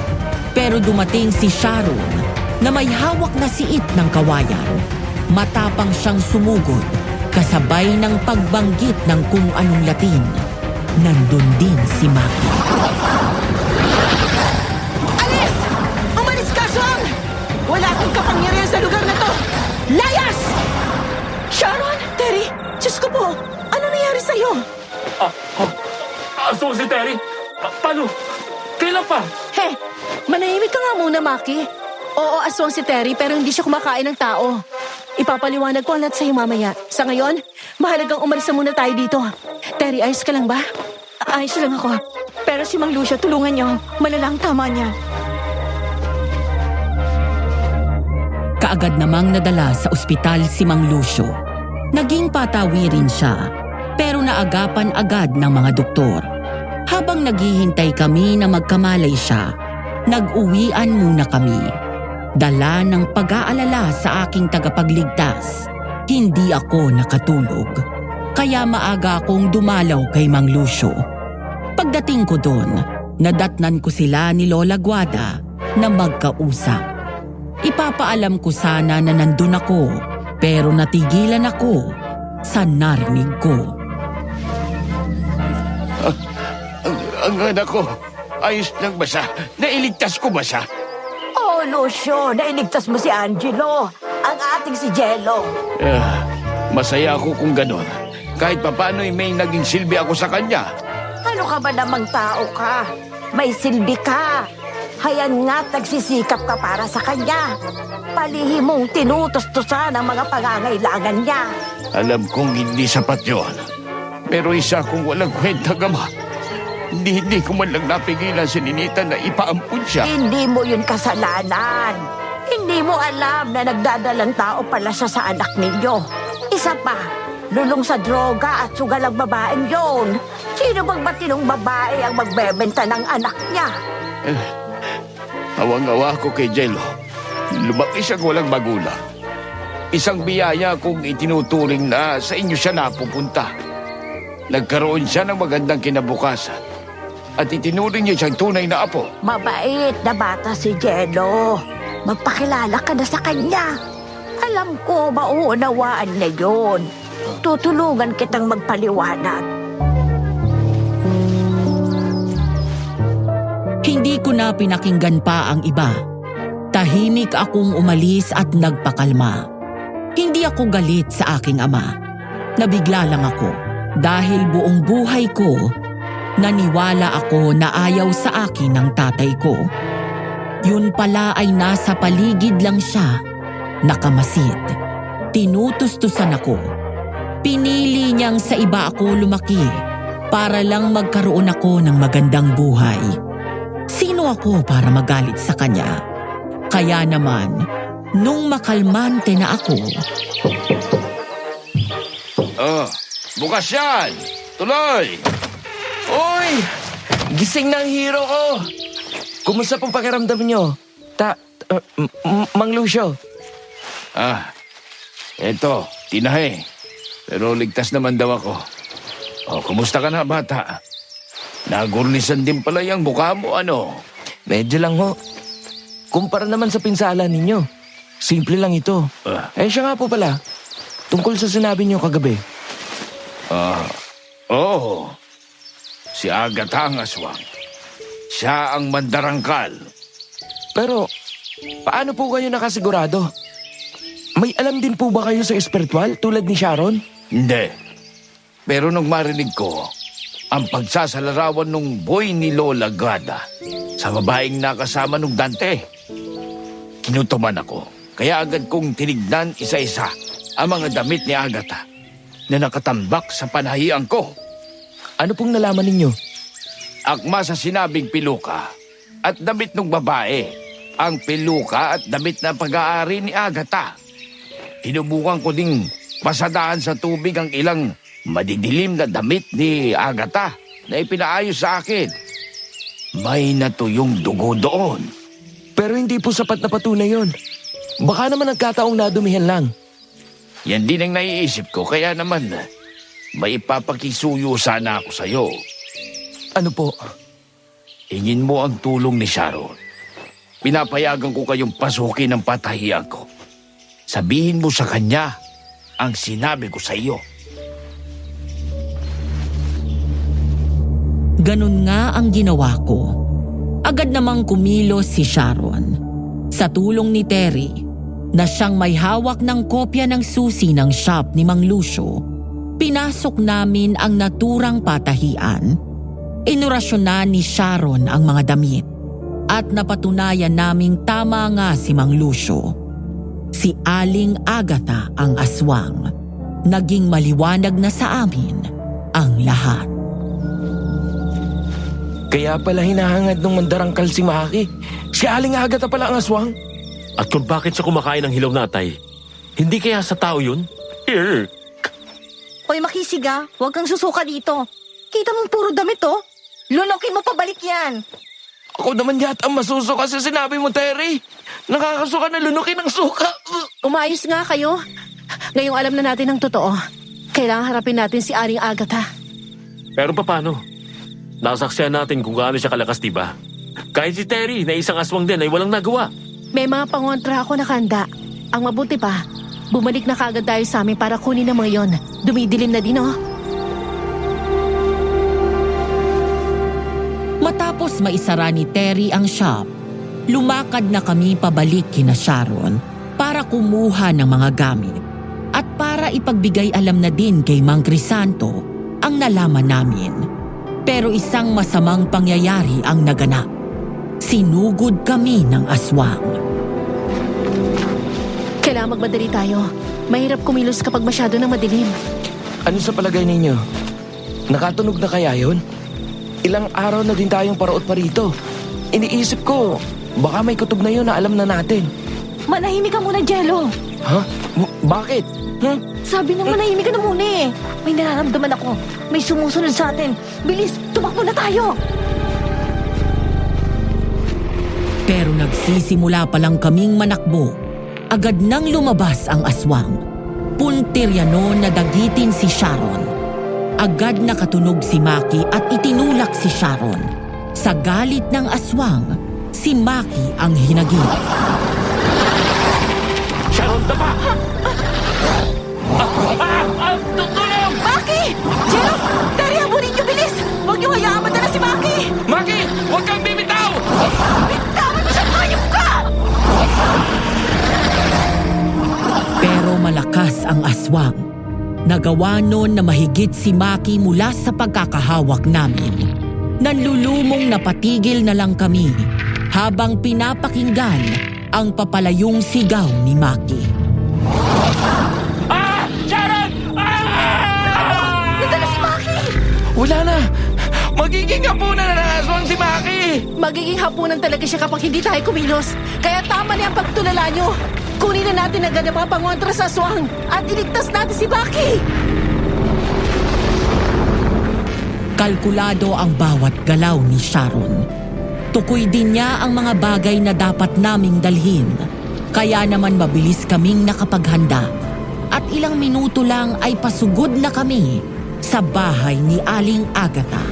Pero dumating si Sharon na may hawak na siit ng kawayan. Matapang siyang sumugod kasabay ng pagbanggit ng kung anong Latin. Nandun din si Maki. Alis! Umalis ka, Aswang! Wala akong kapangyarihan sa lugar na to! Layas! Sharon! Terry, Diyos ko po, ano nangyari sa'yo? Aswang si Terry? Paano? Kailan pa? He, manahimik ka nga muna, Maki. Oo, aswang si Terry pero hindi siya kumakain ng tao. Ipapaliwanag ko ang lahat sa'yo mamaya. Sa ngayon, mahalagang umalis na muna tayo dito. Terry, ayos ka lang ba? Ayos lang ako. Pero si Mang Lucio, tulungan niyo. Malalang tama niya. Kaagad namang nadala sa ospital si Mang Lucio. Naging patawirin siya, pero naagapan agad ng mga doktor. Habang naghihintay kami na magkamalay siya, nag-uwian muna kami. Dala ng pag-aalala sa aking tagapagligtas, hindi ako nakatulog. Kaya maaga akong dumalaw kay Mang Lucio. Pagdating ko doon, nadatnan ko sila ni Lola Guada na magkausap. Ipapaalam ko sana na nandun ako, pero natigilan ako sa narinig ko. Ang anak ko, ayos lang ba siya? Nailigtas ko ba siya? Oh, Lucio, nailigtas mo si Angelo, ang ating si Jello. Masaya ako kung ganon. Kahit papano'y may naging silbi ako sa kanya. Ano ka ba namang tao ka? May silbi ka. Hayan nga't nagsisikap ka para sa kanya. Palihim mong tinutustusan ang mga pangangailangan niya. Alam kong hindi sapat yun. Pero isa kong walang kwentang ama. Hindi ko man lang napigilan si Ninita na ipaampun siya. Hindi mo yun kasalanan. Hindi mo alam na nagdadalang tao pala siya sa anak ninyo. Isa pa, lulong sa droga at sugal ang babaeng yun. Sino bang batinong babae ang magbebenta ng anak niya? Awang-awa ko kay Jello. Lumaki siyang walang magulang. Isang biyaya kung itinuturing na sa inyo siya napupunta. Nagkaroon siya ng magandang kinabukasan. At itinuring niya siyang tunay na apo. Mabait na bata si Jello. Magpakilala ka na sa kanya. Alam ko, mauunawaan na yun. Tutulungan kitang magpaliwanag. Hindi ko na pinakinggan pa ang iba. Tahimik akong umalis at nagpakalma. Hindi ako galit sa aking ama. Nabigla lang ako dahil buong buhay ko, naniwala ako na ayaw sa akin ng tatay ko. Yun pala ay nasa paligid lang siya, nakamasid. Tinutustusan ako. Pinili niyang sa iba ako lumaki para lang magkaroon ako ng magandang buhay. Sino ako para magalit sa kanya? Kaya naman, nung makalmante na ako, Bukas yan! Tuloy! Uy! Gising ng hero ko! Kumusta pong pakiramdam nyo? Mang Lucio? Eto, tinahe. Pero ligtas naman daw ako. O, kumusta ka na, bata? Nagurnisan din pala yung mukha mo, ano? Medyo lang ho. Kumpara naman sa pinsala ninyo. Simple lang ito. Siya nga po pala. Tungkol sa sinabi niyo kagabi. Oo. Si Agatha ang aswang. Siya ang mandarangkal. Pero, paano po kayo nakasigurado? May alam din po ba kayo sa espiritual tulad ni Sharon? Hindi. Pero nung marinig ko, ang pagsasalarawan nung boy ni Lola Gada sa babaeng nakasama nung Dante, kinutuman ako. Kaya agad kong tinignan isa-isa ang mga damit ni Agatha na nakatambak sa panahian ko. Ano pong nalaman ninyo? Akma sa sinabing piluka at damit ng babae. Ang piluka at damit na pag-aari ni Agatha. Sinubukan ko ding pasadahan sa tubig ang ilang madidilim na damit ni Agatha na ipinaayos sa akin. May natuyong dugo doon. Pero hindi po sapat na patunay yon. Baka naman nagkataong nadumihan lang. Yan din ang naiisip ko, kaya naman may ipapakisuyo sana ako sa'yo. Ano po? Hingin mo ang tulong ni Sharon. Pinapayagan ko kayong pasukin ang patahian ko. Sabihin mo sa kanya ang sinabi ko sa iyo. Ganun nga ang ginawa ko. Agad namang kumilos si Sharon. Sa tulong ni Terry, na siyang may hawak ng kopya ng susi ng shop ni Mang Lucio, pinasok namin ang naturang patahian. Inorasyonan ni Sharon ang mga damit at napatunayan naming tama nga si Mang Lucio. Si Aling Agatha ang aswang. Naging maliwanag na sa amin ang lahat. Kaya pala hinahangad ng mandarangkal si Maki. Si Aling Agatha pala ang aswang. At kung bakit siya kumakain ng hilaw na atay, hindi kaya sa tao yun? Here. Hoy, makisiga, huwag kang susuka dito. Kita mong puro damit, oh. Lunokin mo pabalik yan. Ako naman yata ang masusuka sa sinabi mo, Terry. Nakakasuka na lunukin ang suka. Umayos nga kayo. Ngayong alam na natin ang totoo. Kailangan harapin natin si Aling Agatha. Pero paano? Nasaksihan natin kung gaano siya kalakas, diba? Kahit si Terry na isang aswang din ay walang nagawa. May mga pangontra ako nakahanda. Ang mabuti pa, bumalik na kagad tayo sa amin para kunin ang mga yon. Dumidilim na din, oh. Matapos maisara ni Terry ang shop, lumakad na kami pabalik kina Sharon para kumuha ng mga gamit at para ipagbigay alam na din kay Mang Crisanto ang nalaman namin. Pero isang masamang pangyayari ang naganap. Sinugod kami ng aswang. Kailangan magmadali tayo. Mahirap kumilos kapag masyado na madilim. Ano sa palagay ninyo? Nakatunog na kaya yon? Ilang araw na din tayong paraot pa rito. Iniisip ko, baka may kutob na yun na alam na natin. Manahimik ka muna, Jello. Ha? Bakit? Sabi na manahimik ka na muna eh. May nararamdaman ako. May sumusunod sa atin. Bilis, tumakbo na tayo. Pero nagsisimula pa lang kaming manakbo. Agad nang lumabas ang aswang. Puntiryano na dagitin si Sharon. Agad nakatunog si Maki at itinulak si Sharon. Sa galit ng aswang, si Maki ang hinagip. Sharon, tapa! Tulong! Maki! Jello! Terry, habulin niyo, bilis! Huwag niyo hayaan madala si Maki! Maki! Huwag kang bibitaw! Bitawan mo siya, hayop ka! Pero malakas ang aswang. Nagawa noon na mahigit si Maki mula sa pagkakahawak namin. Nanlulumong napatigil na lang kami habang pinapakinggan ang papalayong sigaw ni Maki. Sharon! Nadala si Maki! Wala na! Magiging hapunan na ng aswang si Maki! Magiging hapunan talaga siya kapag hindi tayo kumilos. Kaya tama na ang pagtulala nyo. Kunin na natin agad ang mga pangontra sa aswang at iligtas natin si Maki! Kalkulado ang bawat galaw ni Sharon. Tukoy din niya ang mga bagay na dapat naming dalhin. Kaya naman mabilis kaming nakapaghanda at ilang minuto lang ay pasugod na kami sa bahay ni Aling Agatha.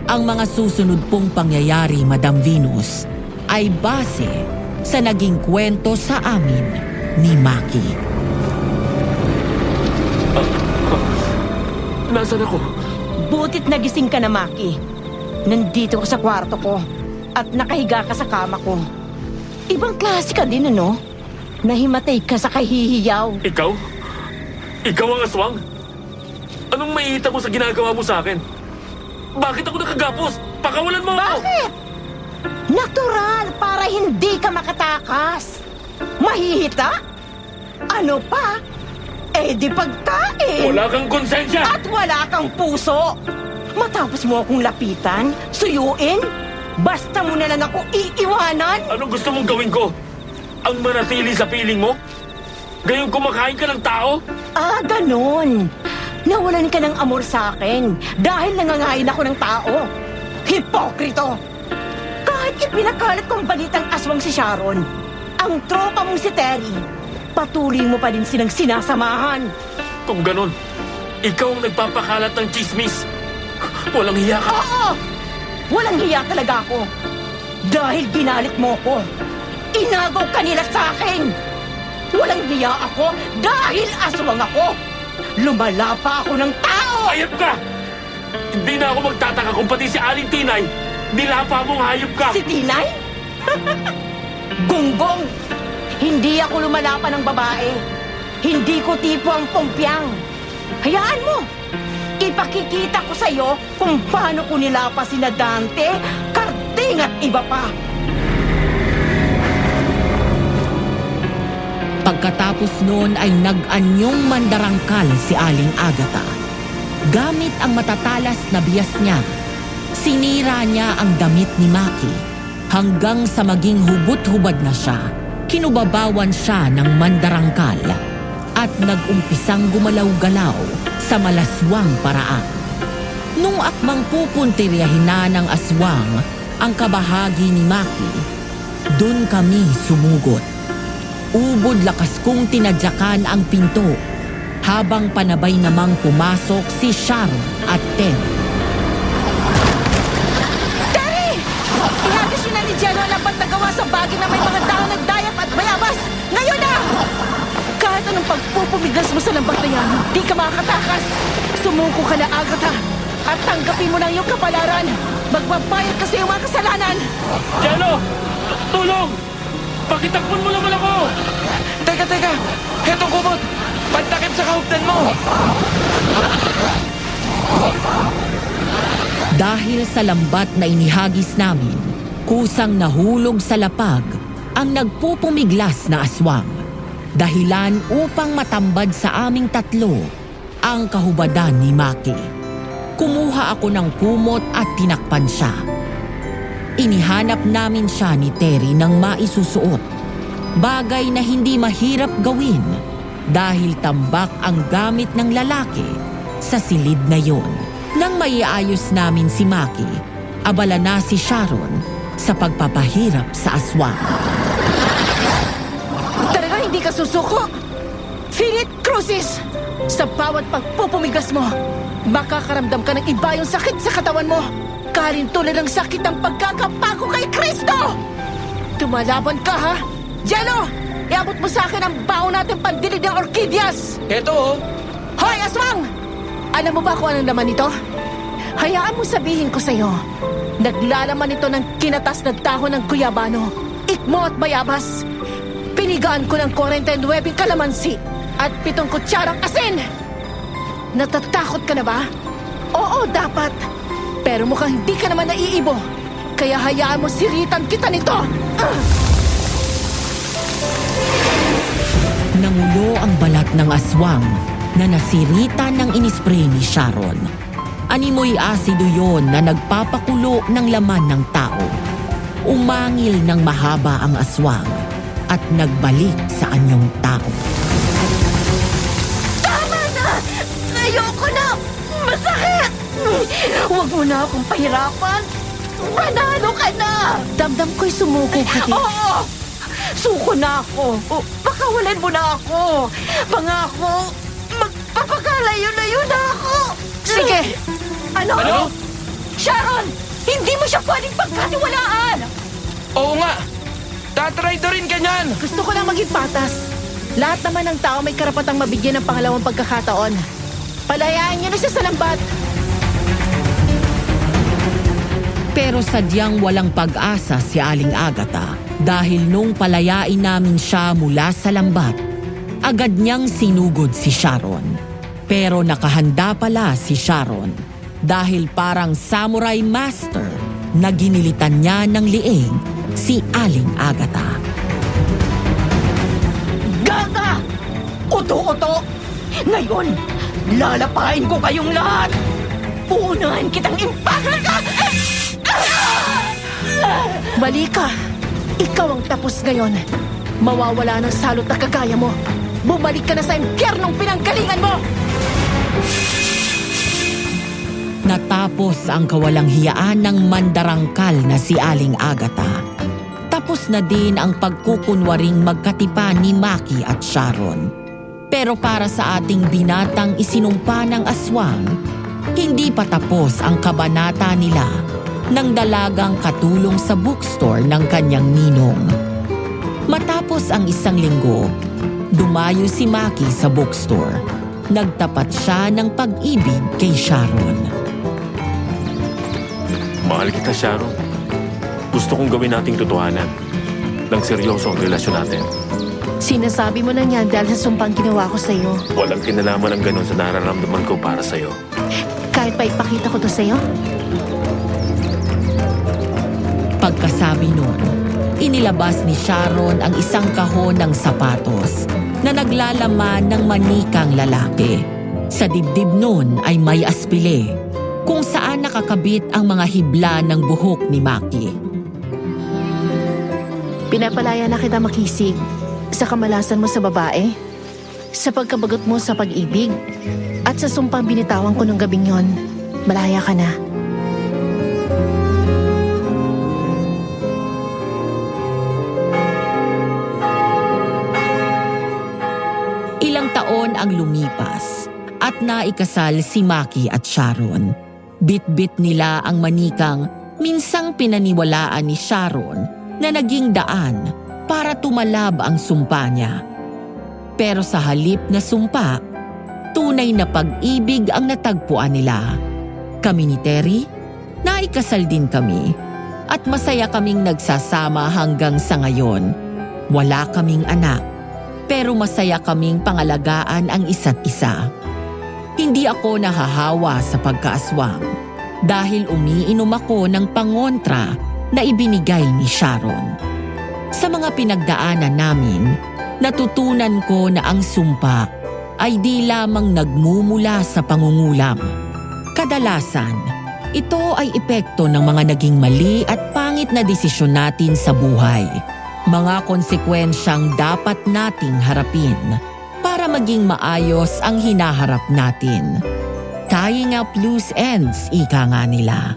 Ang mga susunod pong pangyayari, Madam Venus, ay base sa naging kwento sa amin ni Maki. Nasaan ako? Butit nagising ka na, Maki. Nandito ka sa kwarto ko at nakahiga ka sa kama ko. Ibang klase ka din, ano? Nahimatay ka sa kahihiyaw. Ikaw? Ikaw ang aswang? Anong maiita mo sa ginagawa mo sa akin? Bakit ako nakagapos? Pakawalan mo ako! Bakit? Natural para hindi ka makatakas. Mahihita? Ano pa? Eh di pagkain. Wala kang konsensya! At wala kang puso. Matapos mo akong lapitan, suyuin, basta mo na lang ako iiwanan. Anong gusto mong gawin ko? Ang manatili sa piling mo? Gayong kumakain ka ng tao? Ah, ganun. Nawalan ka ng amor sa akin dahil nangangain ako ng tao. Hipokrito! Kahit ipinakalat kong balitang aswang si Sharon, ang tropa mong si Terry, patuloy mo pa din silang sinasamahan. Kung ganon, ikaw ang nagpapakalat ng chismis. Walang hiya ka. Oo! Walang hiya talaga ako. Dahil ginalit mo ko. Inagaw ka nila sa akin. Walang hiya ako dahil aswang ako. Lumala pa ako ng tao! Hayop ka! Hindi na ako magtataka kung pati si Aling Tinay, nilapa mong hayop ka! Si Tinay? Gunggong! Hindi ako lumalapan ng babae. Hindi ko tipo ang pumpyang. Hayaan mo! Ipakikita ko sa'yo kung paano ko nilapa sina Dante, Karding at iba pa. Pagkatapos noon ay nag-anyong mandarangkal si Aling Agatha. Gamit ang matatalas na bias niya, sinira niya ang damit ni Maki hanggang sa maging hubot-hubad na siya. Kinubabawan siya ng mandarangkal at nag-umpisang gumalaw-galaw sa malaswang paraan. Nung akmang pupuntiryahin na ng aswang ang kabahagi ni Maki, dun kami sumugot. Ubod lakas kong tinadyakan ang pinto habang panabay namang pumasok si Sharon at Terry. Terry! Ihagis yun na ni Jello ang lambat na gawa sa bagay na may mga tao nagdayap at bayabas! Ngayon na! Kahit anong pagpupumigas mo sa lambat na yan, di ka makakatakas! Sumuko ka na, Agatha! At tanggapin mo na yung kapalaran! Magbabayad kasi yung mga kasalanan! Jello! Tulong! Pakitakbon mo naman ako! Teka! Hetong kumot! Pantakip sa kahugdan mo! Dahil sa lambat na inihagis namin, kusang nahulog sa lapag ang nagpupumiglas na aswang. Dahilan upang matambad sa aming tatlo ang kahubadan ni Maki. Kumuha ako ng kumot at tinakpan siya. Inihanap namin siya ni Terry ng maisusuot. Bagay na hindi mahirap gawin dahil tambak ang gamit ng lalaki sa silid na yon. Nang maiayos namin si Maki, abala na si Sharon sa pagpapahirap sa aswang. Talaga hindi ka susuko? Philip Crucis! Sa bawat pagpupumigas mo, makakaramdam ka ng iba yung sakit sa katawan mo. Kalintulad ng sakit ng pagkakapago kay Kristo! Tumalaban ka, ha? Jello! Iabot mo sa akin ang baon natin pandilig ng orkidyas! Eto, Hoy, aswang! Alam mo ba kung anong laman ito? Hayaan mo sabihin ko sa'yo. Naglalaman ito ng kinatas na dahon ng guyabano, ikmo at bayabas. Pinigaan ko ng 49 kalamansi at 7 kutsarang asin. Natatakot ka na ba? Oo, dapat. Pero mukhang hindi ka naman naiibo. Kaya hayaan mo siritan kita nito. Nangulo ang balat ng aswang na nasiritan ng inispray ni Sharon. Animoy asido yon na nagpapakulo ng laman ng tao. Umangil ng mahaba ang aswang at nagbalik sa anyong tao. Tama na! Ayoko na! Masakit! Huwag mo na akong pahirapan! Manalo ka na! Damdam ko'y sumuko ka din. Oo! Suko na ako! Baka pakawalan mo na ako. Pangako, magpapakalayo-layo na ako. Sige. Ano? Sharon, hindi mo siya pwedeng pagkatiwalaan. Oo nga! Tatraidorin ka niyan! Gusto ko lang maging patas. Lahat naman ng tao may karapatang mabigyan ng pangalawang pagkakataon. Palayaan niyo na siya sa lambat. Pero sadyang walang pag-asa si Aling Agatha dahil nung palayain namin siya mula sa lambat, agad niyang sinugod si Sharon. Pero nakahanda pala si Sharon dahil parang samurai master na ginilitan niya ng liig si Aling Agatha. Gaga! Uto-uto! Ngayon, lalapain ko kayong lahat! Uunahan kitang impakal ka! Mali ka. Ikaw ang tapos ngayon. Mawawala ng salot na kagaya mo. Bumalik ka na sa impyernong pinanggalingan mo! Natapos ang kawalang hiyaan ng mandarangkal na si Aling Agatha. Tapos na din ang pagkukunwaring magkatipan ni Maki at Sharon. Pero para sa ating binatang isinumpa ng aswang, hindi pa tapos ang kabanata nila ng dalagang katulong sa bookstore ng kanyang ninong. Matapos ang 1 linggo, dumayo si Maki sa bookstore. Nagtapat siya ng pag-ibig kay Sharon. Mahal kita, Sharon. Gusto kong gawin nating totohanan. Nang seryoso ang relasyon natin. Sinasabi mo lang yan dahil sa sumpang ginawa ko sa'yo. Walang kinalaman ng ganun sa nararamdaman ko para sa'yo. Kahit pa ipakita ko to sa'yo? Pagkasabi nun, inilabas ni Sharon ang isang kahon ng sapatos na naglalaman ng manikang lalaki. Sa dibdib nun ay may aspile, kung saan nakakabit ang mga hibla ng buhok ni Maki. Pinapalaya na kita makisig sa kamalasan mo sa babae, sa pagkabagot mo sa pag-ibig, at sa sumpang binitawan ko nung gabing yon. Malaya ka na. Ilang taon ang lumipas at naikasal si Maki at Sharon. Bit-bit nila ang manikang minsang pinaniwalaan ni Sharon na naging daan para tumalab ang sumpa niya. Pero sa halip na sumpa, tunay na pag-ibig ang natagpuan nila. Kami ni Terry, naikasal din kami at masaya kaming nagsasama hanggang sa ngayon. Wala kaming anak, pero masaya kaming pangalagaan ang isa't isa. Hindi ako nahahawa sa pagkaaswang dahil umiinom ako ng pangontra na ibinigay ni Sharon. Sa mga pinagdaanan namin, natutunan ko na ang sumpa ay di lamang nagmumula sa pangungulam. Kadalasan, ito ay epekto ng mga naging mali at pangit na desisyon natin sa buhay. Mga konsekwensyang dapat nating harapin para maging maayos ang hinaharap natin. Tying up loose ends, ika nga nila.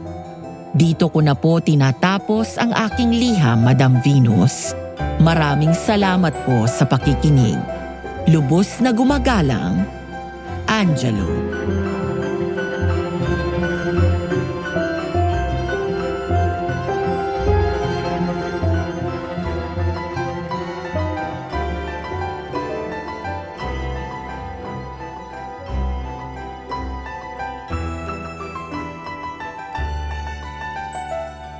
Dito ko na po tinatapos ang aking liham, Madam Venus. Maraming salamat po sa pakikinig. Lubos na gumagalang, Angelo.